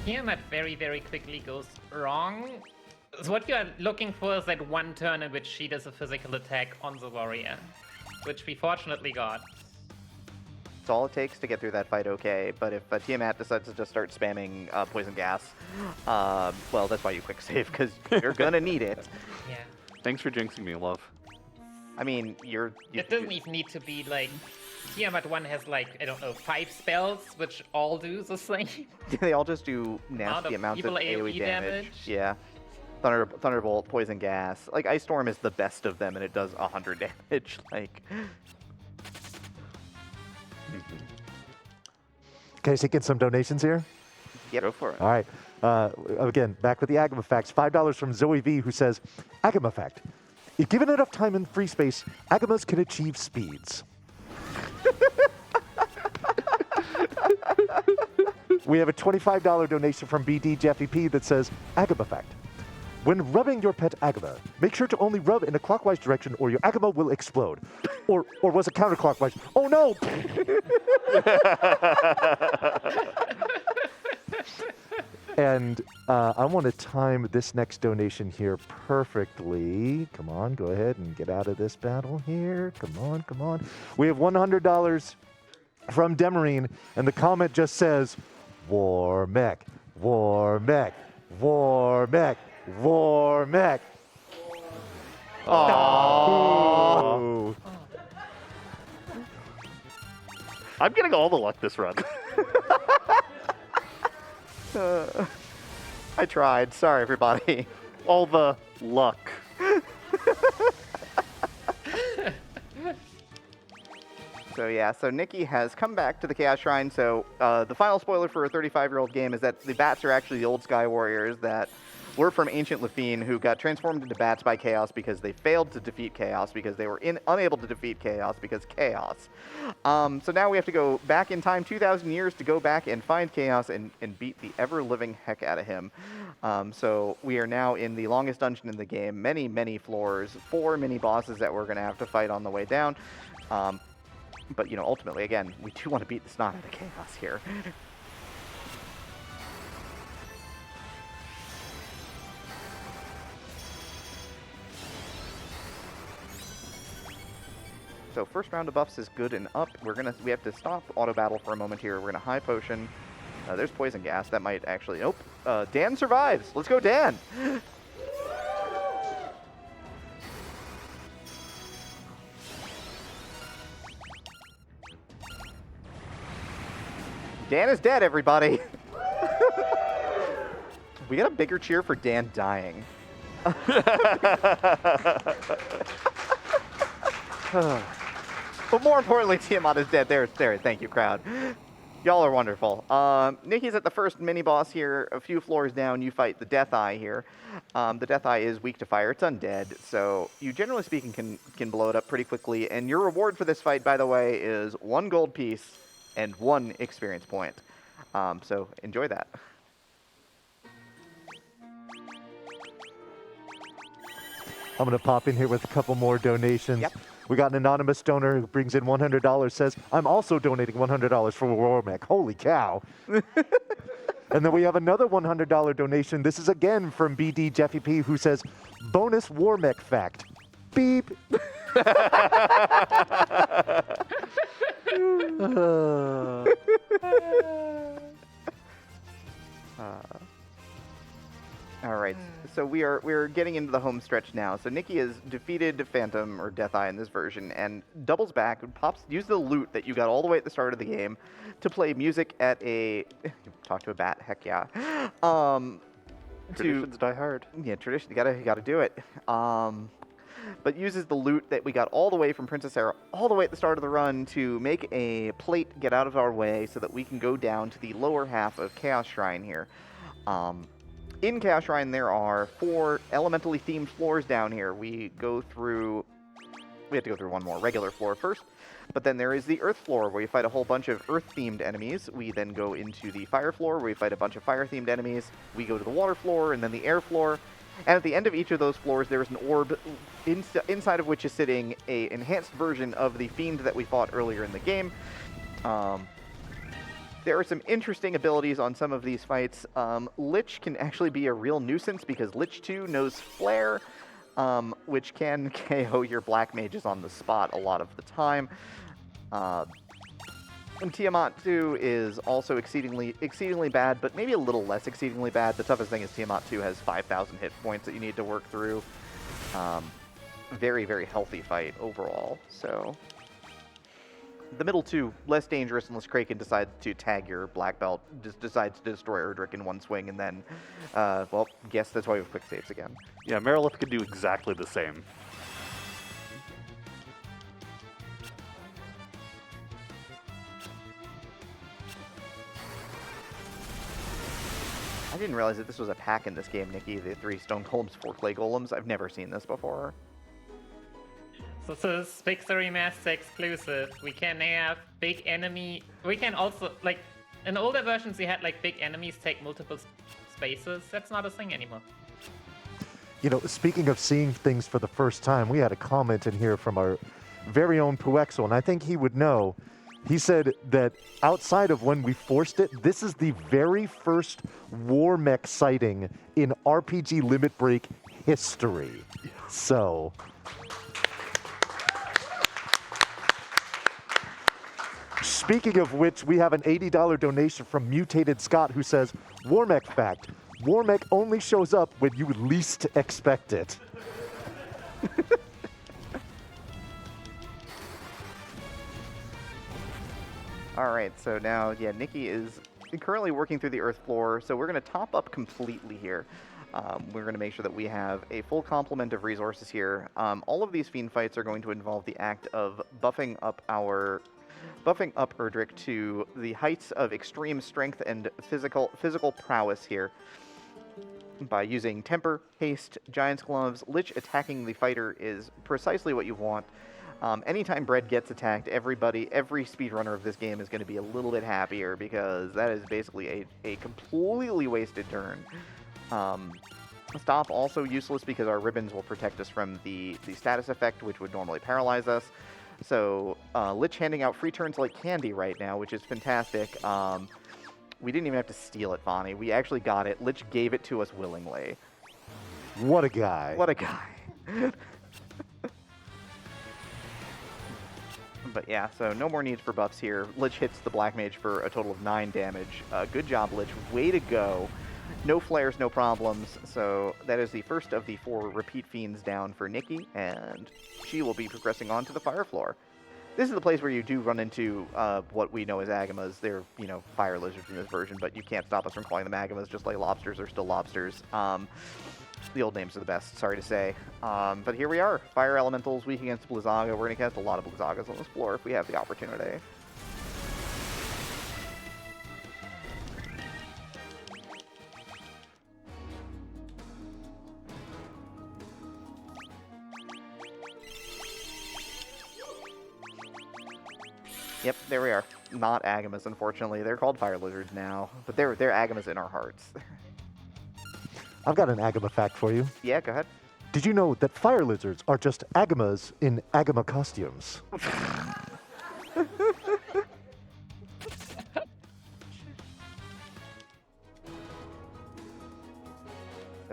Tiamat very, very quickly goes wrong. So what you are looking for is that one turn in which she does a physical attack on the warrior, which we fortunately got. It's all it takes to get through that fight okay, but if Tiamat decides to just start spamming poison gas, well, that's why you quick save, because you're gonna need it. Yeah. Thanks for jinxing me, love. I mean, It doesn't even need to be like... Tiamat 1 has like, I don't know, 5 spells, which all do the same. they all just do nasty amounts of AoE damage. Yeah. Thunderbolt, poison gas. Like, Ice Storm is the best of them, and it does 100 damage. Like... Okay, so get some donations here. Yep. Go for it. All right. Again, back with the Agama Facts. $5 from Zoe V, who says, Agama Fact. If given enough time and free space, Agamas can achieve speeds. We have a $25 donation from BD Jeffy P that says, Agama Fact. When rubbing your pet Agama, make sure to only rub in a clockwise direction or your Agama will explode. Or was it counterclockwise? Oh no! And I want to time this next donation here perfectly. Come on, go ahead and get out of this battle here. Come on, come on. We have $100 from Demerine, and the comment just says, War mech, war mech, war mech, war mech. Aww. I'm getting all the luck this run. I tried. Sorry, everybody. All the luck. So yeah, so Nikki has come back to the Chaos Shrine. So the final spoiler for a 35-year-old game is that the bats are actually the old Sky Warriors that were from ancient Lafine, who got transformed into bats by Chaos because they failed to defeat Chaos, because they were unable to defeat Chaos because Chaos. So now we have to go back in time 2,000 years to go back and find Chaos and beat the ever-living heck out of him. So we are now in the longest dungeon in the game, many, many floors, 4 mini-bosses that we're going to have to fight on the way down. But, you know, ultimately, again, we do want to beat the snot out of Chaos here. So first round of buffs is good and up. We have to stop auto battle for a moment here. We're gonna high potion. There's poison gas. That might actually, nope. Dan survives. Let's go, Dan. Dan is dead, everybody. We got a bigger cheer for Dan dying. But more importantly, Tiamat is dead. There, thank you, crowd. Y'all are wonderful. Nicky's at the first mini-boss here. A few floors down, you fight the Death Eye here. The Death Eye is weak to fire. It's undead, so you, generally speaking, can blow it up pretty quickly. And your reward for this fight, by the way, is 1 gold piece and 1 experience point. So enjoy that. I'm going to pop in here with a couple more donations. Yep. We got an anonymous donor who brings in $100, says, I'm also donating $100 for Warmech. Holy cow. And then we have another $100 donation. This is again from BD Jeffy P, who says, bonus Warmech fact. Beep. All right, so we're getting into the home stretch now. So Nicky has defeated Phantom or Death Eye in this version and doubles back and use the loot that you got all the way at the start of the game to play music at a talk to a bat. Heck yeah. Traditions die hard. Yeah, tradition. You gotta do it. But uses the loot that we got all the way from Princess Era all the way at the start of the run to make a plate get out of our way so that we can go down to the lower half of Chaos Shrine here. In Chaos Shrine, there are 4 elementally themed floors down here. We have to go through one more regular floor first, but then there is the Earth floor where you fight a whole bunch of Earth-themed enemies. We then go into the Fire floor where we fight a bunch of Fire-themed enemies. We go to the Water floor and then the Air floor. And at the end of each of those floors, there is an orb inside of which is sitting an enhanced version of the Fiend that we fought earlier in the game. There are some interesting abilities on some of these fights. Lich can actually be a real nuisance because Lich 2 knows Flare, which can KO your black mages on the spot a lot of the time. And Tiamat 2 is also exceedingly bad, but maybe a little less exceedingly bad. The toughest thing is Tiamat 2 has 5,000 hit points that you need to work through. Very, very healthy fight overall, so... The middle 2, less dangerous unless Kraken decides to tag your black belt, just decides to destroy Erdrick in one swing, and then, well, guess that's why we have quick saves again. Yeah, Marilith could do exactly the same. I didn't realize that this was a pack in this game, Nicky. The 3 stone golems, 4 clay golems. I've never seen this before. So this is Pixel Remaster exclusive. We can have big enemy. We can also, like, in older versions, you had like big enemies take multiple spaces. That's not a thing anymore. You know, speaking of seeing things for the first time, we had a comment in here from our very own Puexel, and I think he would know. He said that outside of when we forced it, this is the very first Warmech sighting in RPG Limit Break history. So... Speaking of which, we have an $80 donation from Mutated Scott who says, Warmech fact, Warmech only shows up when you least expect it. All right, so now, yeah, Nicky is currently working through the Earth floor, so we're going to top up completely here. We're going to make sure that we have a full complement of resources here. All of these Fiend fights are going to involve the act of buffing up Erdrick to the heights of extreme strength and physical prowess here by using Temper, Haste, Giant's Gloves. Lich attacking the fighter is precisely what you want. Anytime Bread gets attacked, every speedrunner of this game is going to be a little bit happier because that is basically a completely wasted turn. Stop also useless because our ribbons will protect us from the status effect, which would normally paralyze us. So Lich handing out free turns like candy right now, which is fantastic. We didn't even have to steal it, Vonnie. We actually got it. Lich gave it to us willingly. What a guy. What a guy. But yeah, so no more needs for buffs here. Lich hits the Black Mage for a total of 9 damage. Good job, Lich. Way to go. No flares, no problems. So that is the first of the 4 repeat Fiends down for Nicky, and she will be progressing on to the Fire floor. This is the place where you do run into what we know as agamas. They're, you know, fire lizards in this version, but you can't stop us from calling them agamas, just like lobsters are still lobsters. The old names are the best, sorry to say. But here we are. Fire Elementals, weak against Blizzaga. We're going to cast a lot of Blizzagas on this floor if we have the opportunity. Yep, there we are. Not Agamas, unfortunately. They're called Fire Lizards now, but they're Agamas in our hearts. I've got an Agama fact for you. Yeah, go ahead. Did you know that fire lizards are just Agamas in Agama costumes? So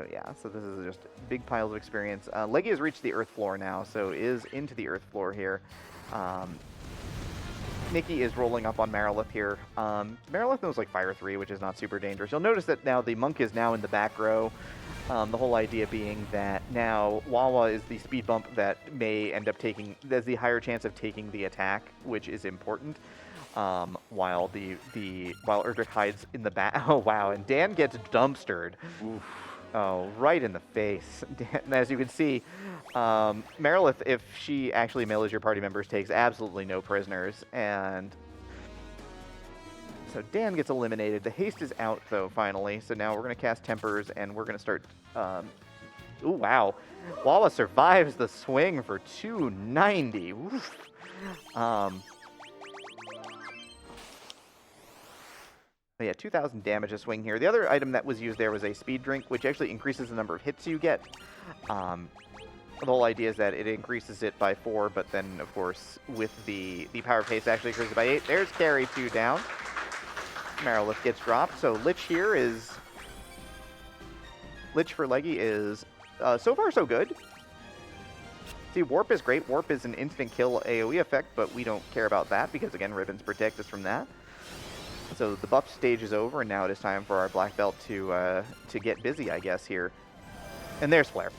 yeah, so this is just big piles of experience. Leggy has reached the earth floor now, so is into the earth floor here. Nicky is rolling up on Marilith here. Marilith knows like Fire 3, which is not super dangerous. You'll notice that now the Monk is now in the back row. The whole idea being that now Wawa is the speed bump that may end up taking, there's the higher chance of taking the attack, which is important. While Erdrick hides in the back. Oh wow, and Dan gets dumpstered. Oof. Oh, right in the face. And as you can see, Marilith, if she actually melees your party members, takes absolutely no prisoners. And so Dan gets eliminated. The haste is out, though, finally. So now we're going to cast Tempers, and we're going to start... ooh, wow. Wawa survives the swing for 290. Oof. Yeah, 2,000 damage a swing here. The other item that was used there was a speed drink, which actually increases the number of hits you get. The whole idea is that it increases it by 4, but then, of course, with the power of haste actually increases it by 8. There's carry 2 down. Marilith gets dropped. So Lich here is... Lich for Leggy is so far so good. See, Warp is great. Warp is an instant kill AoE effect, but we don't care about that because, again, ribbons protect us from that. So the buff stage is over, and now it is time for our black belt to get busy, I guess, here. And there's Flare.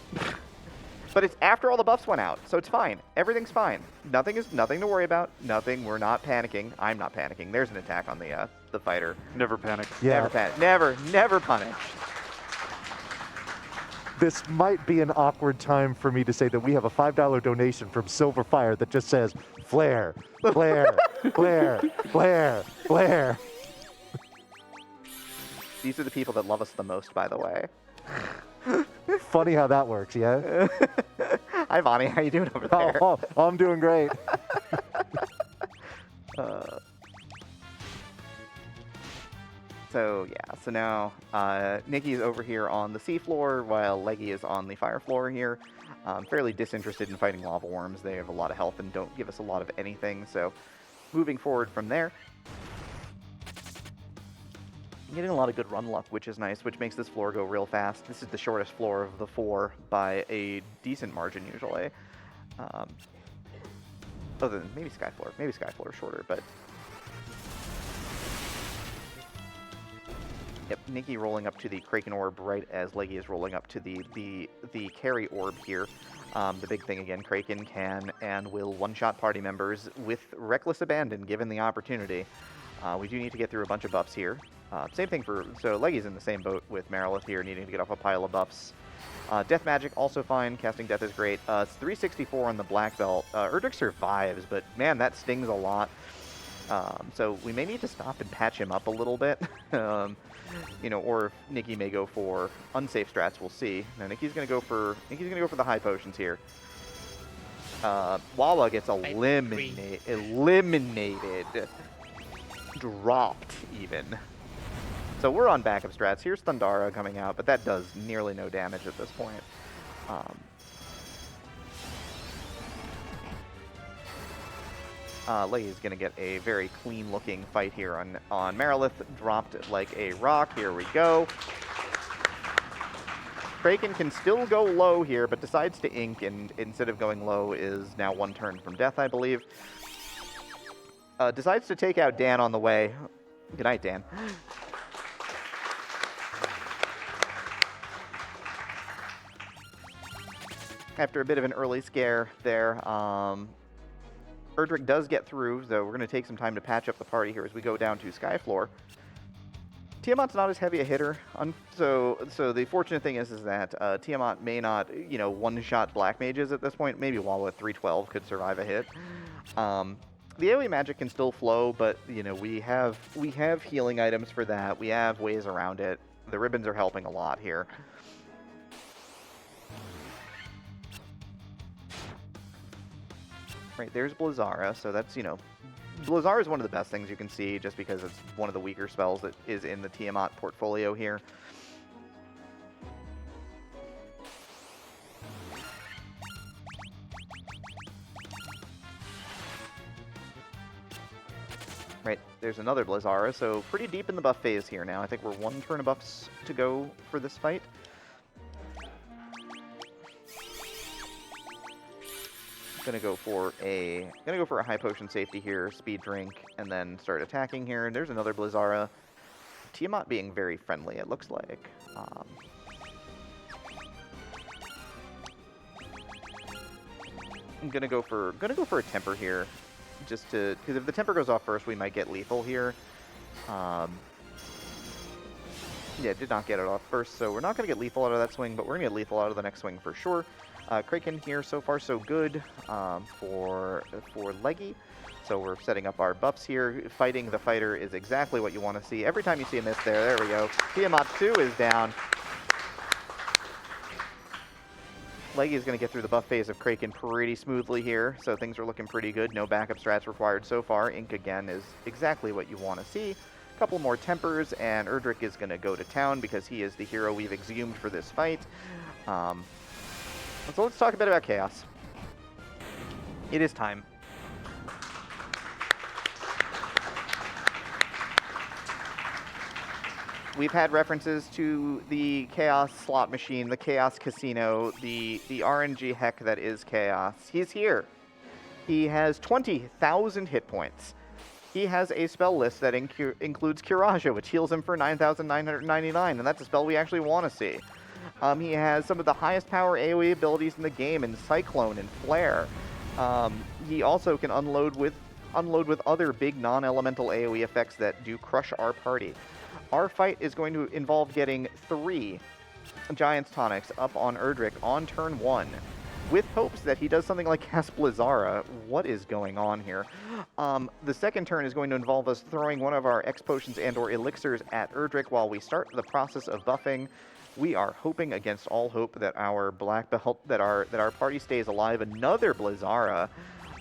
But it's after all the buffs went out, so it's fine. Everything's fine. Nothing to worry about. Nothing. We're not panicking. I'm not panicking. There's an attack on the fighter. Never panic. Yeah. Never panic. Never punish. This might be an awkward time for me to say that we have a $5 donation from Silver Fire that just says, Flare, Flare, Flare, Flare, Flare. These are the people that love us the most, by the way. Funny how that works, yeah? Hi, Vonnie. How you doing over there? Oh, I'm doing great. So, yeah. So now Nicky is over here on the sea floor while Leggy is on the fire floor here. Fairly disinterested in fighting lava worms. They have a lot of health and don't give us a lot of anything. So moving forward from there. Getting a lot of good run luck, which is nice, which makes this floor go real fast. This is the shortest floor of the 4 by a decent margin, usually. Other than maybe Skyfloor. Maybe Skyfloor is shorter, but... Yep, Nicky rolling up to the Kraken Orb right as Leggy is rolling up to the carry orb here. The big thing again, Kraken can and will one-shot party members with reckless abandon given the opportunity. We do need to get through a bunch of buffs here. Same thing for... So Leggy's in the same boat with Marilith here, needing to get off a pile of buffs. Death Magic, also fine. Casting Death is great. It's 364 on the Black Belt. Erdrick survives, but man, that stings a lot. So we may need to stop and patch him up a little bit. You know, or if Nicky may go for unsafe strats, we'll see. Now Nicky's gonna go for the high potions here. Wawa gets eliminated. Dropped even. So we're on backup strats. Here's Thundara coming out, but that does nearly no damage at this point. Leggy is going to get a very clean-looking fight here on Marilith. Dropped like a rock. Here we go. Kraken can still go low here, but decides to ink, and instead of going low is now 1 turn from death, I believe. Decides to take out Dan on the way. Good night, Dan. After a bit of an early scare there, Erdrick does get through, so we're going to take some time to patch up the party here as we go down to Skyfloor. Tiamat's not as heavy a hitter, so the fortunate thing is that Tiamat may not, one-shot black mages at this point. Maybe Wawa at 312 could survive a hit. The AoE magic can still flow, but we have healing items for that. We have ways around it. The ribbons are helping a lot here. Right, there's Blizzara, so that's, Blizzara is one of the best things you can see just because it's one of the weaker spells that is in the Tiamat portfolio here. Right, there's another Blizzara, so pretty deep in the buff phase here now. I think we're 1 turn of buffs to go for this fight. Gonna go for a high potion safety here, speed drink, and then start attacking here. And there's another Blizzara. Tiamat being very friendly, it looks like. I'm gonna go for a temper here, just to, because if the temper goes off first, we might get lethal here. Yeah, did not get it off first, so we're not gonna get lethal out of that swing, but we're gonna get lethal out of the next swing for sure. Kraken here, so far so good for Leggy. So we're setting up our buffs here. Fighting the fighter is exactly what you want to see. Every time you see a miss there we go. Tiamat 2 is down. Leggy is going to get through the buff phase of Kraken pretty smoothly here, so things are looking pretty good. No backup strats required so far. Ink again is exactly what you want to see. A couple more tempers, and Erdrick is going to go to town because he is the hero we've exhumed for this fight. So let's talk a bit about Chaos. It is time. We've had references to the Chaos slot machine, the Chaos casino, the RNG heck that is Chaos. He's here. He has 20,000 hit points. He has a spell list that includes Curaja, which heals him for 9,999, and that's a spell we actually want to see. He has some of the highest power AoE abilities in the game in Cyclone and Flare. He also can unload with other big non-elemental AoE effects that do crush our party. Our fight is going to involve getting 3 Giant's Tonics up on Erdrick on turn 1, with hopes that he does something like cast Blizzara. What is going on here? The second turn is going to involve us throwing one of our X potions and or elixirs at Erdrick while we start the process of buffing. We are hoping against all hope that our black belt, that our party stays alive. Another Blizzara.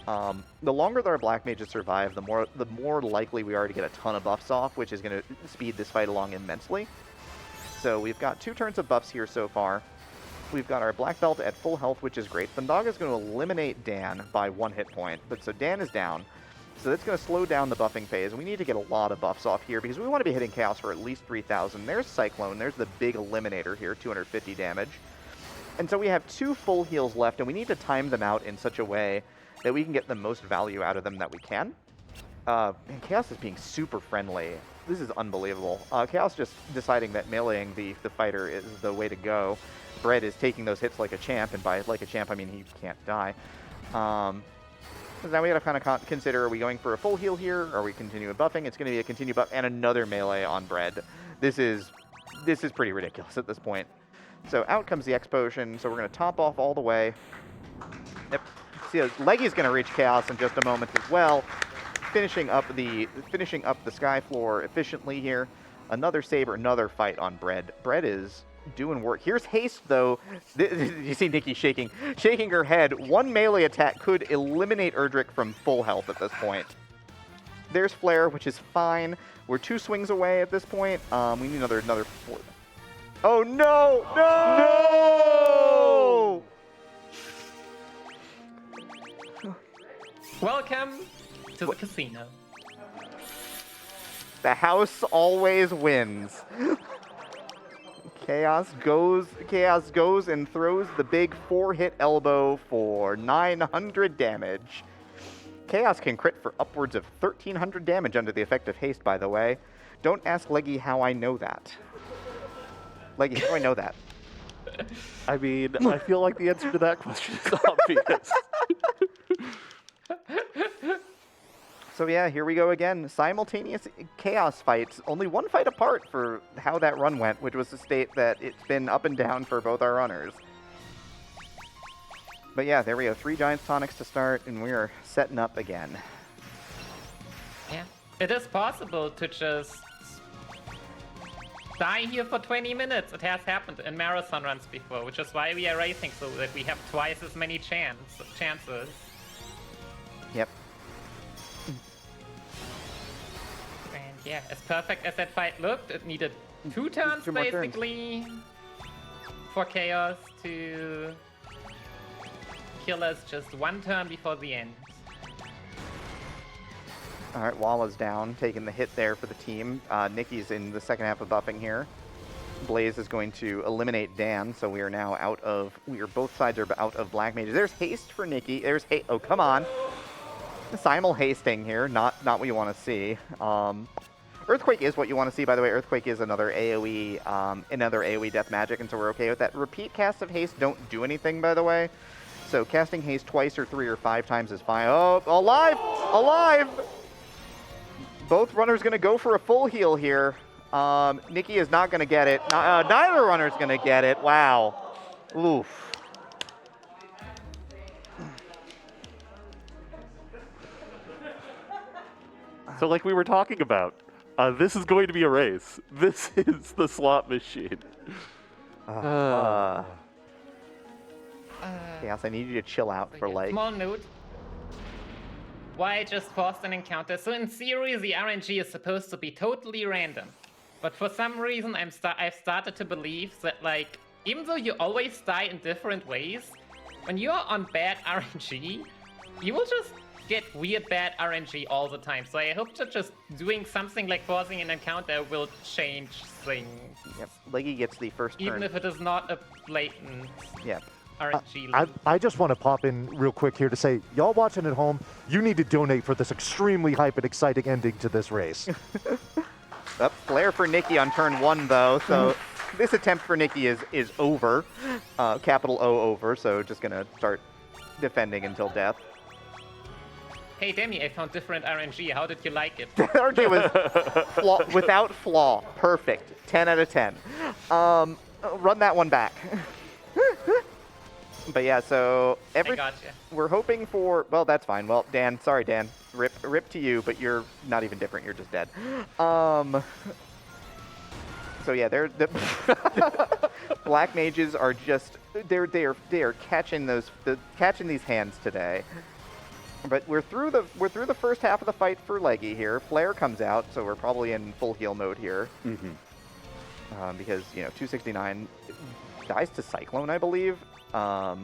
The longer that our black mages survive, the more likely we are to get a ton of buffs off, which is going to speed this fight along immensely. So we've got 2 turns of buffs here so far. We've got our black belt at full health, which is great. Thundaga is going to eliminate Dan by 1 hit point, but so Dan is down. So that's going to slow down the buffing phase. We need to get a lot of buffs off here because we want to be hitting Chaos for at least 3,000. There's Cyclone. There's the big eliminator here, 250 damage. And so we have 2 full heals left, and we need to time them out in such a way that we can get the most value out of them that we can. And Chaos is being super friendly. This is unbelievable. Chaos just deciding that meleeing the fighter is the way to go. Bread is taking those hits like a champ, and by like a champ I mean he can't die. So now we gotta kind of consider, are we going for a full heal here? Or are we continuing buffing? It's gonna be a continue buff and another melee on Bread. This is pretty ridiculous at this point. So out comes the X potion, so we're gonna top off all the way. Yep. See, Leggy's gonna reach Chaos in just a moment as well. Finishing up the sky floor efficiently here. Another saber, another fight on Bread. Bread is doing work. Here's haste, though. You see Nikki shaking her head. 1 melee attack could eliminate Erdrick from full health at this point. There's Flare, which is fine. We're 2 swings away at this point. We need another 4. Oh no! No! Welcome to the casino. The house always wins. Chaos goes and throws the big 4-hit elbow for 900 damage. Chaos can crit for upwards of 1,300 damage under the effect of haste, by the way. Don't ask Leggy how I know that. Leggy, how do I know that? I mean, I feel like the answer to that question is obvious. So yeah, here we go again. Simultaneous chaos fights. Only one fight apart for how that run went, which was to state that it's been up and down for both our runners. But yeah, there we go. 3 Giants Tonics to start, and we are setting up again. Yeah. It is possible to just die here for 20 minutes. It has happened in marathon runs before, which is why we are racing, so that we have twice as many chances. Yep. And yeah, as perfect as that fight looked, it needed 2 turns Two more turns. basically for Chaos to kill us just 1 turn before the end. All right, Walla's down, taking the hit there for the team. Nicky's in the second half of buffing here. Blaze is going to eliminate Dan, so we are now both sides are out of Black Mages. There's haste for Nicky. There's haste. Oh, come on. Simul hasting here, not what you want to see. Earthquake is what you want to see, by the way. Earthquake is another AoE death magic, and so we're okay with that. Repeat casts of haste don't do anything, by the way. So casting haste twice or 3 or 5 times is fine. Oh, alive! Alive! Both runners going to go for a full heal here. Nicky is not going to get it. Neither runner's going to get it. Wow. Oof. So like we were talking about, this is going to be a race. This is the slot machine. Chaos, I need you to chill out for like... Small note. Why I just forced an encounter. So in theory, the RNG is supposed to be totally random. But for some reason, I've started to believe that, like, even though you always die in different ways, when you're on bad RNG, you will just get weird bad RNG all the time. So I hope that just doing something like forcing an encounter will change things. Yep, Leggy gets the first turn. Even if it is not a blatant Yep. RNG. I just want to pop in real quick here to say, y'all watching at home, you need to donate for this extremely hype and exciting ending to this race. Flare for Nicky on turn 1, though, so this attempt for Nicky is over. Capital O over, so just going to start defending until death. Hey Demi, I found different RNG. How did you like it? RNG was without flaw. Perfect. 10 out of 10. Run that one back. But yeah, so I gotcha. we're hoping for, well, that's fine. Well, Dan, sorry, Dan. Rip to you, but you're not even different. You're just dead. So yeah, the Black Mages are just they are catching these hands today. But we're through the first half of the fight for Leggy here. Flare comes out, so we're probably in full heal mode here. Mm-hmm. Because 269 dies to Cyclone, I believe. Well,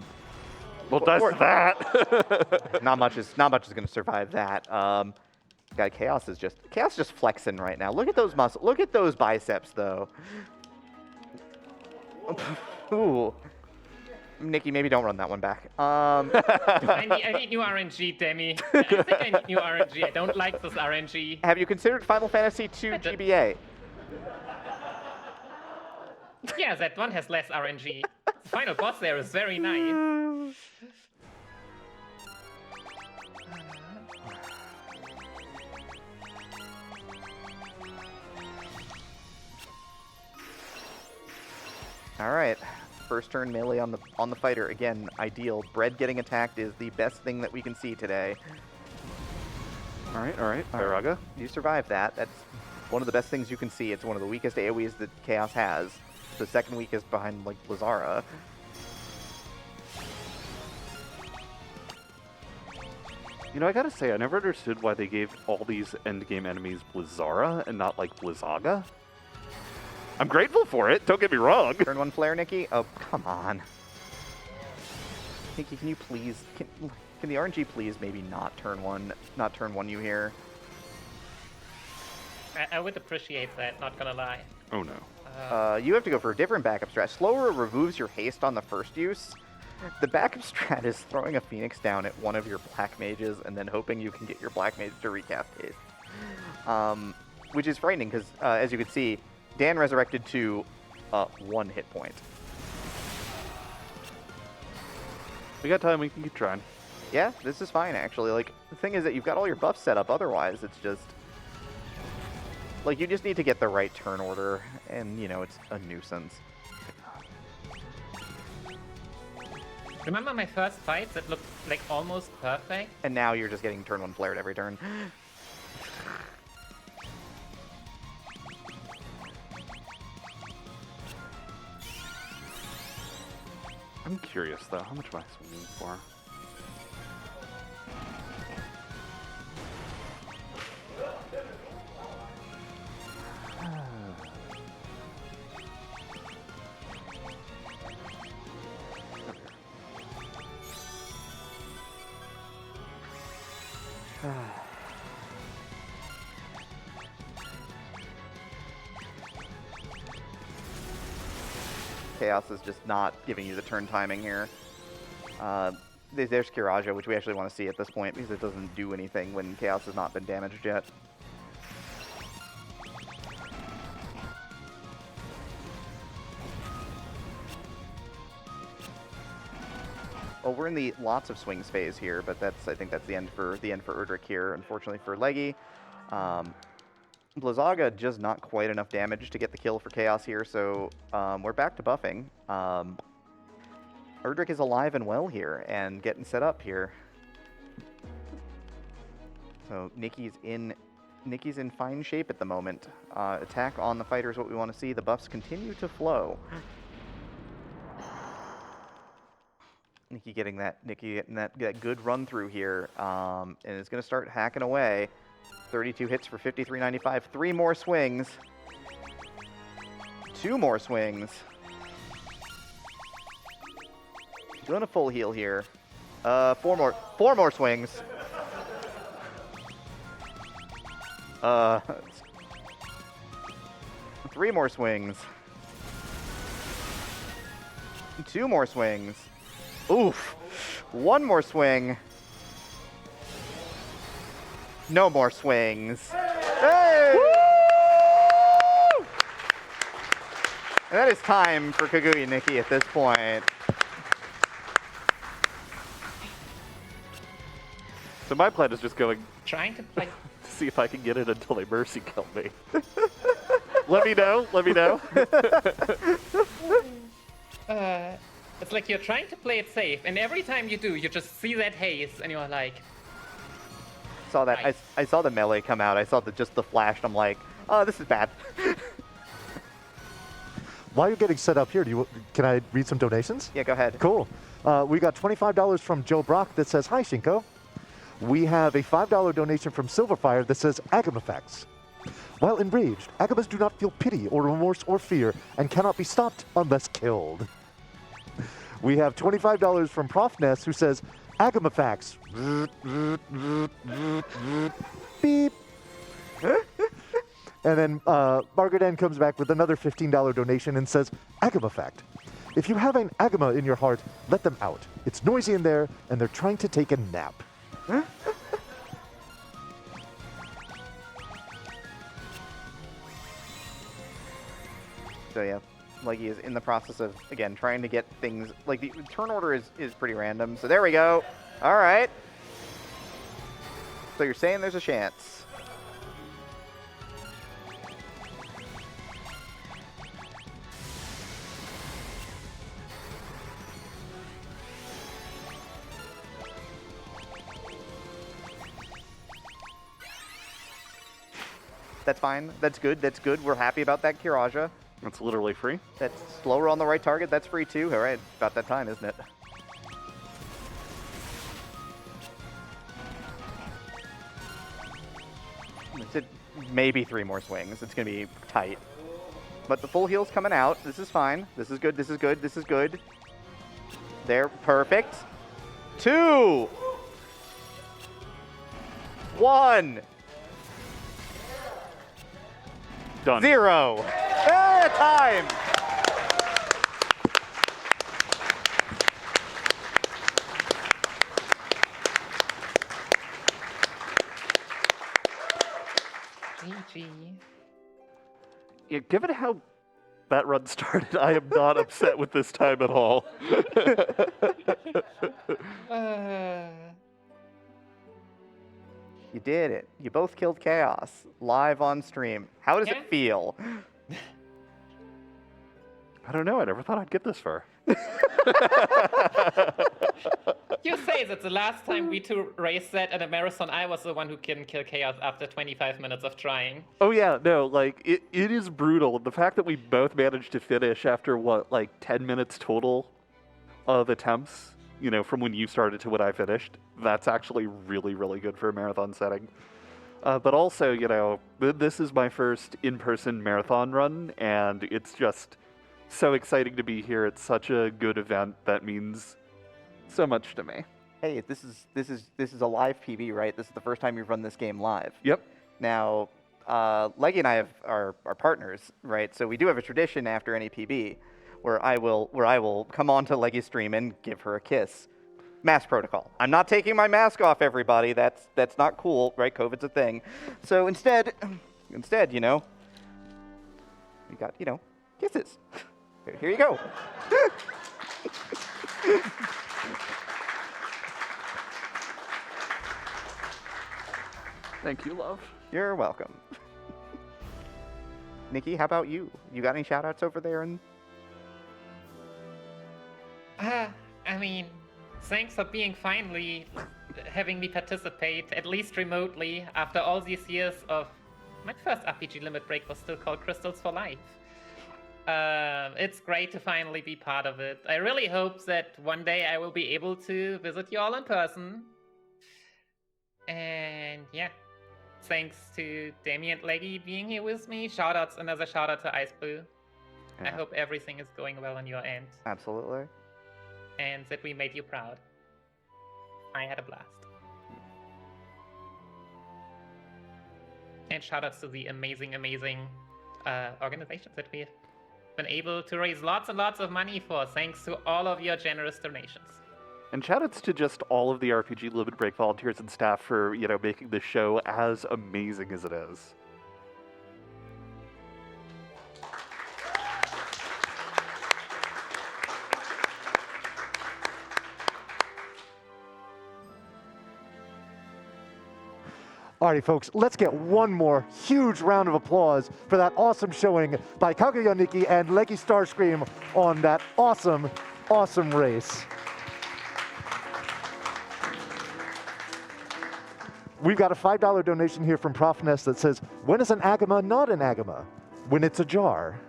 dies to that. not much is going to survive that. God, Chaos is just flexing right now. Look at those muscles. Look at those biceps, though. Ooh. Nicky, maybe don't run that one back. I need new RNG, Demi. I think I need new RNG. I don't like this RNG. Have you considered Final Fantasy II GBA? Yeah, that one has less RNG. The final boss there is very nice. All right. First turn melee on the fighter. Again, ideal. Bread getting attacked is the best thing that we can see today. All right. Iraga. You survived that. That's one of the best things you can see. It's one of the weakest AoEs that Chaos has. The second weakest behind, like, Lazara. You know, I gotta say, I never understood why they gave all these endgame enemies Blizzara and not, like, Blizzaga. I'm grateful for it, don't get me wrong. Turn 1 flare, Nicky? Oh, come on. Nicky, can you please... Can the RNG please maybe not turn one you here? I would appreciate that, not gonna lie. Oh no. You have to go for a different backup strat. Slower removes your haste on the first use. The backup strat is throwing a Phoenix down at one of your Black Mages and then hoping you can get your Black Mage to recast haste. Which is frightening because, as you can see, Dan resurrected to 1 hit point. We got time, we can keep trying. Yeah, this is fine, actually. Like, the thing is that you've got all your buffs set up. Otherwise, it's just... Like, you just need to get the right turn order, and, you know, it's a nuisance. Remember my first fights that looked like almost perfect? And now you're just getting turn 1 flared every turn. I'm curious, though. How much am I swinging for? Chaos is just not giving you the turn timing here. There's Kiraja, which we actually want to see at this point because it doesn't do anything when Chaos has not been damaged yet. Well, we're in the lots of swings phase here, but I think that's the end for Erdrick here. Unfortunately for Leggy, Blizzaga just not quite enough damage to get the kill for Chaos here, so we're back to buffing. Erdrick is alive and well here and getting set up here. So Nicky's in fine shape at the moment. Attack on the fighter is what we want to see. The buffs continue to flow. Nicky getting that good run through here, and is going to start hacking away. 32 hits for 53.95. 3 more swings. 2 more swings. Doing a full heal here. 4 more swings. 3 more swings. 2 more swings. Oof. 1 more swing. No more swings. Hey! Woo! And that is time for KaguyaNicky at this point. So my plan is just going Trying to play. to see if I can get it until they mercy kill me. Let me know. Let me know. It's like you're trying to play it safe, and every time you do, you just see that haze, and you're like, Saw that. Nice. I saw the melee come out. I saw just the flash. And I'm like, oh, this is bad. While you're getting set up here, can I read some donations? Yeah, go ahead. Cool. We got $25 from Joe Brock that says, "Hi, Shinko." We have a $5 donation from Silverfire that says, "Agam effects. While enraged, Agamas do not feel pity or remorse or fear and cannot be stopped unless killed." We have $25 from Prof Ness who says, "Agama facts." Beep. And then Margaret Ann comes back with another $15 donation and says, "Agama fact. If you have an Agama in your heart, let them out. It's noisy in there and they're trying to take a nap." So yeah, Leggy is in the process of, again, trying to get things, like the turn order is pretty random. So there we go. All right. So you're saying there's a chance. That's fine. That's good. That's good. We're happy about that, Kiraja. It's literally free. That's slower on the right target. That's free too. All right, about that time, isn't it? It's maybe 3 more swings. It's gonna be tight. But the full heal's coming out. This is fine. This is good. This is good. This is good. There, perfect. 2, 1, Done. 0. Time. GG. Yeah, given how that run started, I am not upset with this time at all. You did it. You both killed Chaos live on stream. How does Yeah. it feel? I don't know. I never thought I'd get this far. You say that the last time we two raced that at a marathon, I was the one who couldn't kill Chaos after 25 minutes of trying. Oh yeah, no, like it is brutal. The fact that we both managed to finish after what, like 10 minutes total of attempts, you know, from when you started to when I finished, that's actually really, really good for a marathon setting. But also, you know, this is my first in-person marathon run, and it's just so exciting to be here. It's such a good event that means so much to me. Hey, this is a live PB, right? This is the first time you've run this game live. Yep. Now, Leggy and I are partners, right? So we do have a tradition after any PB where I will come on to Leggy's stream and give her a kiss. Mask protocol. I'm not taking my mask off, everybody. That's not cool, right? COVID's a thing. So instead, you know, we got, you know, kisses. Here you go. Thank you, love. You're welcome. Nikki, how about you? You got any shout-outs over there? I mean, thanks for finally having me participate, at least remotely, after all these years of... My first RPG Limit Break was still called Crystals for Life. It's great to finally be part of it. I really hope that one day I will be able to visit you all in person. And yeah, thanks to Damien and Leggy being here with me. Another shout out to Ice Blue. I hope everything is going well on your end. Absolutely. And that we made you proud. I had a blast. And shoutouts to the amazing organizations that we've been able to raise lots and lots of money for, thanks to all of your generous donations. And shoutouts to just all of the RPG Limit Break volunteers and staff for, you know, making the show as amazing as it is. Alrighty, folks, let's get one more huge round of applause for that awesome showing by KaguyaNicky and Leggystarscream on that awesome, awesome race. We've got a $5 donation here from Prof Ness that says, when is an agama not an agama? When it's a jar.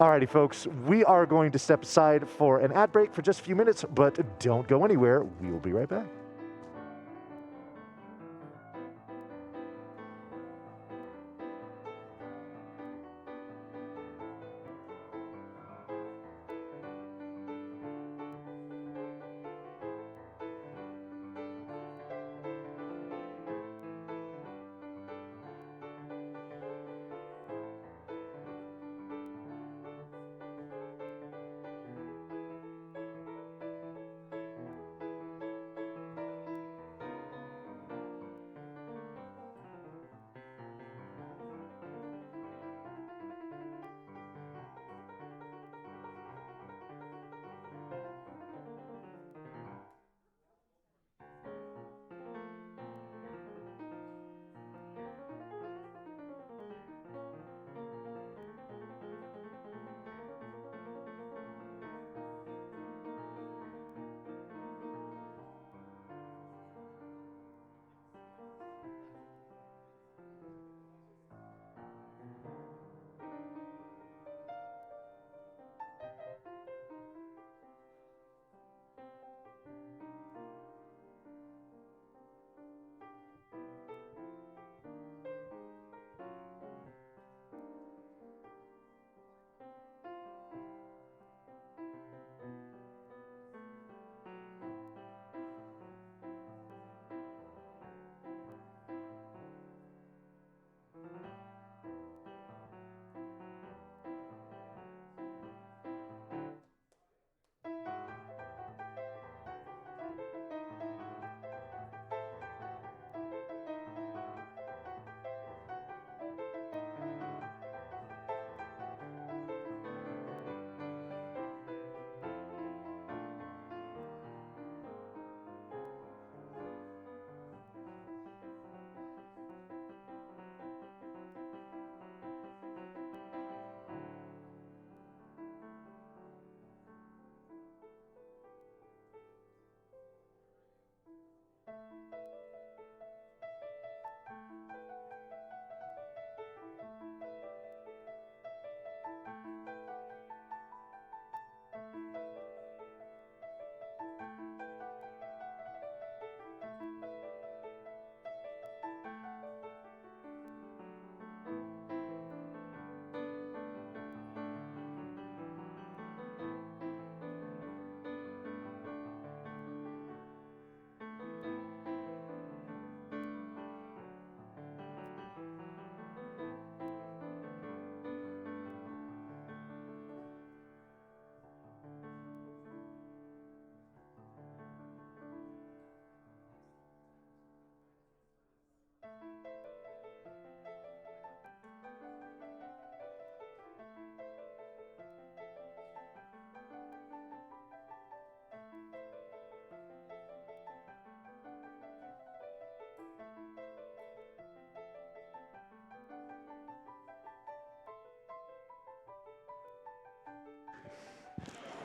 Alrighty, folks, we are going to step aside for an ad break for just a few minutes, but don't go anywhere. We will be right back.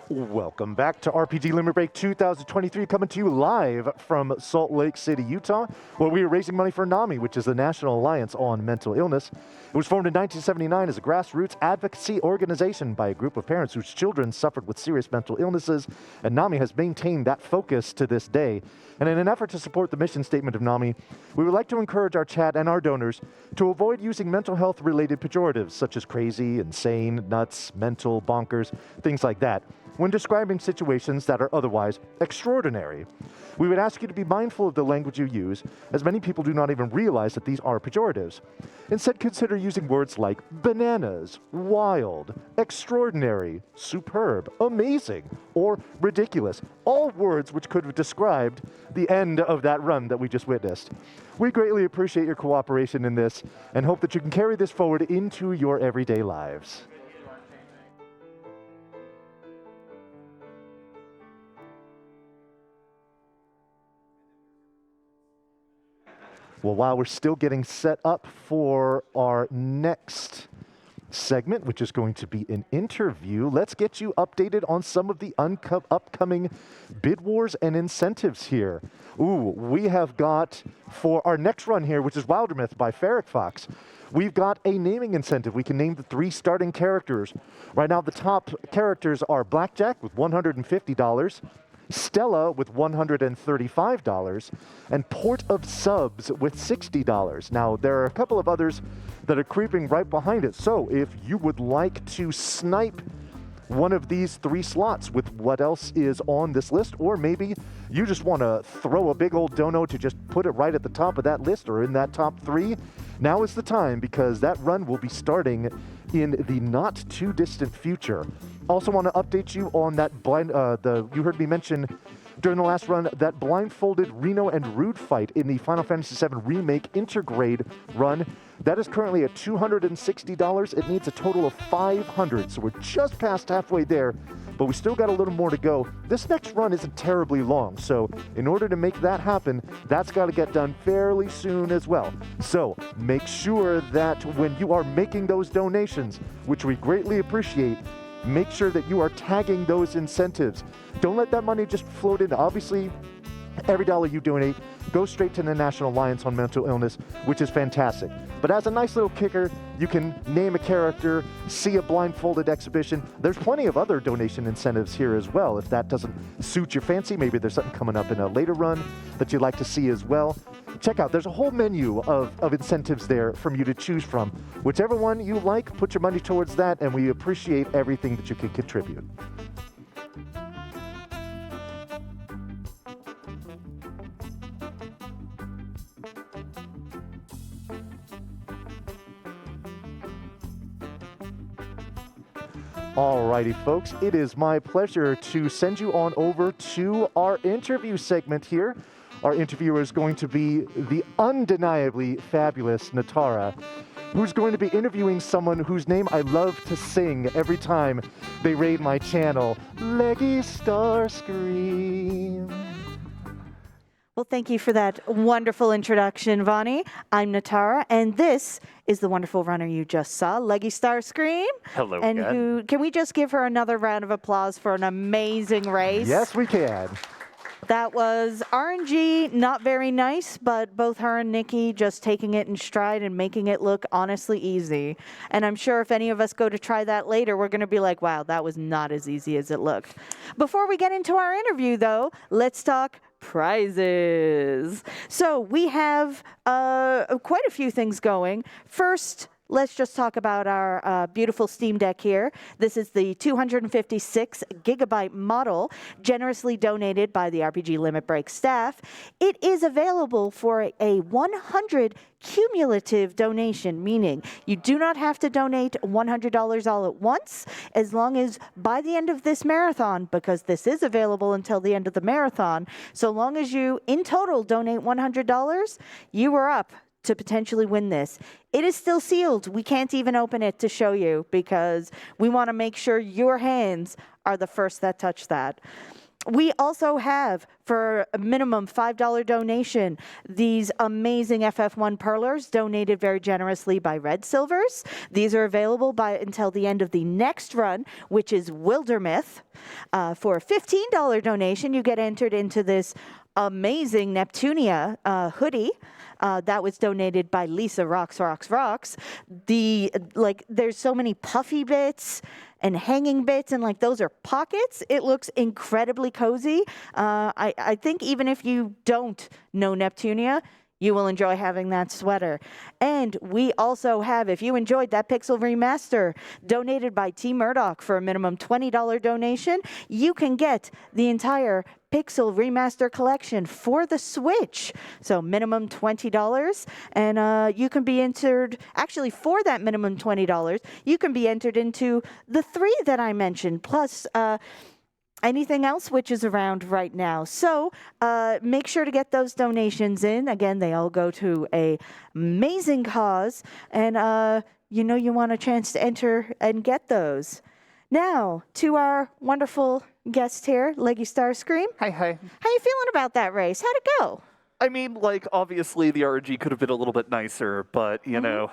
Welcome back to RPG Limit Break 2023, coming to you live from Salt Lake City, Utah, where we are raising money for NAMI, which is the National Alliance on Mental Illness. It was formed in 1979 as a grassroots advocacy organization by a group of parents whose children suffered with serious mental illnesses, and NAMI has maintained that focus to this day. And in an effort to support the mission statement of NAMI, we would like to encourage our chat and our donors to avoid using mental health-related pejoratives such as crazy, insane, nuts, mental, bonkers, things like that, when describing situations that are otherwise extraordinary. We would ask you to be mindful of the language you use, as many people do not even realize that these are pejoratives. Instead, consider using words like bananas, wild, extraordinary, superb, amazing, or ridiculous, all words which could have described the end of that run that we just witnessed. We greatly appreciate your cooperation in this and hope that you can carry this forward into your everyday lives. Well, while we're still getting set up for our next segment, which is going to be an interview, let's get you updated on some of the upcoming bid wars and incentives here. Ooh, we have got, for our next run here, which is Wildermyth by Ferric Fox, we've got a naming incentive. We can name the 3 starting characters. Right now, the top characters are Blackjack with $150, Stella with $135, and Port of Subs with $60. Now, there are a couple of others that are creeping right behind it. So if you would like to snipe one of these 3 slots with what else is on this list, or maybe you just want to throw a big old dono to just put it right at the top of that list or in that top 3, now is the time, because that run will be starting in the not too distant future. Also want to update you on that you heard me mention during the last run, that blindfolded Reno and Rude fight in the Final Fantasy VII Remake Intergrade run. That is currently at $260. It needs a total of 500, so we're just past halfway there, but we still got a little more to go. This next run isn't terribly long, so in order to make that happen, that's got to get done fairly soon as well. So make sure that when you are making those donations, which we greatly appreciate, make sure that you are tagging those incentives. Don't let that money just float in. Obviously, every dollar you donate goes straight to the National Alliance on Mental Illness, which is fantastic. But as a nice little kicker, you can name a character, see a blindfolded exhibition. There's plenty of other donation incentives here as well. If that doesn't suit your fancy, maybe there's something coming up in a later run that you'd like to see as well. Check out, there's a whole menu of incentives there from you to choose from. Whichever one you like, put your money towards that, and we appreciate everything that you can contribute. Alrighty, folks, it is my pleasure to send you on over to our interview segment here. Our interviewer is going to be the undeniably fabulous Natara, who's going to be interviewing someone whose name I love to sing every time they raid my channel, Leggystarscream. Well, thank you for that wonderful introduction, Vani. I'm Natara, and this is the wonderful runner you just saw, Leggystarscream. Hello, and again. can we just give her another round of applause for an amazing race? Yes, we can. That was RNG, not very nice, but both her and Nikki just taking it in stride and making it look honestly easy. And I'm sure if any of us go to try that later, we're going to be like, wow, that was not as easy as it looked. Before we get into our interview, though, let's talk prizes. So we have quite a few things going. First, let's just talk about our beautiful Steam Deck here. This is the 256 gigabyte model, generously donated by the RPG Limit Break staff. It is available for a 100 cumulative donation, meaning you do not have to donate $100 all at once, as long as by the end of this marathon, because this is available until the end of the marathon, so long as you in total donate $100, you are up to potentially win this. It is still sealed. We can't even open it to show you because we want to make sure your hands are the first that touch that. We also have, for a minimum $5 donation, these amazing FF1 Perlers donated very generously by Red Silvers. These are available until the end of the next run, which is Wildermyth. For a $15 donation, you get entered into this amazing Neptunia hoodie. That was donated by Lisa Rocks. There's so many puffy bits and hanging bits, and those are pockets. It looks incredibly cozy. I think even if you don't know Neptunia, you will enjoy having that sweater. And we also have, if you enjoyed that Pixel Remaster donated by T Murdoch for a minimum $20 donation, you can get the entire Pixel Remaster collection for the Switch. So minimum $20, and you can be entered, actually for that minimum $20, you can be entered into the 3 that I mentioned, plus anything else which is around right now. So make sure to get those donations in. Again, they all go to an amazing cause, and you want a chance to enter and get those. Now, to our wonderful guest here, Leggystarscream. Hi. How you feeling about that race? How'd it go? I mean, obviously the RNG could have been a little bit nicer, but, you know,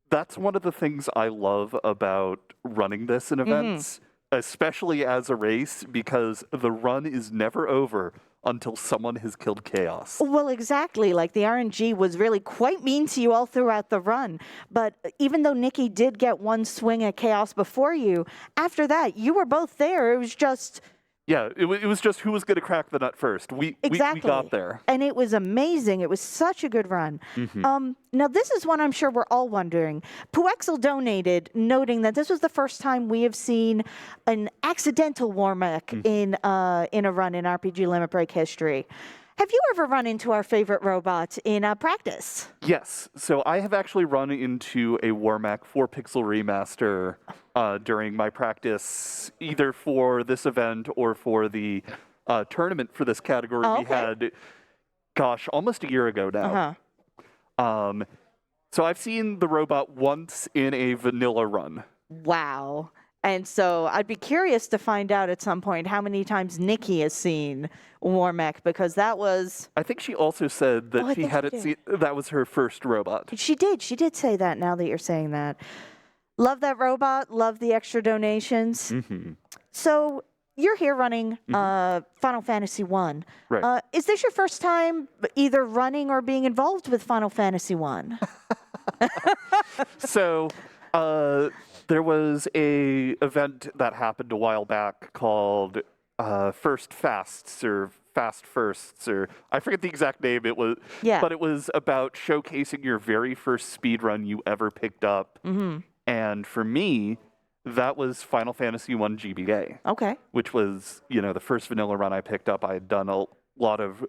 that's one of the things I love about running this in events, especially as a race, because the run is never over until someone has killed Chaos. Well, exactly. The RNG was really quite mean to you all throughout the run. But even though Nicky did get one swing at Chaos before you, after that, you were both there. It was just... Yeah, it was just who was going to crack the nut first. We got there. And it was amazing. It was such a good run. Now, this is one I'm sure we're all wondering. Puexel donated, noting that this was the first time we have seen an accidental Warmech in a run in RPG Limit Break history. Have you ever run into our favorite robot in practice? Yes. So I have actually run into a Warmech for Pixel Remaster during my practice, either for this event or for the tournament for this category we had, almost a year ago now. So I've seen the robot once in a vanilla run. Wow. And so I'd be curious to find out at some point how many times Nicky has seen Warmech, because that was... I think she also said that she hadn't seen... That was her first robot. She did say that, now that you're saying that. Love that robot. Love the extra donations. So you're here running Final Fantasy 1. Right. Is this your first time either running or being involved with Final Fantasy 1? So... there was a event that happened a while back called First Fasts or Fast Firsts, or I forget the exact name. It was, but it was about showcasing your very first speed run you ever picked up. And for me, that was Final Fantasy 1 GBA. Okay. Which was, the first vanilla run I picked up. I had done a lot of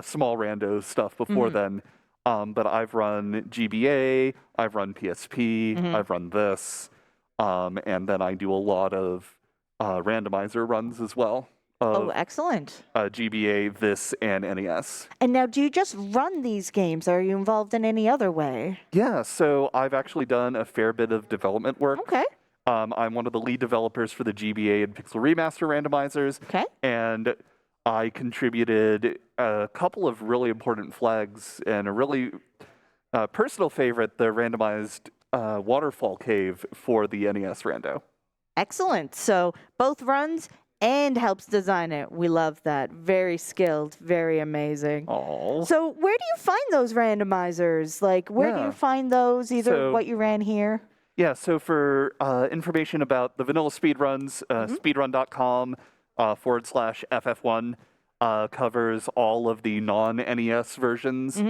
small rando stuff before then. But I've run GBA, I've run PSP, I've run this, and then I do a lot of randomizer runs as well. Excellent. GBA, this, and NES. And now, do you just run these games? Are you involved in any other way? Yeah, so I've actually done a fair bit of development work. Okay. I'm one of the lead developers for the GBA and Pixel Remaster randomizers. Okay. And I contributed a couple of really important flags and a really personal favorite, the randomized waterfall cave for the NES rando. Excellent. So both runs and helps design it. We love that. Very skilled, very amazing. Aww. So where do you find those randomizers? Where do you find those, either what you ran here? Yeah, so for information about the vanilla speedruns, speedrun.com /FF1 covers all of the non-NES versions.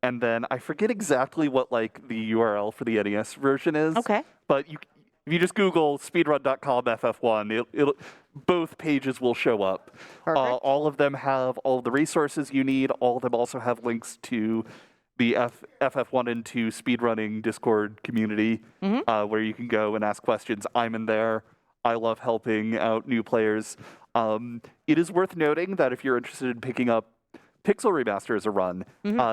And then I forget exactly what the URL for the NES version is. Okay. But if you just Google speedrun.com FF1, both pages will show up. All of them have all of the resources you need. All of them also have links to the FF1 and 2 speedrunning Discord community, where you can go and ask questions. I'm in there. I love helping out new players. It is worth noting that if you're interested in picking up Pixel Remaster as a run,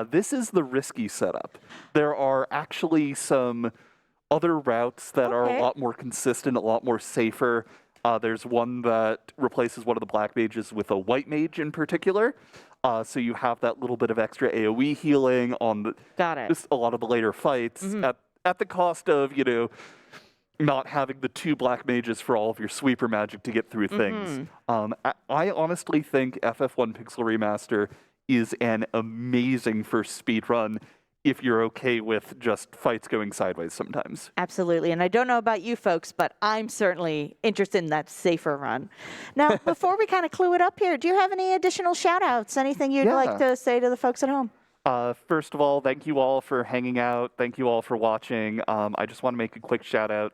this is the risky setup. There are actually some other routes that are a lot more consistent, a lot more safer. There's one that replaces one of the black mages with a white mage in particular. So you have that little bit of extra AoE healing on the, Got it. just a lot of the later fights at the cost of, you know, not having the 2 black mages for all of your sweeper magic to get through things. I honestly think FF1 Pixel Remaster is an amazing first speed run if you're okay with just fights going sideways sometimes. Absolutely. And I don't know about you folks, but I'm certainly interested in that safer run. Now, before we kind of clue it up here, do you have any additional shout outs? Anything you'd like to say to the folks at home? First of all, thank you all for hanging out. Thank you all for watching. I just want to make a quick shout out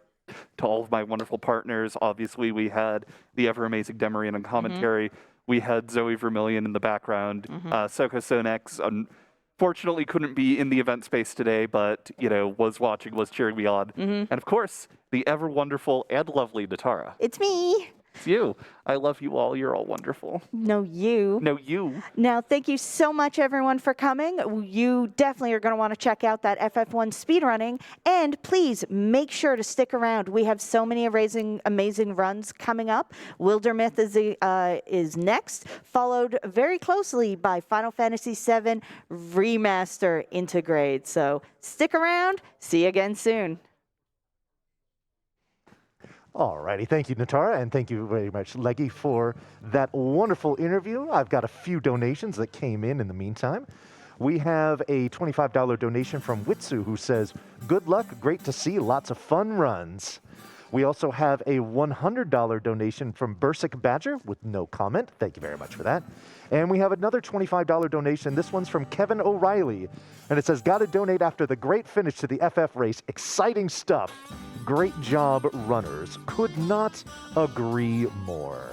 to all of my wonderful partners. Obviously, we had the ever amazing Demerine on commentary. We had Zoe Vermillion in the background. Soko Sonex, unfortunately, couldn't be in the event space today, but you know, was watching, was cheering me on. And of course, the ever wonderful and lovely Natara. It's me. It's you. I love you all. You're all wonderful. No, you. No, you. Now, thank you so much, everyone, for coming. You definitely are going to want to check out that FF1 speedrunning. And please make sure to stick around. We have so many amazing runs coming up. Wildermyth is next, followed very closely by Final Fantasy VII Remaster Integrate. So stick around. See you again soon. Alrighty, thank you, Natara, and thank you very much, Leggy, for that wonderful interview. I've got a few donations that came in the meantime. We have a $25 donation from Witsu, who says, "Good luck, great to see, lots of fun runs." We also have a $100 donation from Bursic Badger with no comment. Thank you very much for that. And we have another $25 donation. This one's from Kevin O'Reilly. And it says, "Gotta donate after the great finish to the FF race. Exciting stuff. Great job, runners. Could not agree more."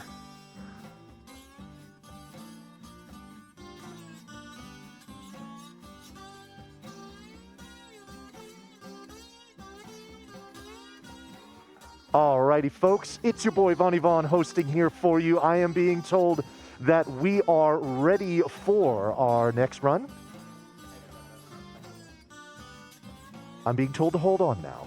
Alrighty, folks, it's your boy Von Yvonne hosting here for you. I am being told that we are ready for our next run. I'm being told to hold on now.